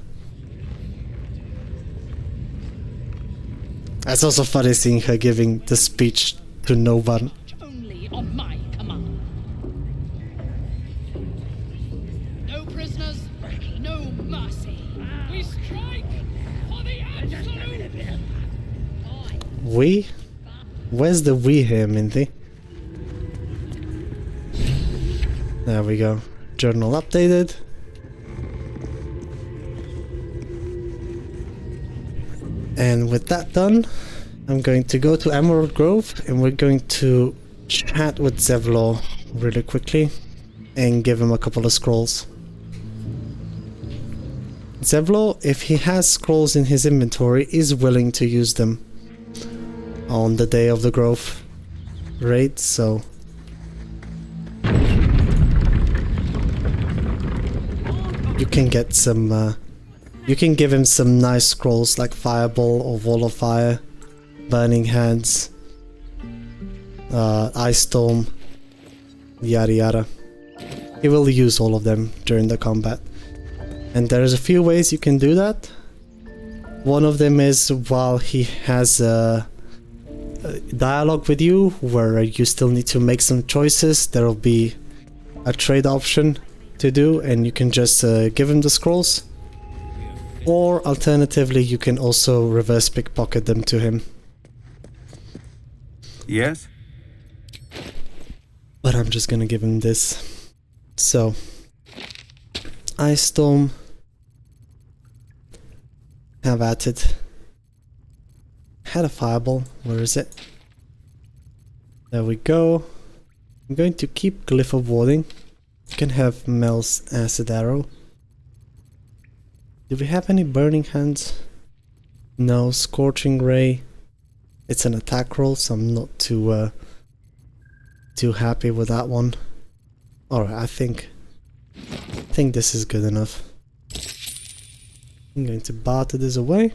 It's also funny seeing her giving the speech to no one. Only on my command. No prisoners, no mercy. We strike for the absolute. We? Where's the we here, Minty? There we go. Journal updated. And with that done, I'm going to go to Emerald Grove and we're going to chat with Zevlor really quickly and give him a couple of scrolls. Zevlor, if he has scrolls in his inventory, is willing to use them on the day of the Grove raid, so you can get some you can give him some nice scrolls like Fireball or Wall of Fire, Burning Hands, Ice Storm, yada yada. He will use all of them during the combat, and there's a few ways you can do that. One of them is while he has a dialogue with you where you still need to make some choices. There will be a trade option to do and you can just give him the scrolls, or alternatively you can also reverse pickpocket them to him. Yes? But I'm just gonna give him this. So Ice Storm, have at it. Had a Fireball, where is it? There we go. I'm going to keep Glyph of Warding. You can have Mel's Acid Arrow. Do we have any Burning Hands? No. Scorching Ray. It's an attack roll, so I'm not too happy with that one. Alright, I think this is good enough. I'm going to barter this away.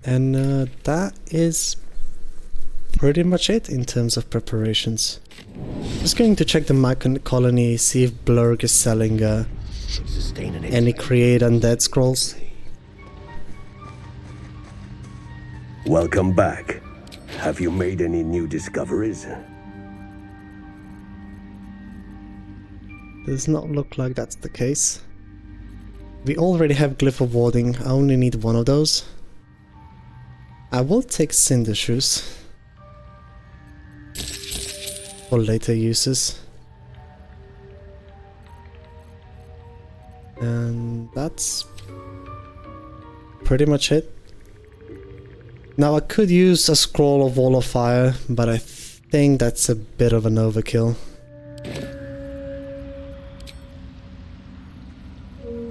And that is pretty much it in terms of preparations. Just going to check the Mycon colony, see if Blurg is selling any create undead scrolls. Welcome back. Have you made any new discoveries? Does not look like that's the case. We already have Glyph of Warding, I only need one of those. I will take Cinder Shoes for later uses. And that's pretty much it. Now I could use a Scroll of Wall of Fire, but I think that's a bit of an overkill.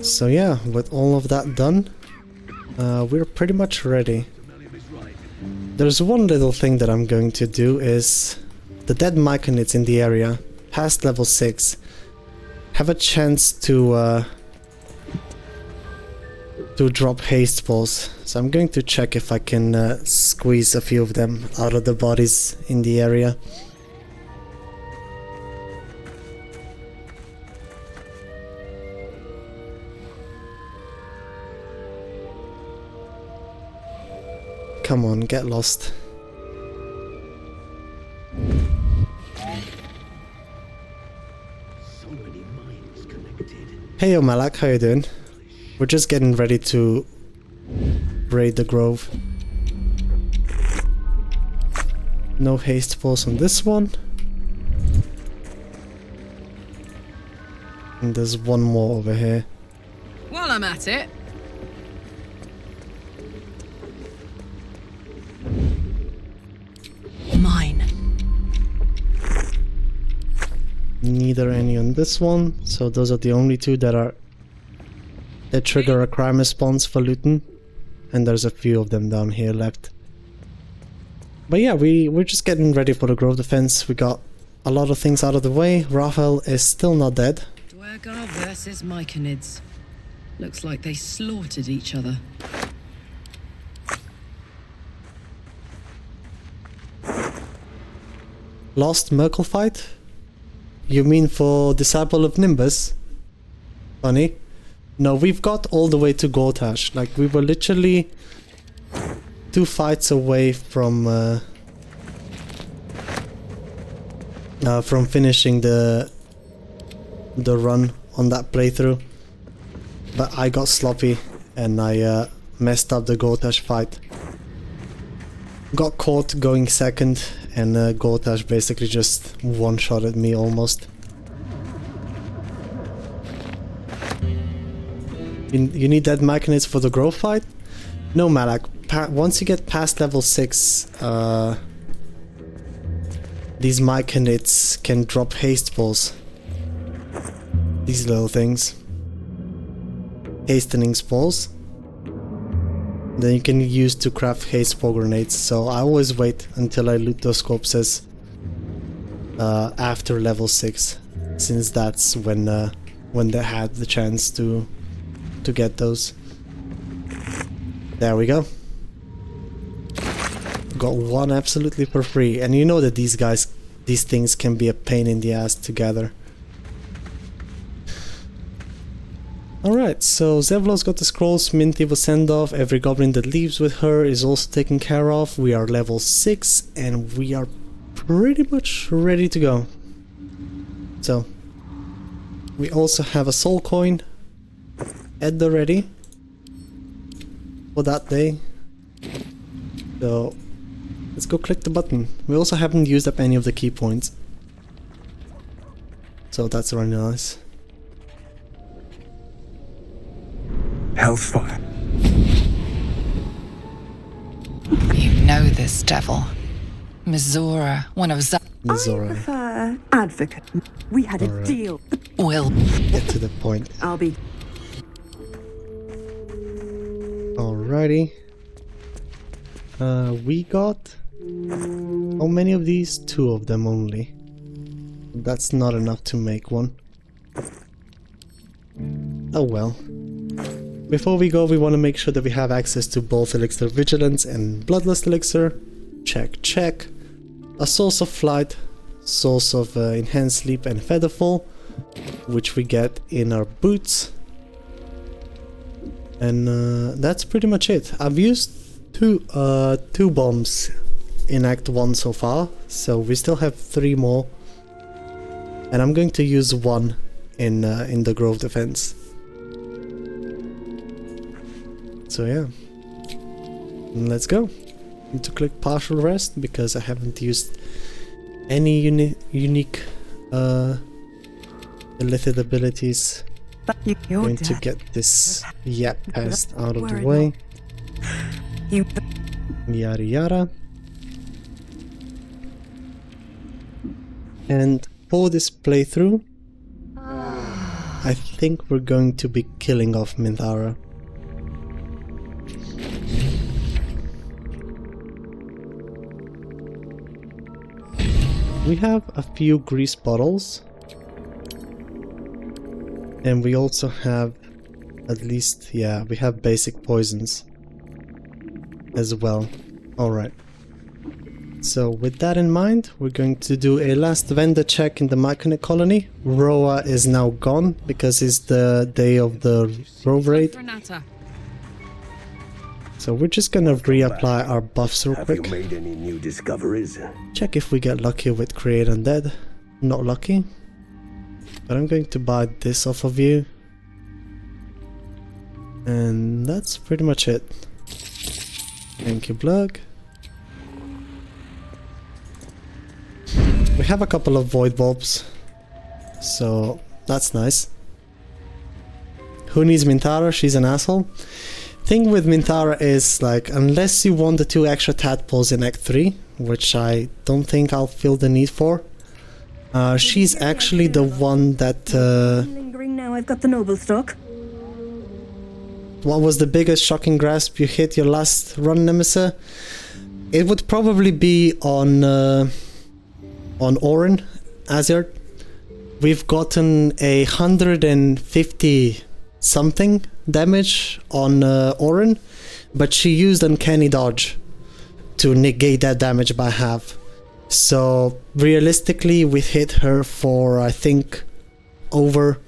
So yeah, with all of that done, we're pretty much ready. There's one little thing that I'm going to do is the dead Myconids in the area, past level 6, have a chance to drop haste balls. So I'm going to check if I can squeeze a few of them out of the bodies in the area. Come on, get lost. Hey yo Malak, how you doing? We're just getting ready to raid the grove. No haste balls on this one. And there's one more over here. While I'm at it. Mine. Neither any on this one, so those are the only two that trigger a crime response for looting. And there's a few of them down here left. But yeah, we're just getting ready for the grove defense. We got a lot of things out of the way. Raphael is still not dead. Dwergar versus Myconids. Looks like they slaughtered each other. Lost Merkel fight? You mean for Disciple of Nimbus? Funny. No, we've got all the way to Gortash. Like, we were literally 2 fights away from finishing the run on that playthrough. But I got sloppy and I messed up the Gortash fight. Got caught going second and Gortash basically just one-shotted me almost. You need that Myconids for the grove fight? No, Malak. Once you get past level 6, these Myconids can drop haste balls. These little things. Hastening spalls. Then you can use to craft haste ball grenades. So I always wait until I loot those corpses after level 6, since that's when they had the chance to get those. There we go. Got one absolutely for free, and you know that these things can be a pain in the ass to gather. Alright, so Zevlor's got the scrolls, Minty was sent off, every goblin that leaves with her is also taken care of. We are level 6 and we are pretty much ready to go. So, we also have a soul coin at the ready for that day. So, let's go click the button. We also haven't used up any of the key points. So that's really nice. Hellfire. You know this devil. Mizora, one of Mizora. I prefer advocate. We had a deal. Will get to the point. I'll be. Alrighty. We got how many of these? 2 of them only. That's not enough to make one. Oh well. Before we go, we want to make sure that we have access to both Elixir Vigilance and Bloodlust Elixir. Check, check. A source of flight, source of enhanced sleep and featherfall, which we get in our boots. And that's pretty much it. I've used two bombs in Act 1 so far, so we still have 3 more. And I'm going to use 1 in the Grove Defense. So yeah, let's go. Need to click partial rest because I haven't used any unique illithid abilities. Going to get this yap pest out of the way. Yada yada. And for this playthrough, I think we're going to be killing off Minthara. We have a few grease bottles, and we also have at least, yeah, we have basic poisons as well. Alright, so with that in mind, we're going to do a last vendor check in the Myconid colony. Roa is now gone because it's the day of the Grove Raid. So we're just gonna reapply our buffs real quick. Have you made any new discoveries? Check if we get lucky with Create Undead. Not lucky. But I'm going to buy this off of you. And that's pretty much it. Thank you, Blug. We have a couple of Void Bulbs. So that's nice. Who needs Minthara? She's an asshole. Thing with Minthara is, like, unless you want the 2 extra tadpoles in Act 3, which I don't think I'll feel the need for, she's actually the one that... Lingering now I've got the noble stock. What was the biggest shocking grasp you hit your last run, Nemesis? It would probably be on Orin, Azir. We've gotten 150 something damage on Orin, but she used Uncanny Dodge to negate that damage by half. So realistically we hit her for, I think, over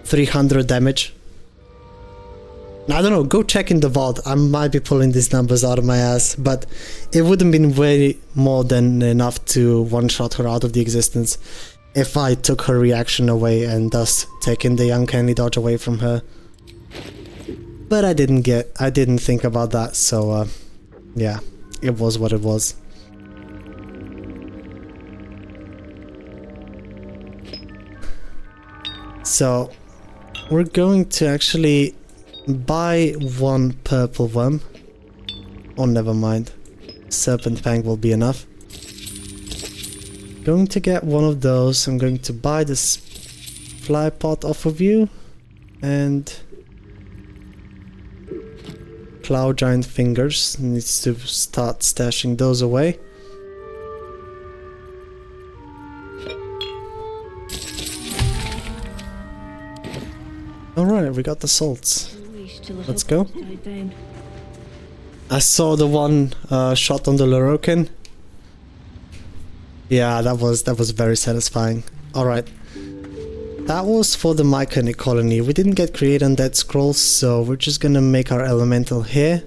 300 damage. I don't know, go check in the vault. I might be pulling these numbers out of my ass, but it would have been way more than enough to one-shot her out of the existence if I took her reaction away and thus taking the Uncanny Dodge away from her. But I didn't think about that, so yeah, it was what it was. So we're going to actually buy 1 purple worm. Oh, never mind. Serpent Fang will be enough. Going to get 1 of those. I'm going to buy this fly pot off of you. And Cloud Giant Fingers. Needs to start stashing those away. Alright, we got the salts. Let's go. I saw the one shot on the Lorokin. Yeah, that was very satisfying. Alright. That was for the Myconid colony. We didn't get Create Undead Scrolls, so we're just gonna make our elemental here.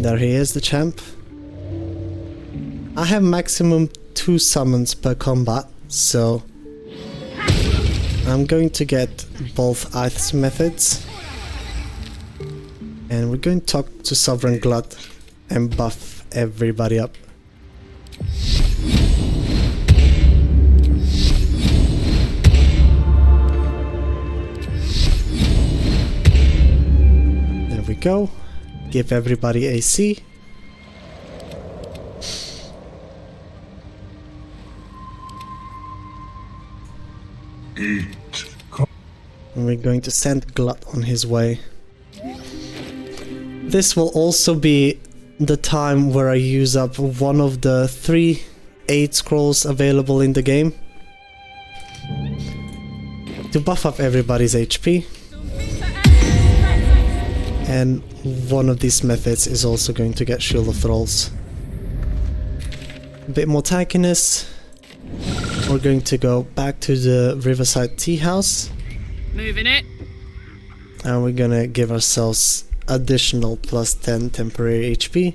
There he is, the champ. I have maximum 2 summons per combat, so I'm going to get both ice methods. And we're going to talk to Sovereign Glut and buff everybody up. There we go. Give everybody AC. And we're going to send Glut on his way. This will also be the time where I use up one of the 3 aid scrolls available in the game. to buff up everybody's HP. And one of these methods is also going to get Shield of Thralls. A bit more tankiness. We're going to go back to the Riverside Tea House. Moving it. And we're gonna give ourselves additional plus 10 temporary HP.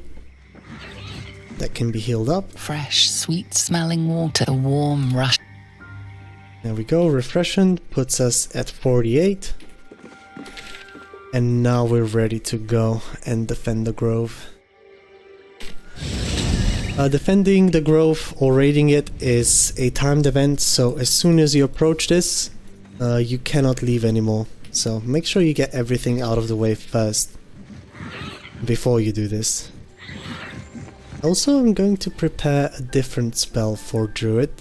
That can be healed up. Fresh, sweet smelling water, a warm rush. There we go, refreshing puts us at 48. And now we're ready to go and defend the grove. Defending the grove or raiding it is a timed event, so as soon as you approach this, you cannot leave anymore. So make sure you get everything out of the way first before you do this. Also, I'm going to prepare a different spell for Druid.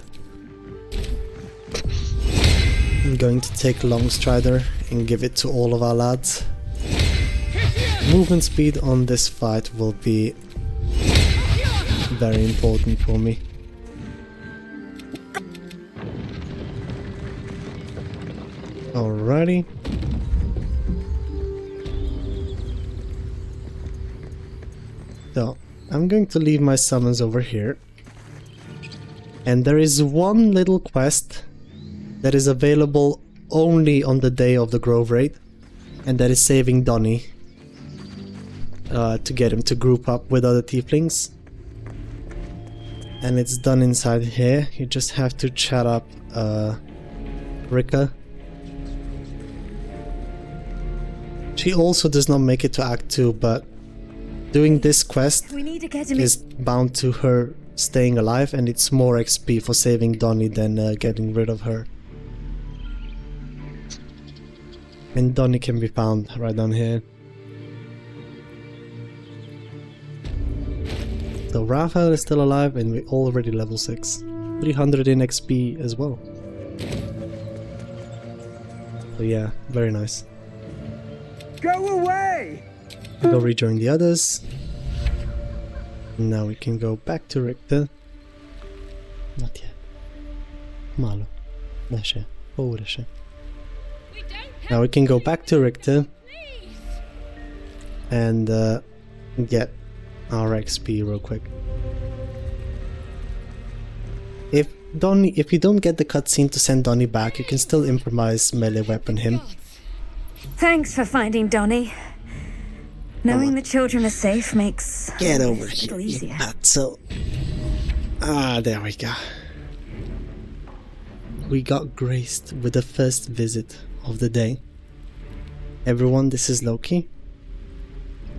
I'm going to take Longstrider and give it to all of our lads. Movement speed on this fight will be very important for me. Alrighty. So, I'm going to leave my summons over here. And there is one little quest that is available only on the day of the Grove Raid. And that is saving Donnie. To get him to group up with other tieflings. And it's done inside here. You just have to chat up Rika. She also does not make it to Act 2, but doing this quest is bound to her staying alive, and it's more XP for saving Donnie than getting rid of her. And Donnie can be found right down here. So Raphael is still alive and we're already level 6. 300 in XP as well. So yeah, very nice. Go away! Go rejoin the others. Now we can go back to Richter. Not yet. Malo. Nashe. Površe. Now we can go back to Richter. And get our XP real quick. If you don't get the cutscene to send Donnie back, you can still improvise melee weapon him. Thanks for finding Donnie. Knowing the children are safe makes Get over it here, easier. So, there we go. We got graced with the first visit of the day. Everyone, this is Loki.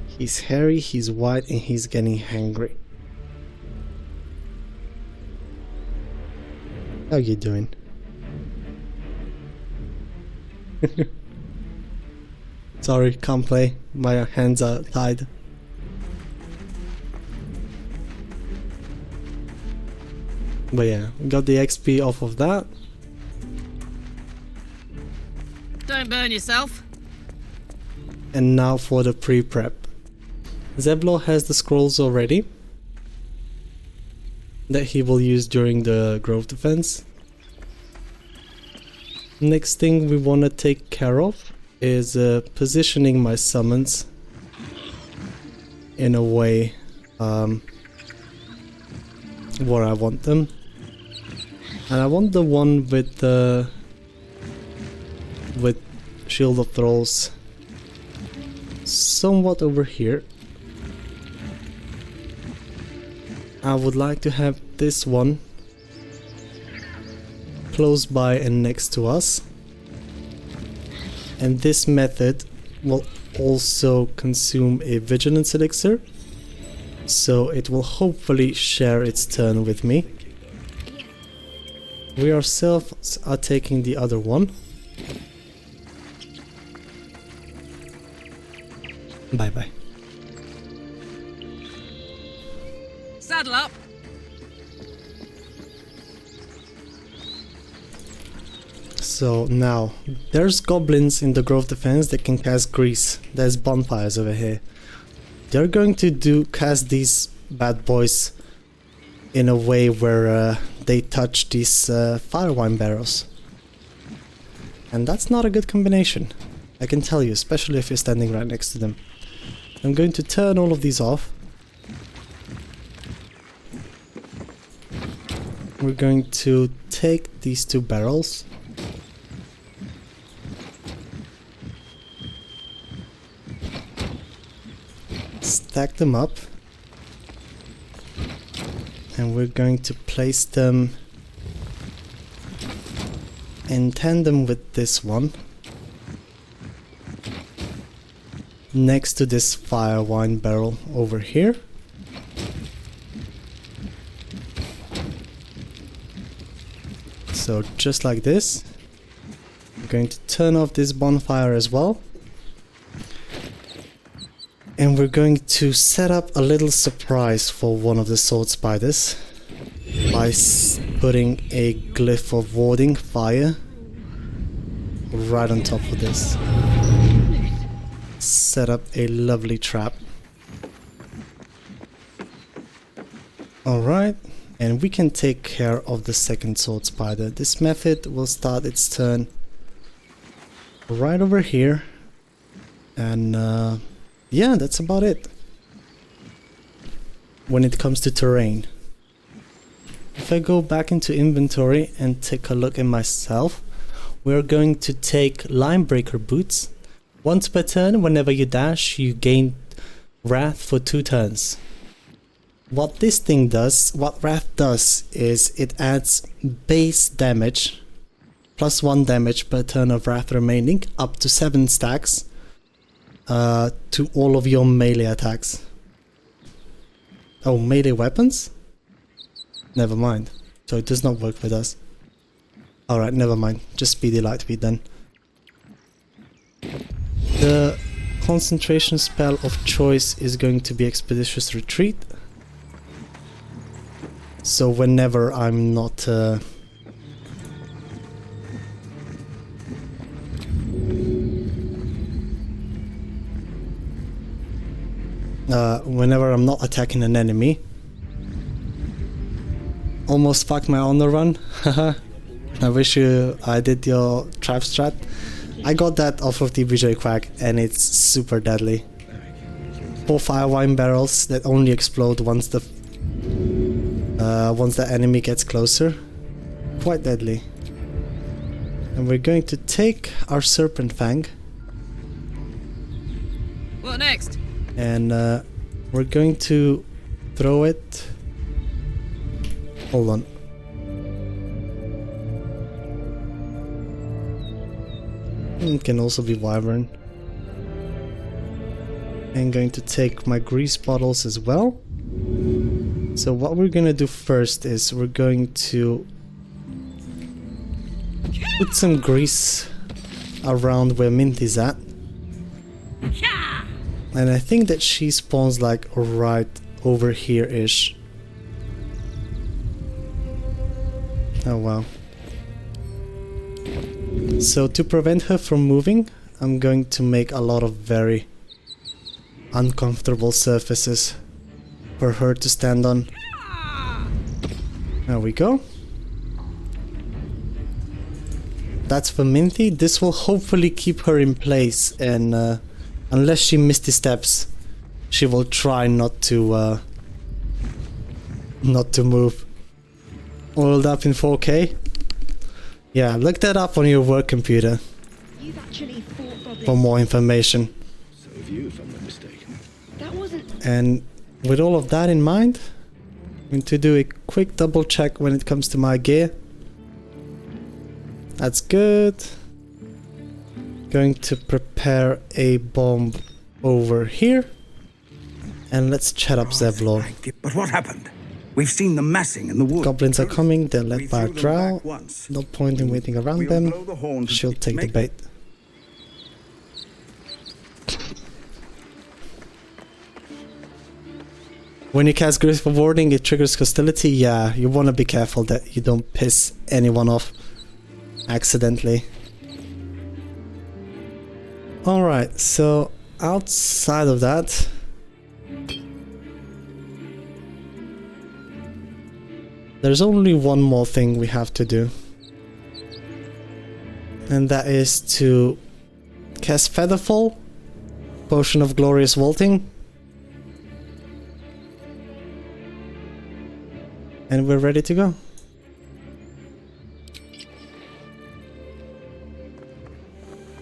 He's hairy, he's white, and he's getting hangry. How you doing? Sorry, can't play. My hands are tied. But yeah, got the XP off of that. Don't burn yourself. And now for the pre-prep. Zeblo has the scrolls already that he will use during the grove defense. Next thing we want to take care of is positioning my summons in a way where I want them. And I want the one with Shield of Thralls somewhat over here. I would like to have this one close by and next to us. And this method will also consume a Vigilance Elixir, so it will hopefully share its turn with me. We ourselves are taking the other one. Bye bye. Saddle up. So now, there's goblins in the Grove Defense that can cast Grease. There's bonfires over here. They're going to cast these bad boys in a way where they touch these fire wine barrels. And that's not a good combination. I can tell you, especially if you're standing right next to them. I'm going to turn all of these off. We're going to take these 2 barrels. Stack them up. And we're going to place them in tandem with this one. Next to this fire wine barrel over here. So just like this. I'm going to turn off this bonfire as well. And we're going to set up a little surprise for one of the sword spiders by putting a glyph of warding fire right on top of this. Set up a lovely trap. Alright, and we can take care of the second sword spider. This method will start its turn right over here. And yeah, that's about it when it comes to terrain. If I go back into inventory and take a look at myself, we're going to take Linebreaker boots. Once per turn, whenever you dash, you gain Wrath for 2 turns. What this thing does, what Wrath does, is it adds base damage, plus 1 damage per turn of Wrath remaining, up to 7 stacks, to all of your melee attacks. Oh, melee weapons? Never mind. So it does not work with us. Alright, never mind. Just Speedy Lightbeat then. The concentration spell of choice is going to be Expeditious Retreat. So whenever I'm not whenever I'm not attacking an enemy. Almost fucked my honor run. Haha. I wish I did your trap strat. I got that off of the BJ Quack and it's super deadly. 4 fire wine barrels that only explode once the enemy gets closer. Quite deadly. And we're going to take our Serpent Fang. What next? And we're going to throw it. Hold on. It can also be Wyvern. I'm going to take my grease bottles as well. So what we're gonna do first is we're going to put some grease around where Minty's at. And I think that she spawns like right over here-ish. Oh wow. So to prevent her from moving, I'm going to make a lot of very uncomfortable surfaces for her to stand on. There we go. That's for Minty. This will hopefully keep her in place, and unless she misty steps, she will try not to move. Oiled up in 4K? Yeah, look that up on your work computer for more information. So have you, if I'm not mistaken. That wasn't... And with all of that in mind, I'm going to do a quick double check when it comes to my gear. That's good. Going to prepare a bomb over here. And let's chat up Zevlor. But what happened? We've seen them massing in the woods. Goblins are coming, they're led by a drow. No point in waiting around them. She'll take the bait. When you cast Grace for Warding, it triggers hostility. Yeah, you want to be careful that you don't piss anyone off accidentally. Alright, so outside of that, there's only one more thing we have to do. and that is to cast Featherfall, Potion of Glorious Vaulting, and we're ready to go.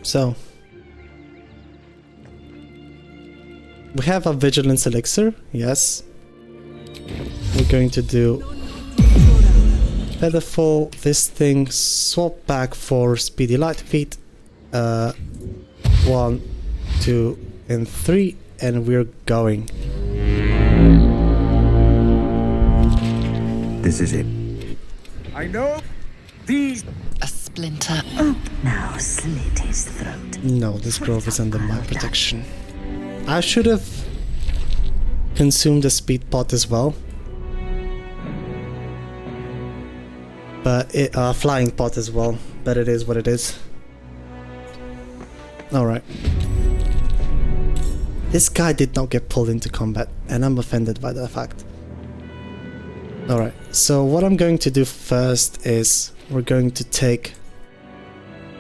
So, we have a Vigilance Elixir, yes. We're going to do Featherfall, this thing, swap back for Speedy Light Feet. 1, 2, and 3, and we're going. This is it. I know these. A splinter. Up now, slit his throat. No, this grove is under my protection. I should have consumed the speed pot as well. But flying pot as well. But it is what it is. Alright. This guy did not get pulled into combat, and I'm offended by that fact. Alright, so what I'm going to do first is we're going to take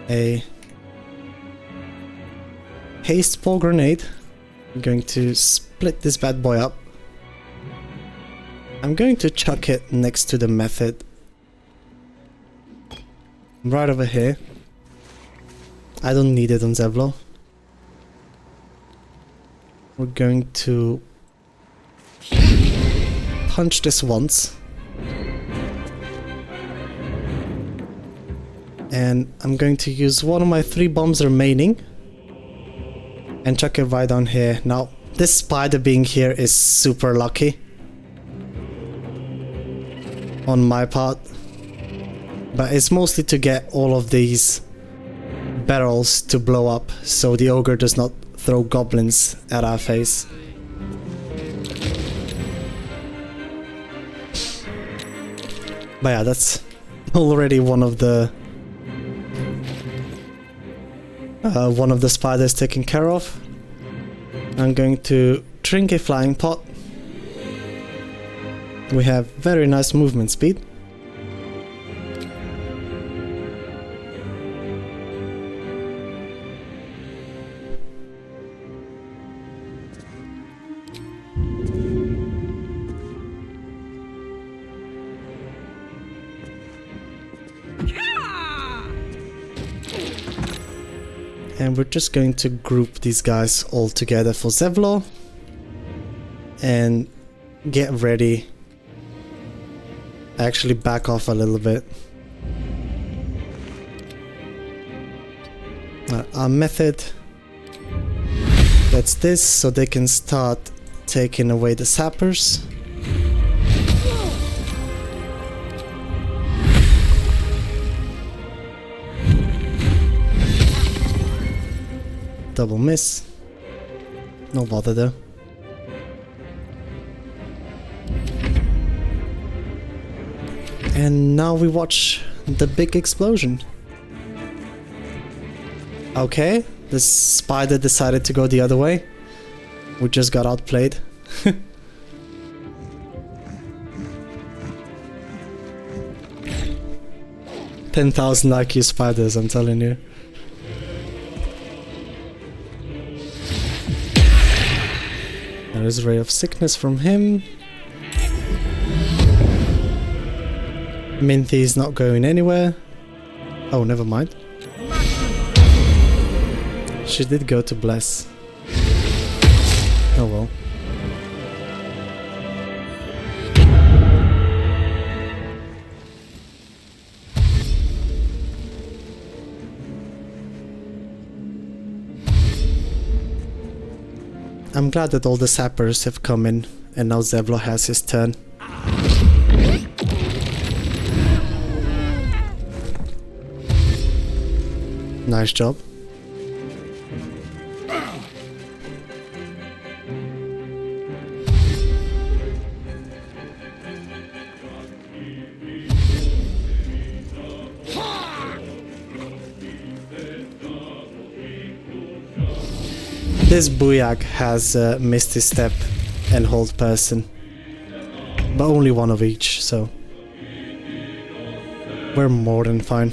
a haste ball grenade. I'm going to split this bad boy up. I'm going to chuck it next to the method. Right over here. I don't need it on Zevlo. We're going to punch this once. And I'm going to use one of my 3 bombs remaining and chuck it right down here. Now, this spider being here is super lucky on my part, but it's mostly to get all of these barrels to blow up so the ogre does not throw goblins at our face. But yeah, that's already one of the spiders taken care of. I'm going to drink a flying pot. We have very nice movement speed. And we're just going to group these guys all together for Zevlo and get ready. Actually back off a little bit. Our method, that's this, so they can start taking away the sappers. Double miss. No bother though. And now we watch the big explosion. Okay, this spider decided to go the other way. We just got outplayed. 10,000 IQ spiders, I'm telling you. There is a ray of sickness from him. Minthy is not going anywhere. Oh, never mind. She did go to bless. Oh well. I'm glad that all the sappers have come in and now Zevlo has his turn. Nice job. This Booyak has Misty Step and Hold Person, but only one of each, so we're more than fine.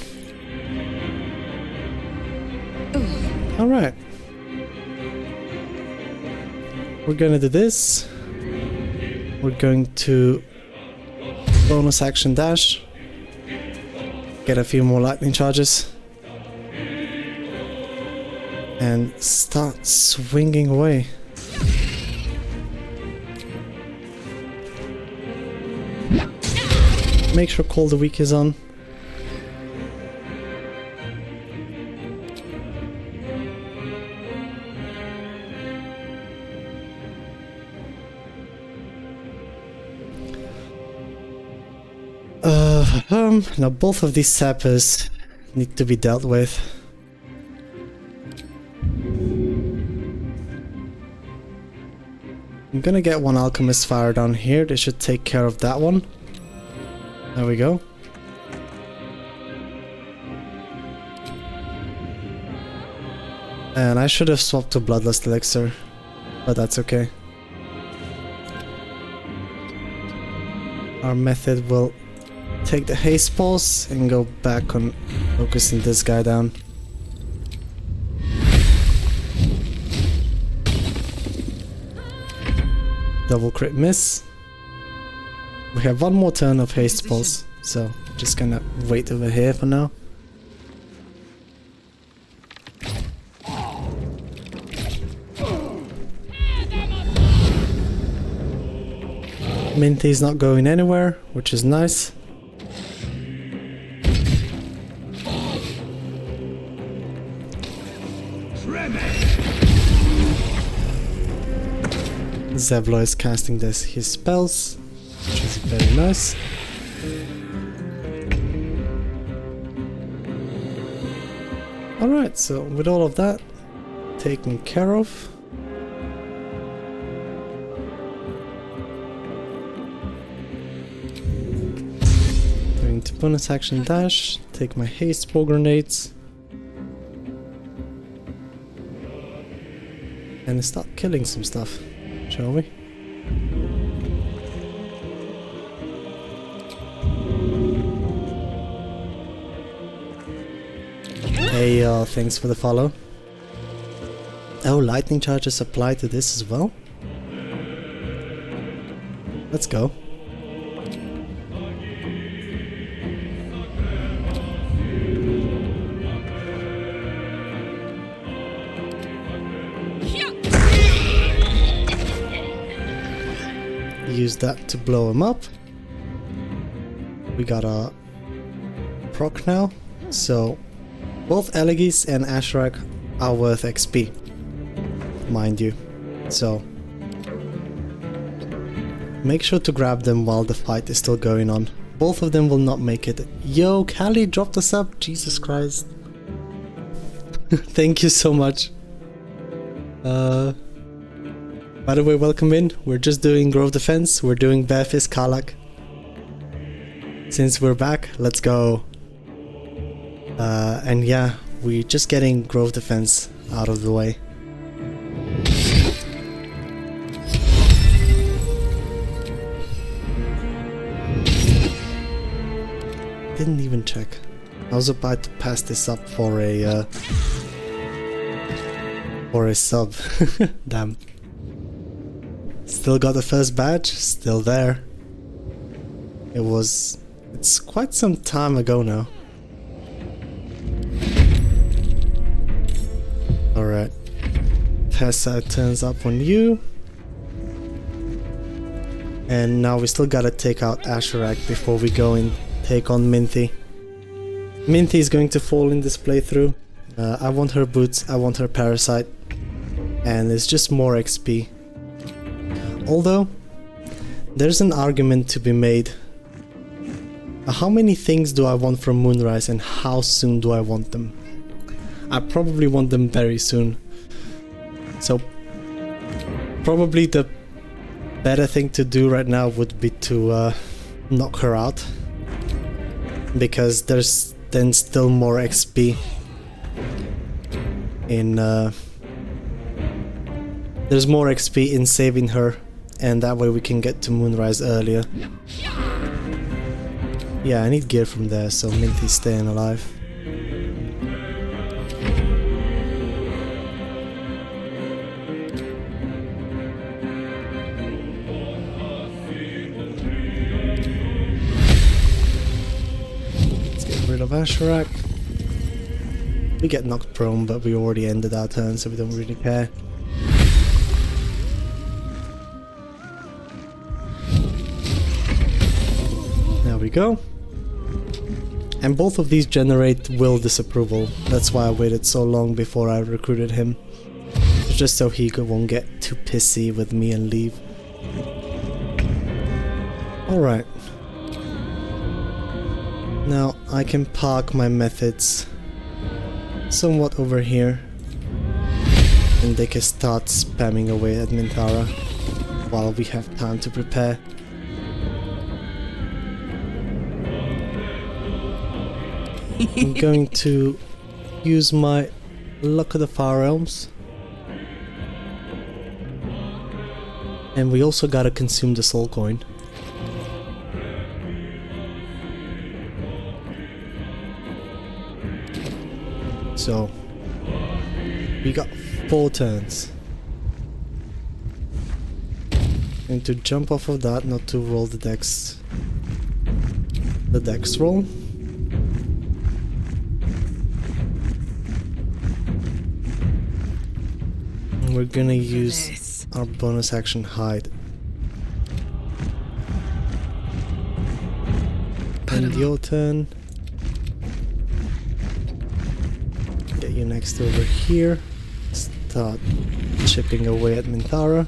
Alright. We're gonna do this. We're going to bonus action dash. Get a few more lightning charges. And start swinging away. Make sure Call the Weak is on. Now both of these sappers need to be dealt with. I'm gonna get one alchemist fire down here. They should take care of that one. There we go. And I should have swapped to Bloodlust Elixir, but that's okay. Our method will take the haste pulse and go back on focusing this guy down. Double crit miss. We have one more turn of haste pulse, so just gonna wait over here for now. Minty's not going anywhere, which is nice. Zevlo is casting his spells, which is very nice. Alright, so with all of that taken care of, going to bonus action dash, take my haste spore grenades, and start killing some stuff, shall we? Hey y'all, thanks for the follow. Oh, lightning charges apply to this as well? Let's go. Use that to blow him up. We got a proc now, so both Elegis and Asherak are worth XP, mind you, so make sure to grab them while the fight is still going on. Both of them will not make it. Yo, Callie dropped us up, Jesus Christ. Thank you so much. By the way, welcome in. We're just doing Grove Defense. We're doing Barefist Karlach. Since we're back, let's go. And yeah, we're just getting Grove Defense out of the way. Didn't even check. I was about to pass this up for a sub. Damn. Still got the first badge, still there. It's quite some time ago now. Alright. Tessa turns up on you. And now we still gotta take out Asherak before we go and take on Minty. Minty is going to fall in this playthrough. I want her boots, I want her parasite. And it's just more XP. Although, there's an argument to be made. How many things do I want from Moonrise and how soon do I want them? I probably want them very soon. So, probably the better thing to do right now would be to knock her out. Because there's then still more XP in... there's more XP in saving her. And that way we can get to Moonrise earlier. Yeah, I need gear from there, so Minty's staying alive. rid of Asherak. We get knocked prone, but we already ended our turn, so we don't really care. There we go. And both of these generate will disapproval. That's why I waited so long before I recruited him. Just so he won't get too pissy with me and leave. Alright. Now I can park my methods somewhat over here, and they can start spamming away at Minthara while we have time to prepare. I'm going to use my Luck of the Far Realms, and we also gotta consume the soul coin. So, we got 4 turns. Going to jump off of that, not to roll the dex roll. And we're gonna use our bonus action hide. And your turn. Get you next over here. Start chipping away at Minthara.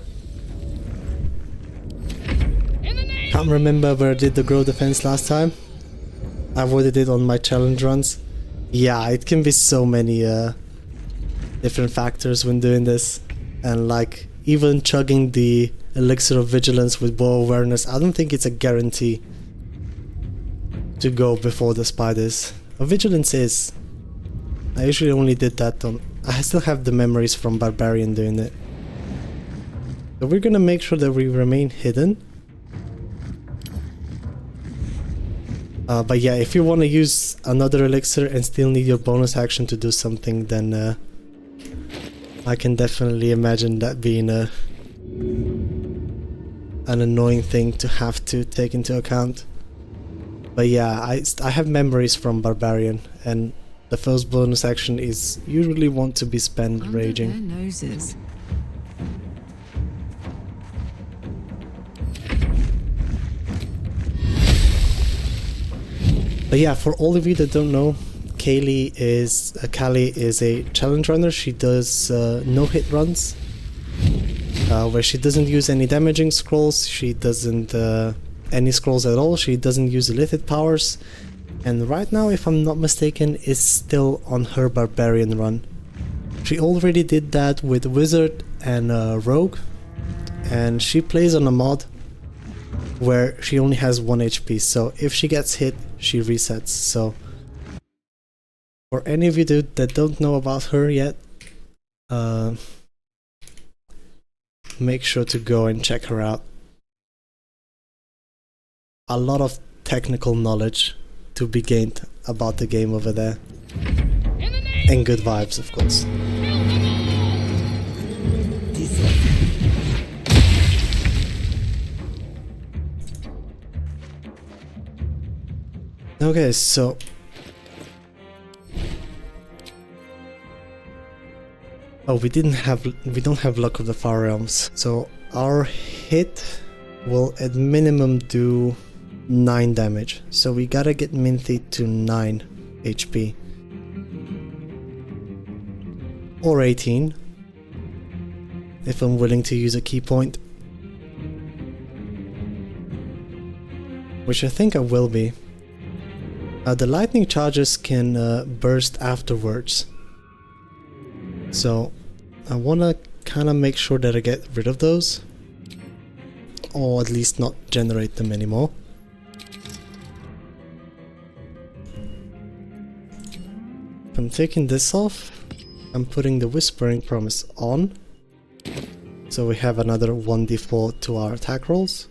Can't remember where I did the grow defense last time. I avoided it on my challenge runs. Yeah, it can be so many different factors when doing this. And like, even chugging the elixir of vigilance with bow awareness, I don't think it's a guarantee to go before the spiders. Vigilance is. I usually only did that on... I still have the memories from Barbarian doing it. So we're gonna make sure that we remain hidden. But yeah, if you want to use another elixir and still need your bonus action to do something, then I can definitely imagine that being an annoying thing to have to take into account. But yeah, I have memories from Barbarian, and the first bonus action is usually want to be spent raging. Under their noses. But yeah, for all of you that don't know, Kali is a challenge runner. She does no-hit runs, where she doesn't use any damaging scrolls, she doesn't any scrolls at all, she doesn't use illithid powers, and right now, if I'm not mistaken, is still on her Barbarian run. She already did that with Wizard and Rogue, and she plays on a mod where she only has 1 HP, so if she gets hit, she resets. So for any of you that don't know about her yet, make sure to go and check her out. A lot of technical knowledge to be gained about the game over there, and good vibes, of course. Okay, so we don't have Luck of the Far Realms, so our hit will at minimum do 9 damage. So we gotta get Minthy to 9 HP. Or 18 if I'm willing to use a key point, which I think I will be. The lightning charges can burst afterwards, so I want to kind of make sure that I get rid of those, or at least not generate them anymore. I'm taking this off, I'm putting the Whispering Promise on, so we have another 1d4 to our attack rolls.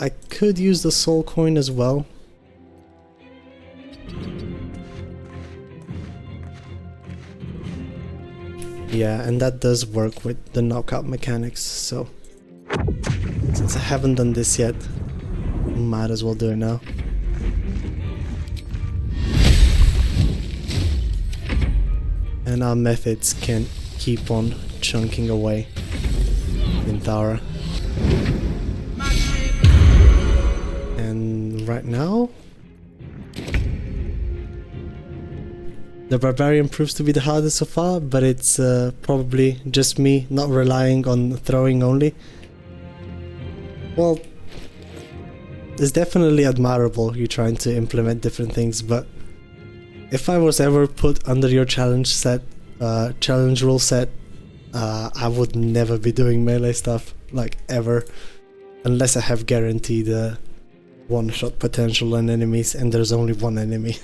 I could use the soul coin as well. Yeah, and that does work with the knockout mechanics, so since I haven't done this yet, might as well do it now. And our methods can keep on chunking away in Thara. And right now, the Barbarian proves to be the hardest so far, but it's probably just me not relying on throwing only. Well, it's definitely admirable you trying to implement different things, but if I was ever put under your challenge rule set, I would never be doing melee stuff, like ever, unless I have guaranteed one-shot potential on enemies and there's only one enemy.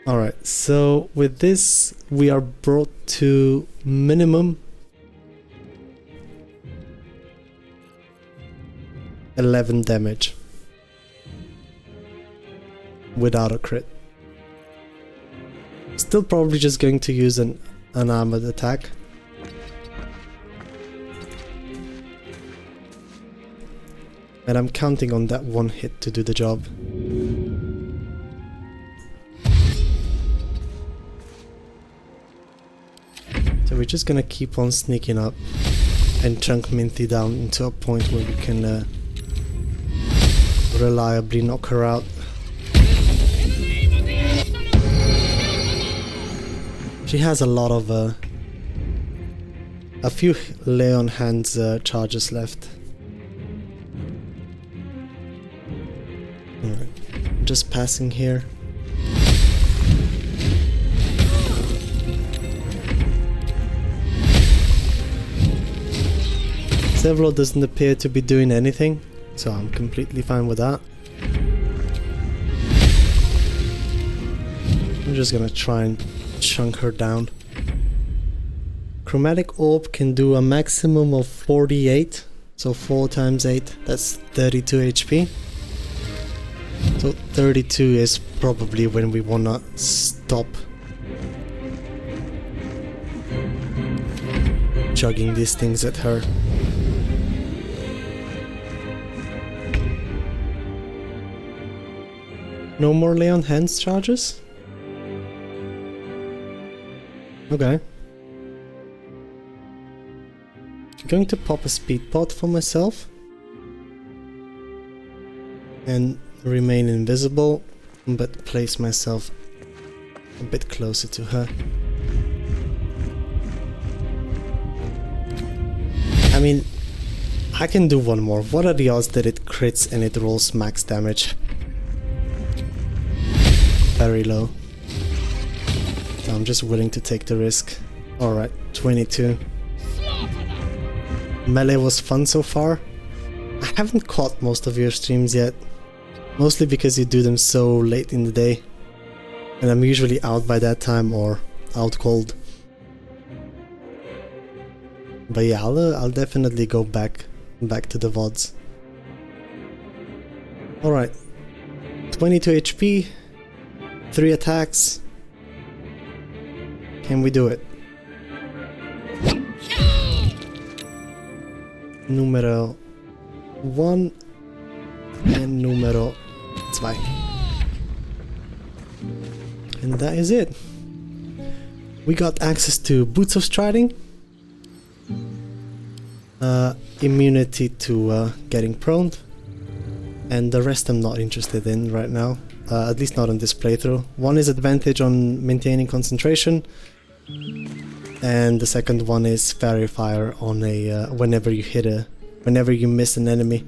Alright, so with this we are brought to minimum 11 damage without a crit. Still probably just going to use an unarmored attack. And I'm counting on that one hit to do the job. So we're just gonna keep on sneaking up and chunk Minty down into a point where we can reliably knock her out. She has a lot of a few lay on hands charges left. Alright, just passing here. Zevlor doesn't appear to be doing anything, so I'm completely fine with that. I'm just gonna try and chunk her down. Chromatic Orb can do a maximum of 48, so 4 times 8, that's 32 HP. So 32 is probably when we wanna stop chugging these things at her. No more lay on hands charges? Okay. I'm going to pop a speed pot for myself and remain invisible, but place myself a bit closer to her. I mean, I can do one more. What are the odds that it crits and it rolls max damage? Very low. So I'm just willing to take the risk. Alright, 22. Melee was fun so far. I haven't caught most of your streams yet. Mostly because you do them so late in the day. And I'm usually out by that time or out cold. But yeah, I'll definitely go back to the VODs. Alright. 22 HP. 3 attacks. Can we do it? Numero 1 and numero 2. And that is it. We got access to Boots of Striding, immunity to getting prone, and the rest I'm not interested in right now. At least not on this playthrough. One is advantage on maintaining concentration, and the second one is Fairy Fire on a whenever you miss an enemy.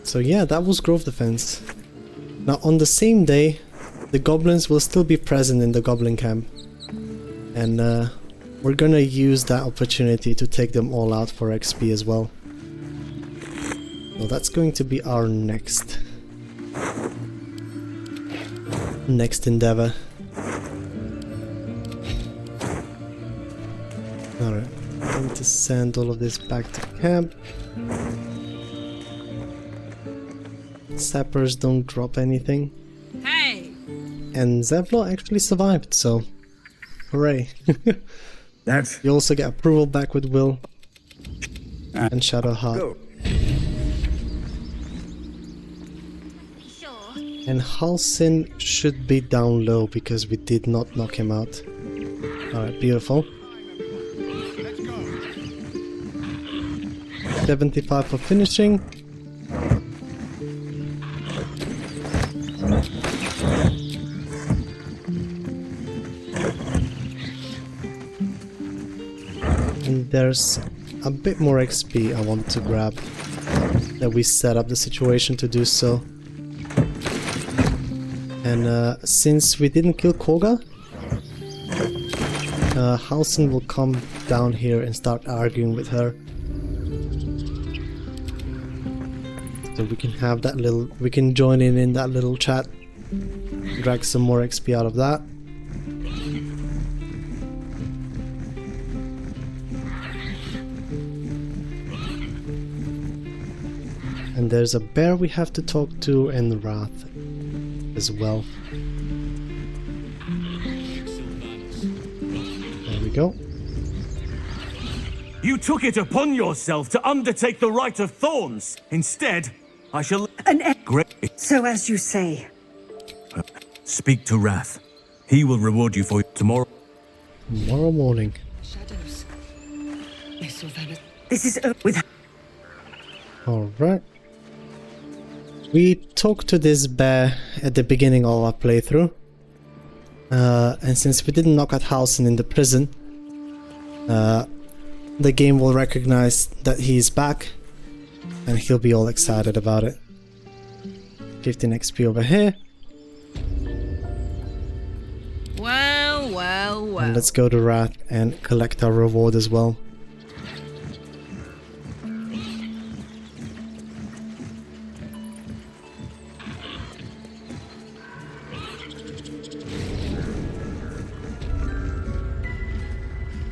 So yeah, that was Grove Defense. Now on the same day, the goblins will still be present in the goblin camp, and we're gonna use that opportunity to take them all out for XP as well. So that's going to be our next endeavor. Alright, I'm going to send all of this back to camp. Sappers don't drop anything. Hey! And Zevlor actually survived, so hooray. You also get approval back with Will and Shadowheart. And Halsin should be down low because we did not knock him out. Alright, beautiful. 75 for finishing. And there's a bit more XP I want to grab. That we set up the situation to do so. And since we didn't kill Koga, Halsin will come down here and start arguing with her. So we can have that little, we can join in that little chat, drag some more XP out of that. And there's a bear we have to talk to and Wrath as well. There we go. You took it upon yourself to undertake the Rite of Thorns. Instead, I shall... Great. So as you say. Speak to Wrath. He will reward you for tomorrow. Tomorrow morning. Shadows. I saw them. This is with... Alright. We talked to this bear at the beginning of our playthrough. And since we didn't knock out Halsin in the prison, the game will recognize that he's back and he'll be all excited about it. 15 XP over here. Well. And let's go to Wrath and collect our reward as well.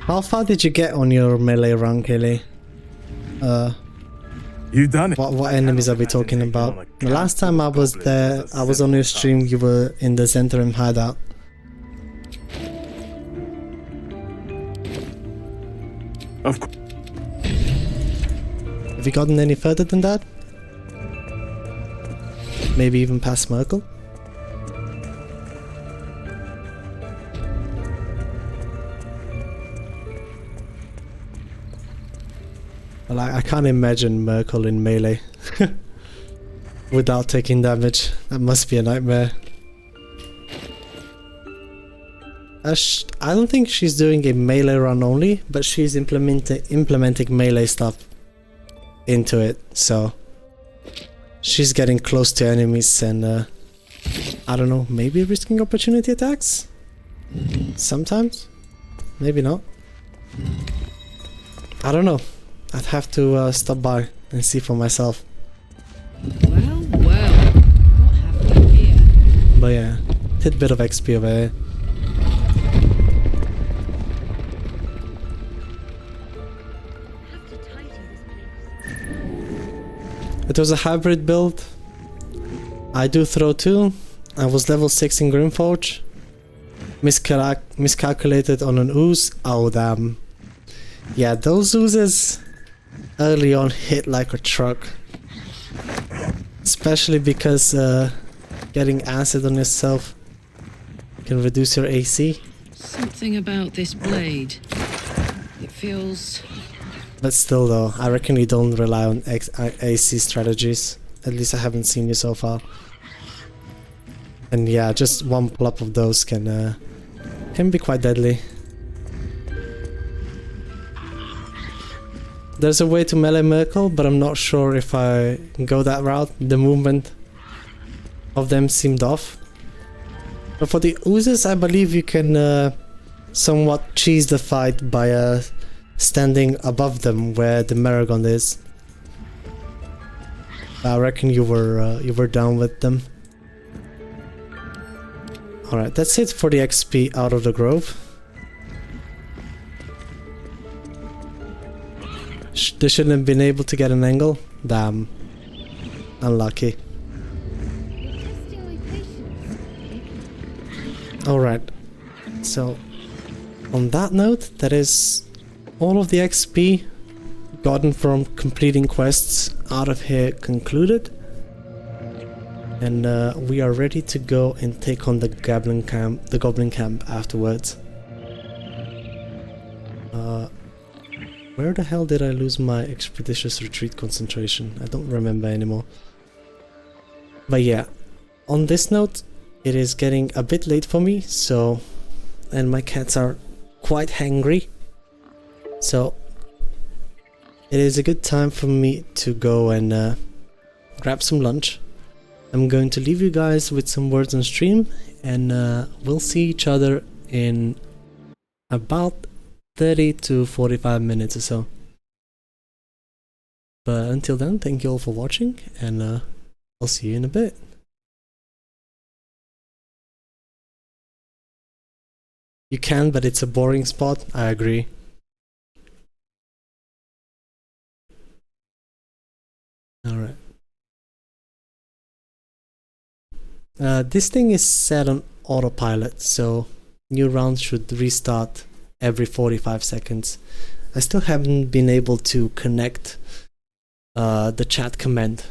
How far did you get on your melee run, Kelly? You done it. What enemies are we talking about? The last time I was there, I was on your stream, you were in the Zentrum hideout. Of course. Have you gotten any further than that? Maybe even past Merkel? Well, I can't imagine Merkel in melee without taking damage. That must be a nightmare. I don't think she's doing a melee run only, but she's implementing melee stuff into it, so she's getting close to enemies and I don't know, maybe risking opportunity attacks? Sometimes? Maybe not. I don't know. I'd have to stop by and see for myself. Well. What have we here? But yeah, tidbit of XP over here. It was a hybrid build. I do throw too. I was level 6 in Grimforge. Miscalculated on an ooze. Oh damn. Yeah, those oozes early on hit like a truck. Especially because getting acid on yourself can reduce your AC. Something about this blade. It feels... But still though, I reckon you don't rely on AC strategies. At least I haven't seen you so far. And yeah, just one plop of those can be quite deadly. There's a way to melee Merkel, but I'm not sure if I go that route. The movement of them seemed off. But for the oozes, I believe you can somewhat cheese the fight by standing above them where the Maragon is. I reckon you were down with them. Alright, that's it for the XP out of the grove. They shouldn't have been able to get an angle. Damn. Unlucky. Alright. So, on that note, that is all of the XP gotten from completing quests out of here concluded. and we are ready to go and take on the goblin camp afterwards. Where the hell did I lose my expeditious retreat concentration? I don't remember anymore. But yeah, on this note, it is getting a bit late for me, so, and my cats are quite hangry, so it is a good time for me to go and grab some lunch. I'm going to leave you guys with some words on stream, and we'll see each other in about 30 to 45 minutes or so. But until then, thank you all for watching, and I'll see you in a bit. You can, but it's a boring spot, I agree. Alright. This thing is set on autopilot, so new rounds should restart every 45 seconds. I still haven't been able to connect the chat command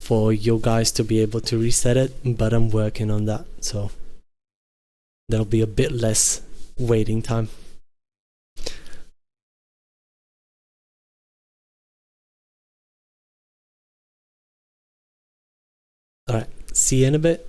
for you guys to be able to reset it, but I'm working on that, so there'll be a bit less waiting time. Alright, see you in a bit.